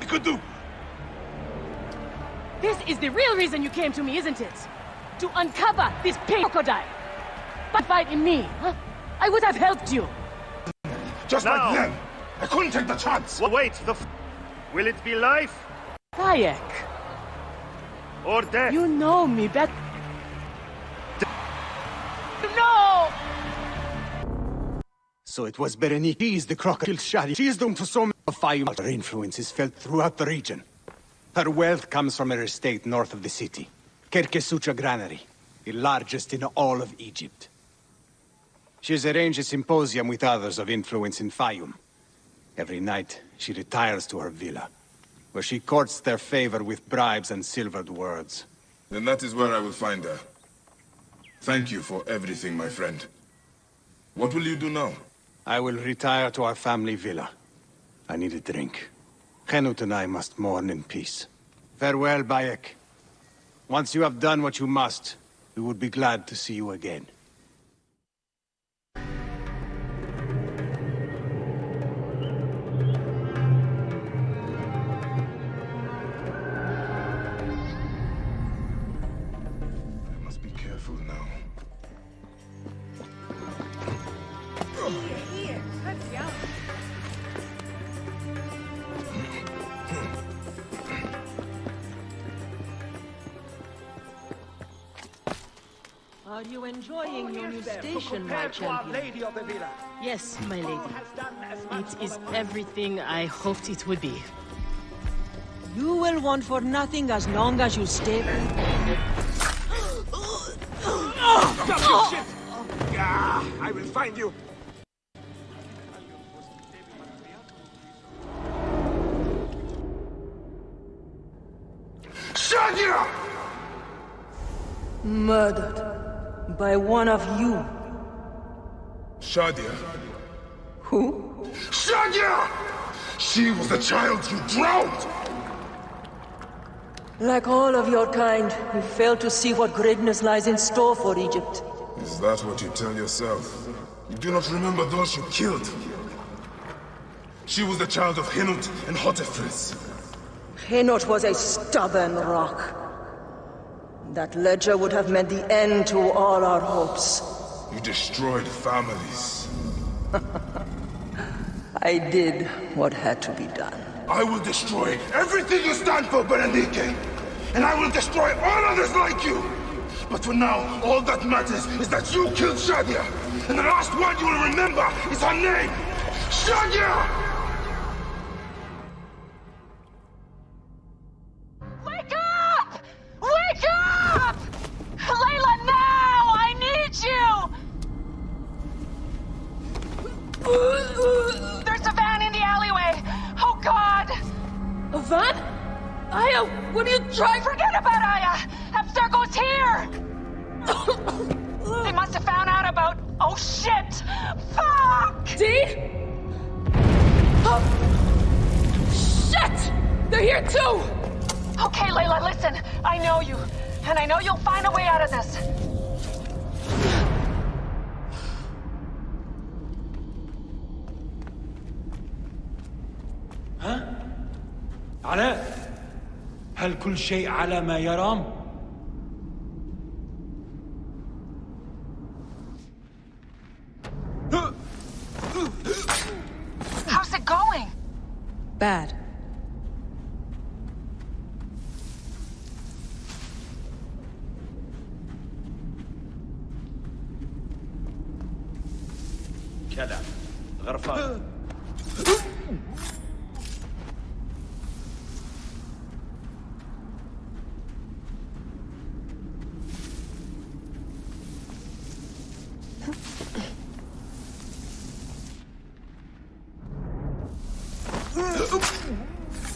We could do. This is the real reason you came to me, isn't it? To uncover this pig crocodile. But fight in me, huh? I would have helped you. Just now, like them. I couldn't take the chance. Wait, will it be life? Bayek. Or death? You know me better. No! So it was Berenike. She is the crocodile Shadi. She is doomed to so many fire. Her influence is felt throughout the region. Her wealth comes from her estate north of the city. Kerkesucha Granary, the largest in all of Egypt. She has arranged a symposium with others of influence in Fayum. Every night, she retires to her villa, where she courts their favor with bribes and silvered words. Then that is where I will find her. Thank you for everything, my friend. What will you do now? I will retire to our family villa. I need a drink. Henut and I must mourn in peace. Farewell, Bayek. Once you have done what you must, we would be glad to see you again. I must be careful now. Here, let's go. Are you enjoying your new station, my champion? Yes, my lady. It is everything I hoped it would be. You will want for nothing as long as you stay. Stop your shit! I will find you! Shadia! Murdered by one of you. Shadia. Who? Shadia! She was the child you drowned! Like all of your kind, you fail to see what greatness lies in store for Egypt. Is that what you tell yourself? You do not remember those you killed. She was the child of Henut and Hotefres. Henot was a stubborn rock. That ledger would have meant the end to all our hopes. You destroyed families. I did what had to be done. I will destroy everything you stand for, Berenike! And I will destroy all others like you! But for now, all that matters is that you killed Shadia! And the last one you will remember is her name! Shadia! Wake up! Wake up! Layla, now! I need you! There's a van in the alleyway! Oh, God! A van? Aya, what are you trying? Forget about Aya! Abstergo's here! They must have found out about... Oh, shit! Fuck! Dee? Oh. Shit! They're here too! Okay, Layla, listen. I know you. And I know you'll find a way out of this. ها؟ علاء؟ هل كل شيء على ما يرام؟ How's it going? Bad. كذا غرفان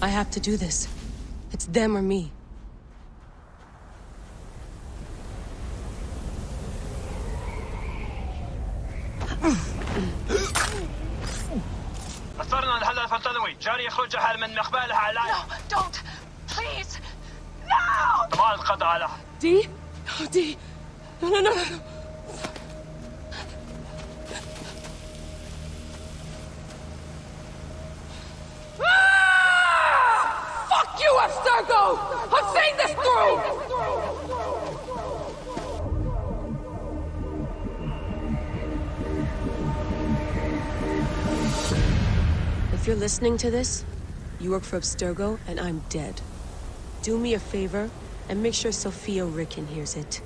I have to do this. It's them or me. أثرنا الهدف التنوي جاري يخرج حال من مقبالها على No, don't! Please! No! ما القضاء على Dee? Oh, Dee. No. Fuck you, Abstergo! I'm seeing this through! If you're listening to this, you work for Abstergo, and I'm dead. Do me a favor, and make sure Sophia Ricken hears it.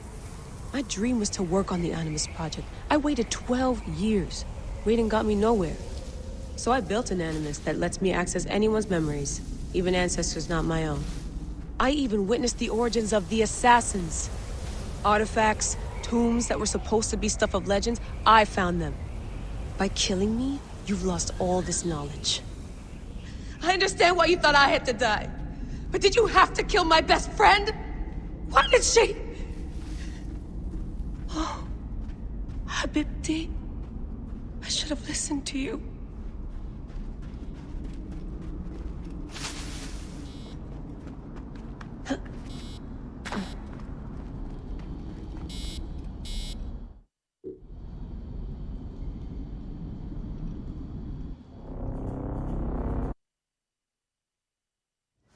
My dream was to work on the Animus Project. I waited 12 years. Waiting got me nowhere. So I built an Animus that lets me access anyone's memories, even ancestors not my own. I even witnessed the origins of the Assassins. Artifacts, tombs that were supposed to be stuff of legends, I found them. By killing me, you've lost all this knowledge. I understand why you thought I had to die. But did you have to kill my best friend? Why did she... Oh, Habibti. I should have listened to you.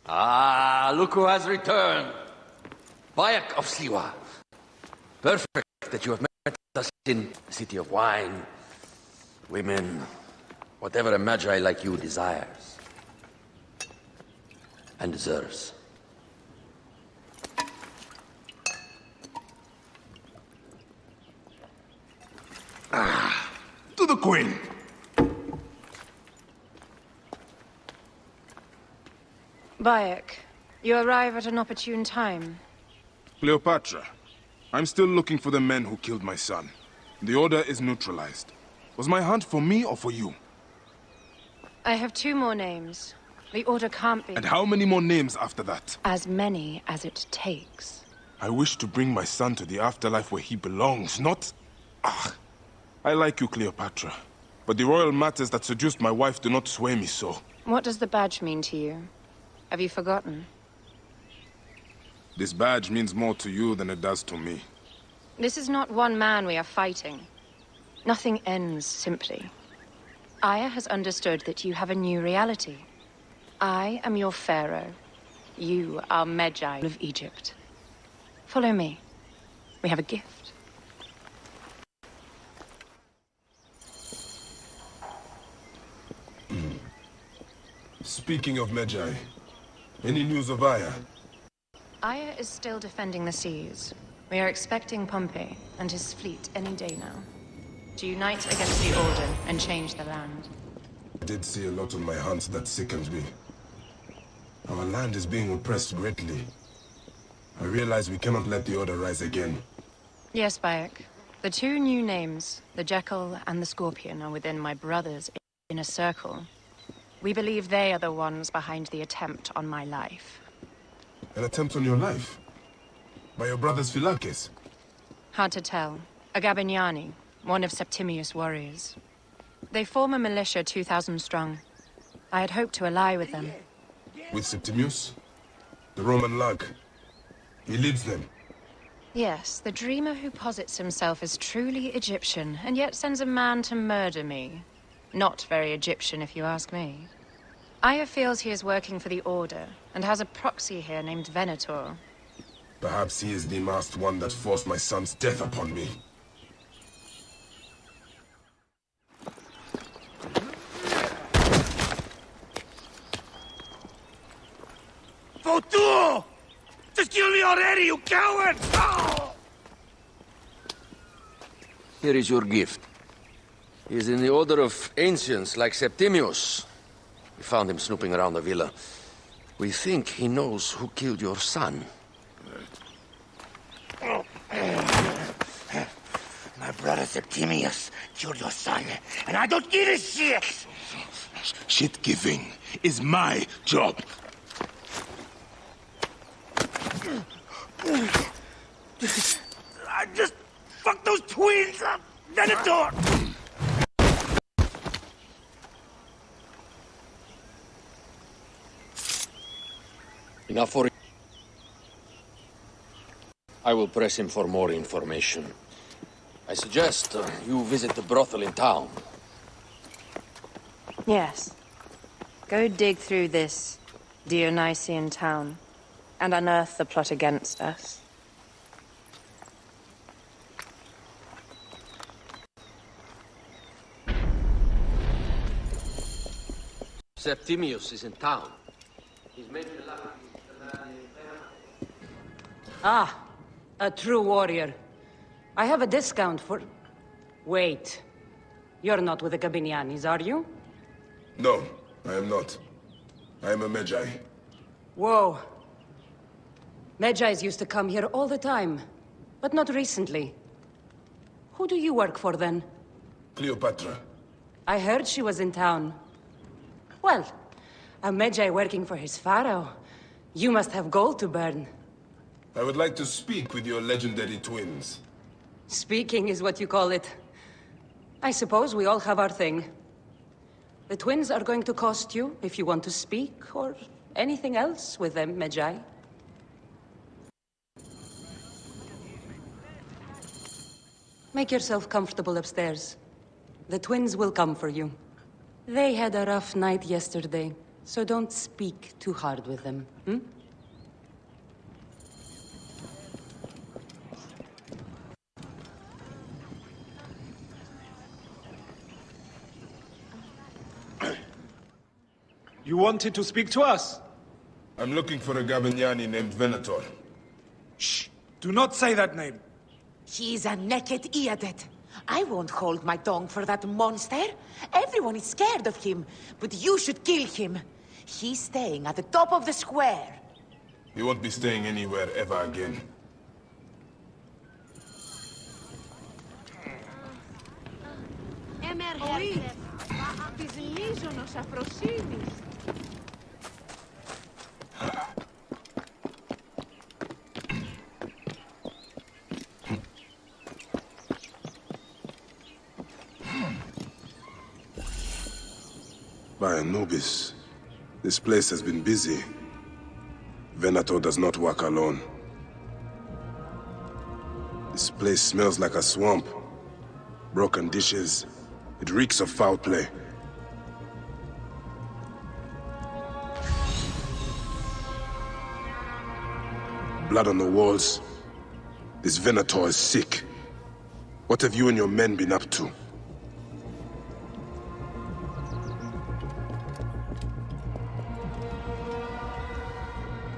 Ah, look who has returned. Bayek of Siwa. Perfect that you have met us in the City of Wine. Women, whatever a Magi like you desires. And deserves. To the Queen! Bayek, you arrive at an opportune time. Cleopatra, I'm still looking for the men who killed my son. The Order is neutralized. Was my hunt for me or for you? I have 2 more names. The Order can't be... And how many more names after that? As many as it takes. I wish to bring my son to the afterlife where he belongs, not... I like you, Cleopatra. But the royal matters that seduced my wife do not sway me so. What does the badge mean to you? Have you forgotten? This badge means more to you than it does to me. This is not one man we are fighting. Nothing ends simply. Aya has understood that you have a new reality. I am your pharaoh. You are Medjay of Egypt. Follow me. We have a gift. Speaking of Medjay, any news of Aya? Aya is still defending the seas. We are expecting Pompey and his fleet any day now. To unite against the Order and change the land. I did see a lot on my hunts that sickens me. Our land is being oppressed greatly. I realize we cannot let the Order rise again. Yes, Bayek. The 2 new names, the Jekyll and the Scorpion, are within my brother's inner circle. We believe they are the ones behind the attempt on my life. An attempt on your life? By your brothers Philakes? Hard to tell. A Gabiniani, one of Septimius' warriors. They form a militia 2,000 strong. I had hoped to ally with them. With Septimius? The Roman lug? He leads them? Yes, the dreamer who posits himself as truly Egyptian, and yet sends a man to murder me. Not very Egyptian, if you ask me. Aya feels he is working for the Order, and has a proxy here named Venator. Perhaps he is the masked one that forced my son's death upon me. Votu! Just kill me already, you coward! Oh! Here is your gift. He is in the order of ancients like Septimius. We found him snooping around the villa. We think he knows who killed your son. My brother Septimius killed your son, and I don't give a shit! Shit-giving is my job. I just fucked those twins up! Venator! Enough for... I will press him for more information. I suggest you visit the brothel in town. Yes. Go dig through this Dionysian town and unearth the plot against us. Septimius is in town. He's made me laugh. Ah, a true warrior. I have a discount for... Wait. You're not with the Gabinianis, are you? No, I am not. I am a Medjay. Whoa. Medjais used to come here all the time, but not recently. Who do you work for, then? Cleopatra. I heard she was in town. Well, A Medjay working for his pharaoh. You must have gold to burn. I would like to speak with your legendary twins. Speaking is what you call it. I suppose we all have our thing. The twins are going to cost you if you want to speak, or anything else with them, Medjay. Make yourself comfortable upstairs. The twins will come for you. They had a rough night yesterday, so don't speak too hard with them, hmm? You wanted to speak to us? I'm looking for a Gabanyani named Venator. Shh! Do not say that name. He's a naked Iadet. I won't hold my tongue for that monster. Everyone is scared of him, but you should kill him. He's staying at the top of the square. He won't be staying anywhere ever again. By Anubis, this place has been busy. Venator does not work alone. This place smells like a swamp. Broken dishes. It reeks of foul play. Blood on the walls. This Venator is sick. What have you and your men been up to?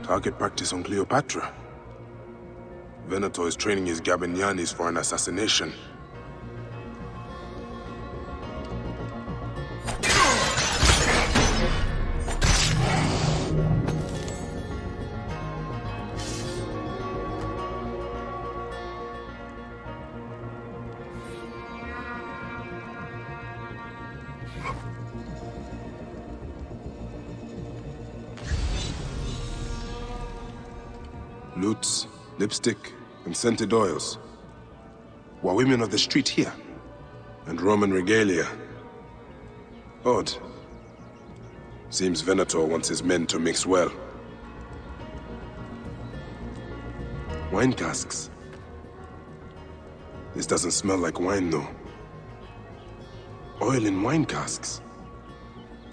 Target practice on Cleopatra. Venator is training his Gabanianis for an assassination. Lutes, lipstick, and scented oils. Were women of the street here? And Roman regalia. Odd. Seems Venator wants his men to mix well. Wine casks. This doesn't smell like wine, though. Oil in wine casks.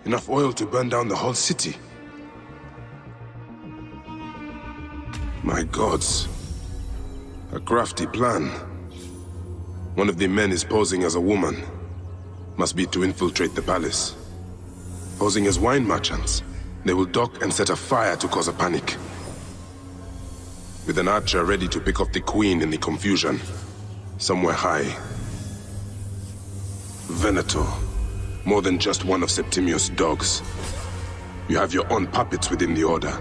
Enough oil to burn down the whole city. My gods. A crafty plan. One of the men is posing as a woman. Must be to infiltrate the palace. Posing as wine merchants, they will dock and set a fire to cause a panic. With an archer ready to pick off the queen in the confusion. Somewhere high. Venator. More than just one of Septimius' dogs. You have your own puppets within the Order.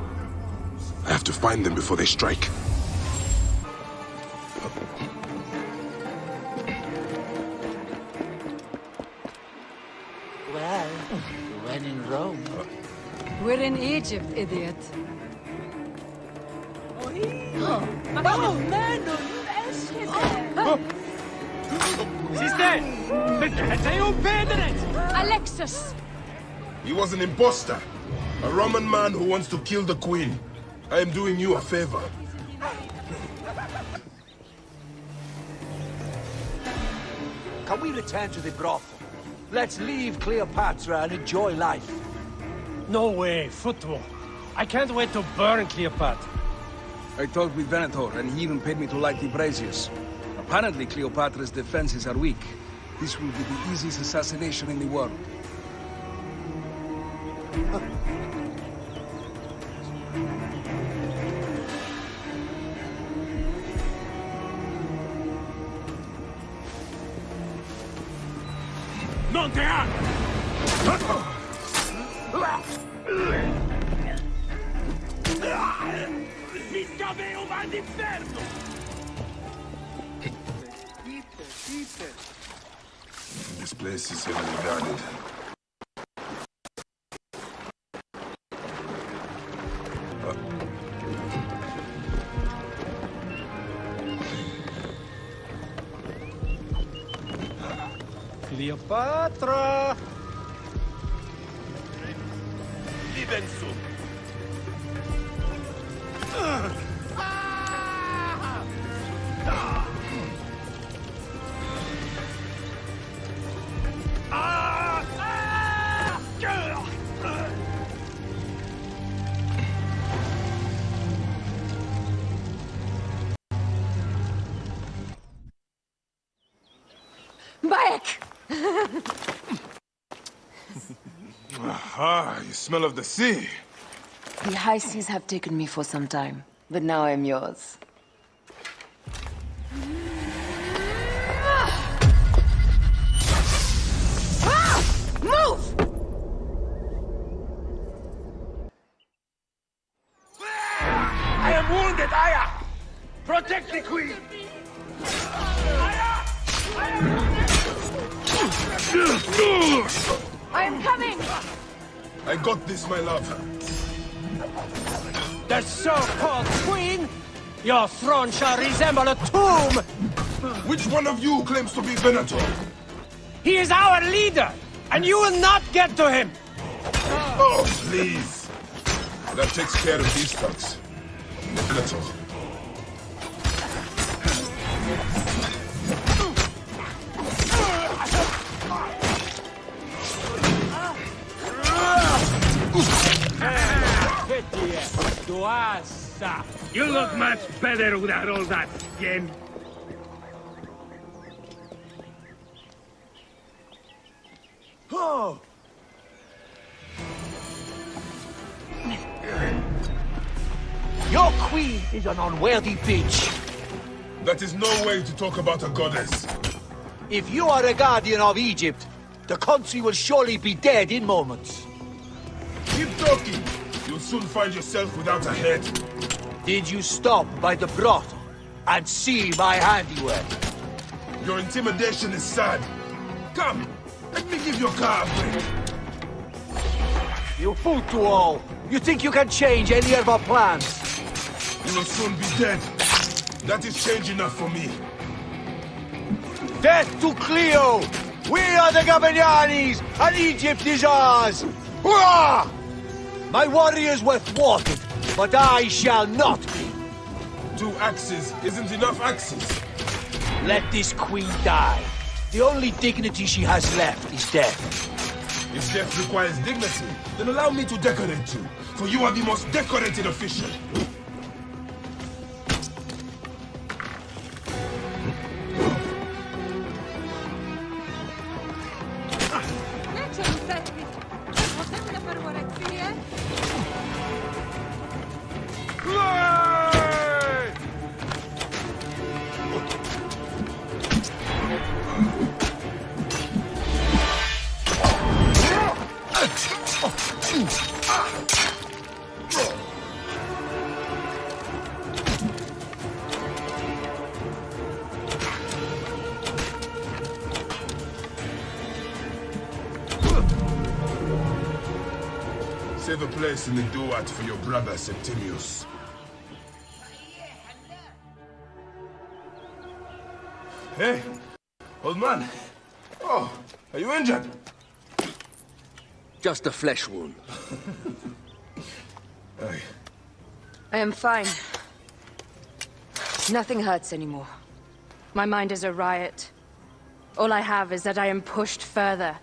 I have to find them before they strike. Well, when in Rome. We're in Egypt, idiot. Alexis! He was an imposter. A Roman man who wants to kill the queen. I am doing you a favor. Can we return to the brothel? Let's leave Cleopatra and enjoy life. No way, football. I can't wait to burn Cleopatra. I talked with Venator, and he even paid me to light the braziers. Apparently, Cleopatra's defenses are weak. This will be the easiest assassination in the world. Non te ha! This place is heavily guarded. Cleopatra! Vivensu! Bayek! Ah, you smell of the sea. The high seas have taken me for some time, but now I'm yours. Move! I am wounded, Aya! Protect the queen! I am coming! I got this, my love. The so-called queen? Your throne shall resemble a tomb! Which one of you claims to be Venator? He is our leader, and you will not get to him! Oh, please. That takes care of these thugs. Venator. You look much better without all that skin. Oh! Your queen is an unworthy bitch. That is no way to talk about a goddess. If you are a guardian of Egypt, the country will surely be dead in moments. Keep talking. You'll soon find yourself without a head. Did you stop by the brothel and see my handiwork? Your intimidation is sad. Come, let me give your car a break. You fool to all. You think you can change any of our plans? You will soon be dead. That is change enough for me. Death to Cleo! We are the Gabanianis, and Egypt is ours! Hurrah! My warriors were thwarted, but I shall not be. 2 axes isn't enough axes. Let this queen die. The only dignity she has left is death. If death requires dignity, then allow me to decorate you, for you are the most decorated official. Save a place in the duat for your brother Septimius. Hey, old man. Oh, are you injured? Just a flesh wound. Hey. I am fine. Nothing hurts anymore. My mind is a riot. All I have is that I am pushed further.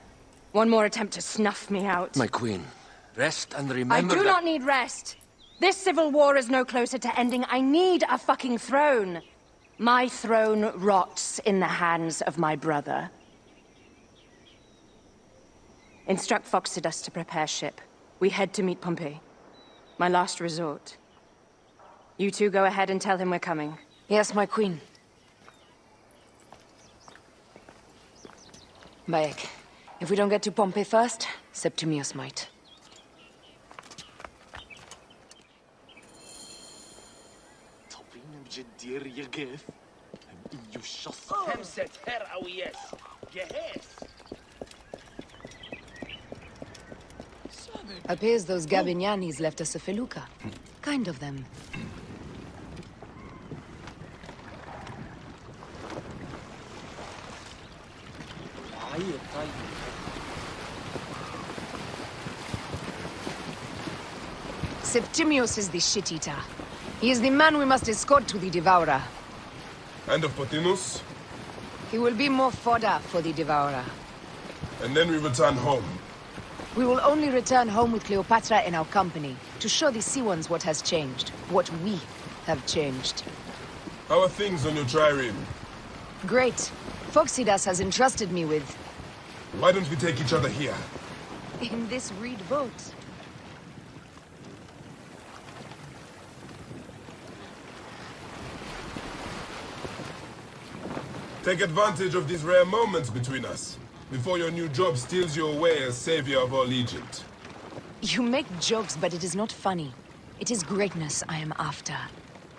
One more attempt to snuff me out. My queen, rest and remember I do not need rest. This civil war is no closer to ending. I need a fucking throne. My throne rots in the hands of my brother. Instruct Phoxidas to prepare ship. We head to meet Pompey. My last resort. You two go ahead and tell him we're coming. Yes, my queen. Bayek, if we don't get to Pompey first, Septimius might. Appears those Gabinianis left us a felucca. Kind of them. Why Septimius is the shit-eater. He is the man we must escort to the Devourer. And of Pothinus? He will be more fodder for the Devourer. And then we return home. We will only return home with Cleopatra in our company, to show the Sea Ones what has changed, what we have changed. How are things on your trireme? Great. Phoxidas has entrusted me with... Why don't we take each other here? in this reed boat. Take advantage of these rare moments between us, before your new job steals you away as savior of all Egypt. You make jokes, but it is not funny. It is greatness I am after.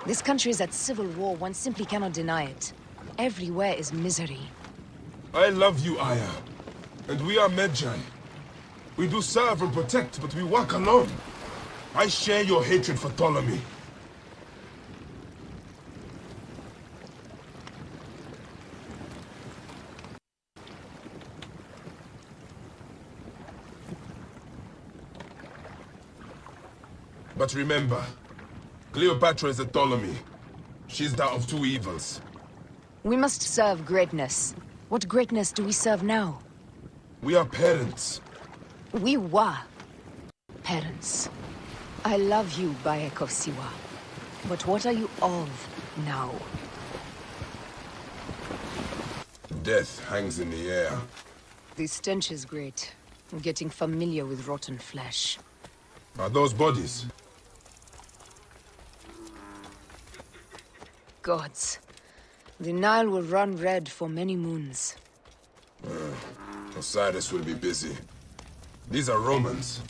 This country is at civil war, one simply cannot deny it. Everywhere is misery. I love you, Aya. And we are Medjay. We do serve and protect, but we work alone. I share your hatred for Ptolemy. But remember, Cleopatra is a Ptolemy. She's that of two evils. We must serve greatness. What greatness do we serve now? We are parents. We were parents. I love you, Bayek of Siwa. But what are you of now? Death hangs in the air. The stench is great. I'm getting familiar with rotten flesh. Are those bodies? Gods. The Nile will run red for many moons. Osiris will be busy. These are Romans.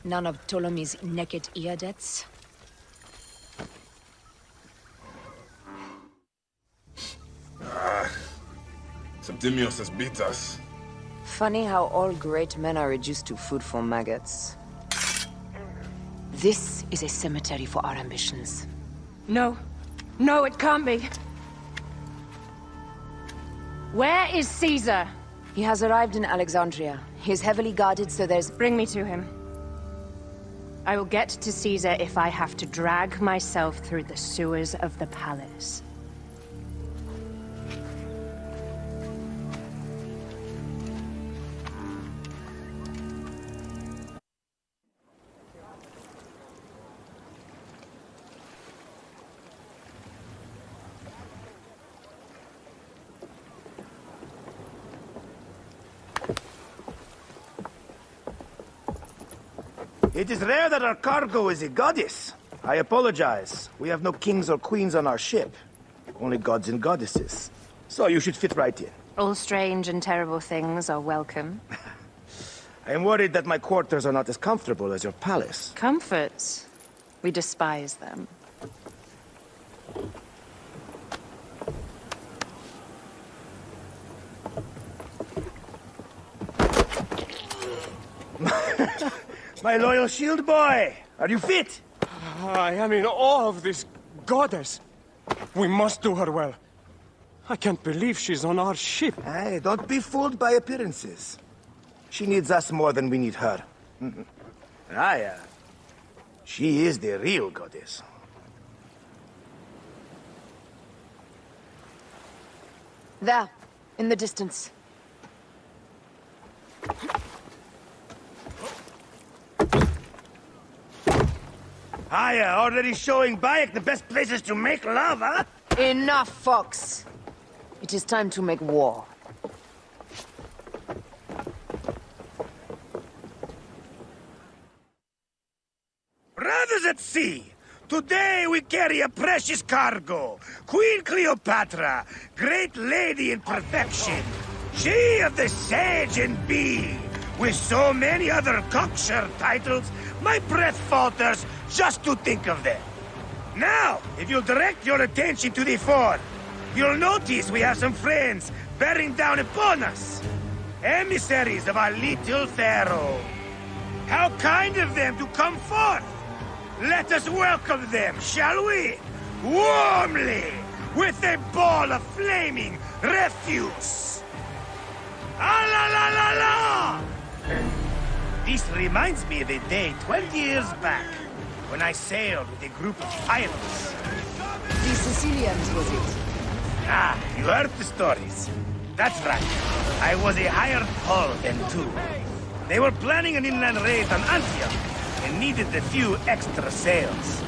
None of Ptolemy's naked Iadets. Septimius has beat us. Funny how all great men are reduced to food for maggots. This is a cemetery for our ambitions. No. No, it can't be. Where is Caesar? He has arrived in Alexandria. He is heavily guarded, so there's... Bring me to him. I will get to Caesar if I have to drag myself through the sewers of the palace. It is rare that our cargo is a goddess. I apologize. We have no kings or queens on our ship. Only gods and goddesses. So you should fit right in. All strange and terrible things are welcome. I am worried that my quarters are not as comfortable as your palace. Comforts? We despise them. My loyal shield boy! Are you fit? I am in awe of this goddess. We must do her well. I can't believe she's on our ship. Hey, don't be fooled by appearances. She needs us more than we need her. Aya, she is the real goddess. There, in the distance. Aya, already showing Bayek the best places to make love, huh? Enough, Fox. It is time to make war. Brothers at sea, today we carry a precious cargo. Queen Cleopatra, great lady in perfection. She of the Sage and Bee. With so many other cocksure titles, my breath falters just to think of them. Now, if you'll direct your attention to the fort, you'll notice we have some friends bearing down upon us. Emissaries of our little pharaoh. How kind of them to come forth! Let us welcome them, shall we? Warmly, with a ball of flaming refuse. Ah la la la la! This reminds me of a day 20 years back, when I sailed with a group of pirates. The Sicilians, was it? Ah, you heard the stories. That's right. I was a hired hull then too. They were planning an inland raid on Antioch and needed a few extra sails.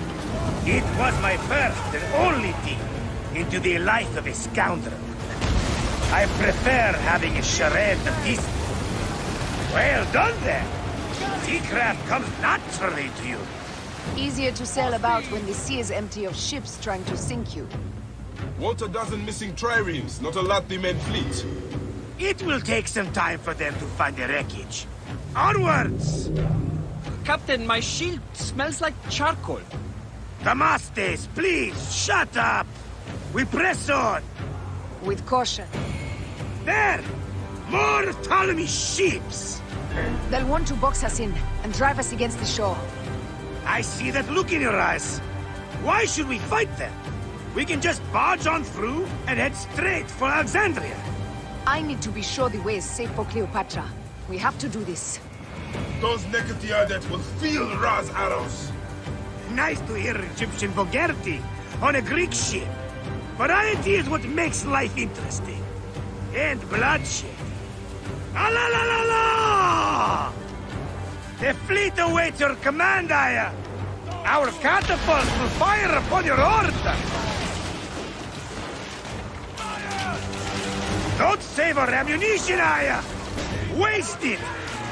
It was my first and only dip into the life of a scoundrel. I prefer having a charade of this. Well done then. Seacraft comes naturally to you. Easier to sail about when the sea is empty of ships trying to sink you. Want a dozen missing triremes, not a Latvian fleet. It will take some time for them to find the wreckage. Onwards! Captain, my shield smells like charcoal. Damastes, please, shut up! We press on! With caution. There! More Ptolemy ships! They'll want to box us in and drive us against the shore. I see that look in your eyes. Why should we fight them? We can just barge on through and head straight for Alexandria. I need to be sure the way is safe for Cleopatra. We have to do this. Those Nekatiadet will feel Ra's arrows. Nice to hear Egyptian vulgarity on a Greek ship. Variety is what makes life interesting. And bloodshed. Ah la la la la! The fleet awaits your command, Aya. Our catapults will fire upon your order. Don't save our ammunition, Aya. Waste it.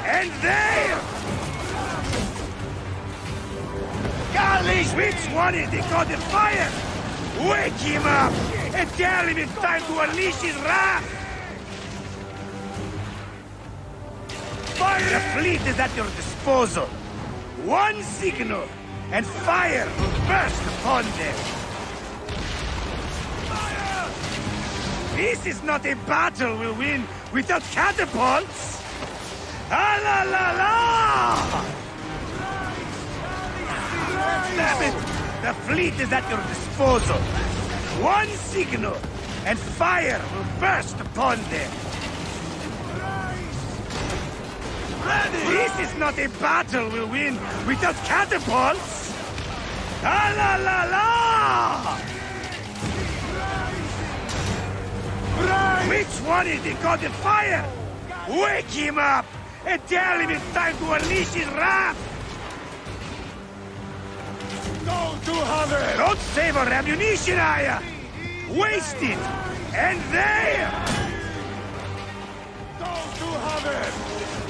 And there! Golly, which one is the god of fire? Wake him up and tell him it's time to unleash his wrath! Fire! The fleet is at your disposal. One signal, and fire will burst upon them. This is not a battle we'll win without catapults! Ah la la la! Damn it! The fleet is at your disposal. One signal, and fire will burst upon them. This is not a battle we'll win without catapults! Ah la la la! Which one is the god of fire? Wake him up and tell him it's time to unleash his wrath! Don't save our ammunition, Aya! Waste it! And there!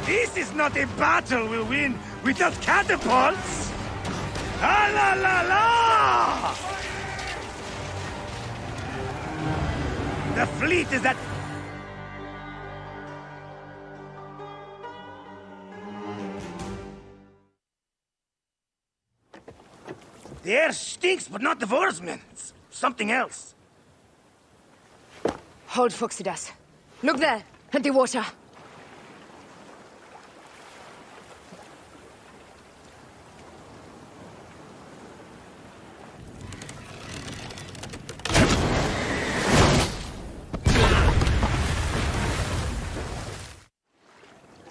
This is not a battle we'll win without catapults! Ah la la la! The fleet is at... The air stinks, but not the oarsmen. It's something else. Hold, Phoxidas. Look there, at the water.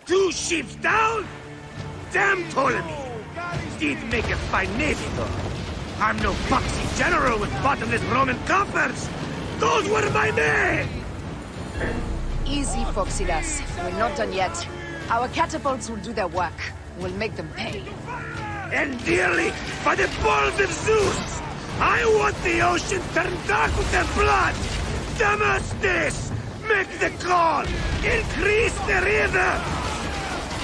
Two ships down? Damn Ptolemy! Did make a fine navy, though. I'm no foxy general with bottomless Roman coffers! Those were my men! Easy, Phoxidas. We're not done yet. Our catapults will do their work. We'll make them pay. And dearly, by the balls of Zeus! I want the ocean turned dark with their blood! Damastes! Make the call! Increase the river!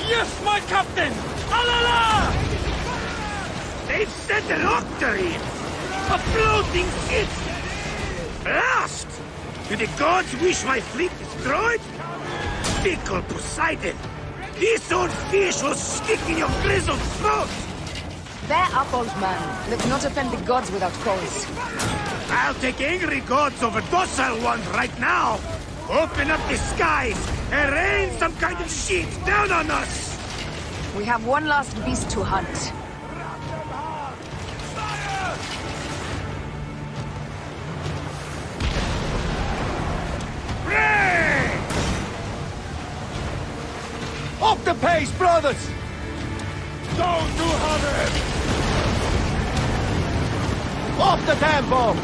Yes, my captain! Alala! They've sent an octarine! A floating city! Blast! Do the gods wish my fleet destroyed? Fickle Poseidon! This old fish will stick in your grizzled throat! Bear up, old man. Let's not offend the gods without cause. I'll take angry gods over docile ones right now! Open up the skies and rain some kind of shit down on us! We have one last beast to hunt. pace, brothers! Don't do hurry! Off the tempo!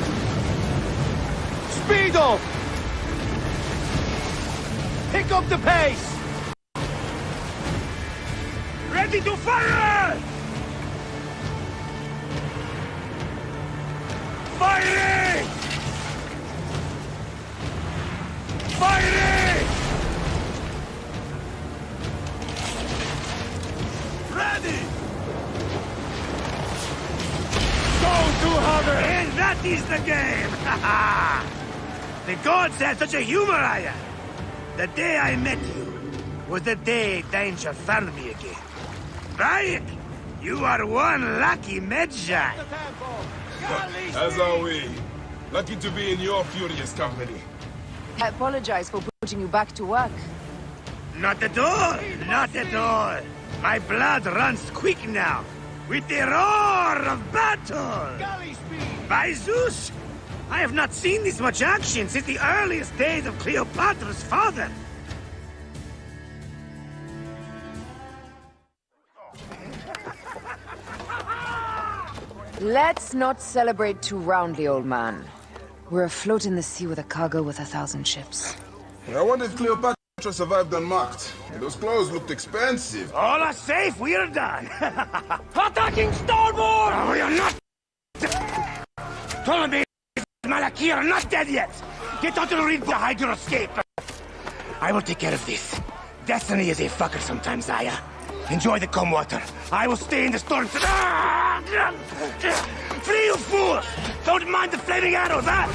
Speed up! Pick up the pace! Ready to fire! Firing! Firing! Ready! Don't do hurry! And that is the game! The gods had such a humor, Aya. The day I met you was the day danger found me again. Bayek, you are one lucky Medjay. As are we. Lucky to be in your furious company. I apologize for putting you back to work. Not at all, not at all. My blood runs quick now, with the roar of battle. By Zeus, I have not seen this much action since the earliest days of Cleopatra's father. Let's not celebrate too roundly, old man. We're afloat in the sea with a cargo worth 1,000 ships. I wonder if Cleopatra survived unmarked. Those clothes looked expensive. All are safe, we're done. Attacking starboard! We are not... Ptolemy and Malaki are not dead yet. Get onto the reef to hide your escape. I will take care of this. Destiny is a fucker sometimes, Aya. Enjoy the calm water. I will stay in the storm. Flee, you fools! Don't mind the flaming arrows, huh?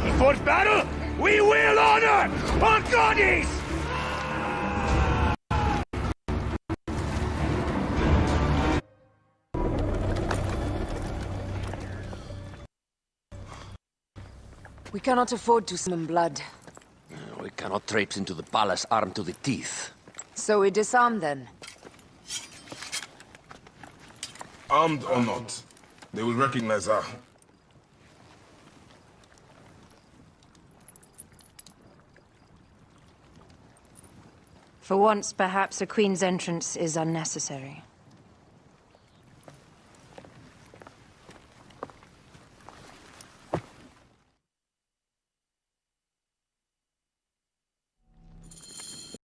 Before battle, we will honor our goddess! We cannot afford to summon blood. We cannot traipse into the palace armed to the teeth. So we disarm then. Armed or not, they will recognize her. For once, perhaps a queen's entrance is unnecessary.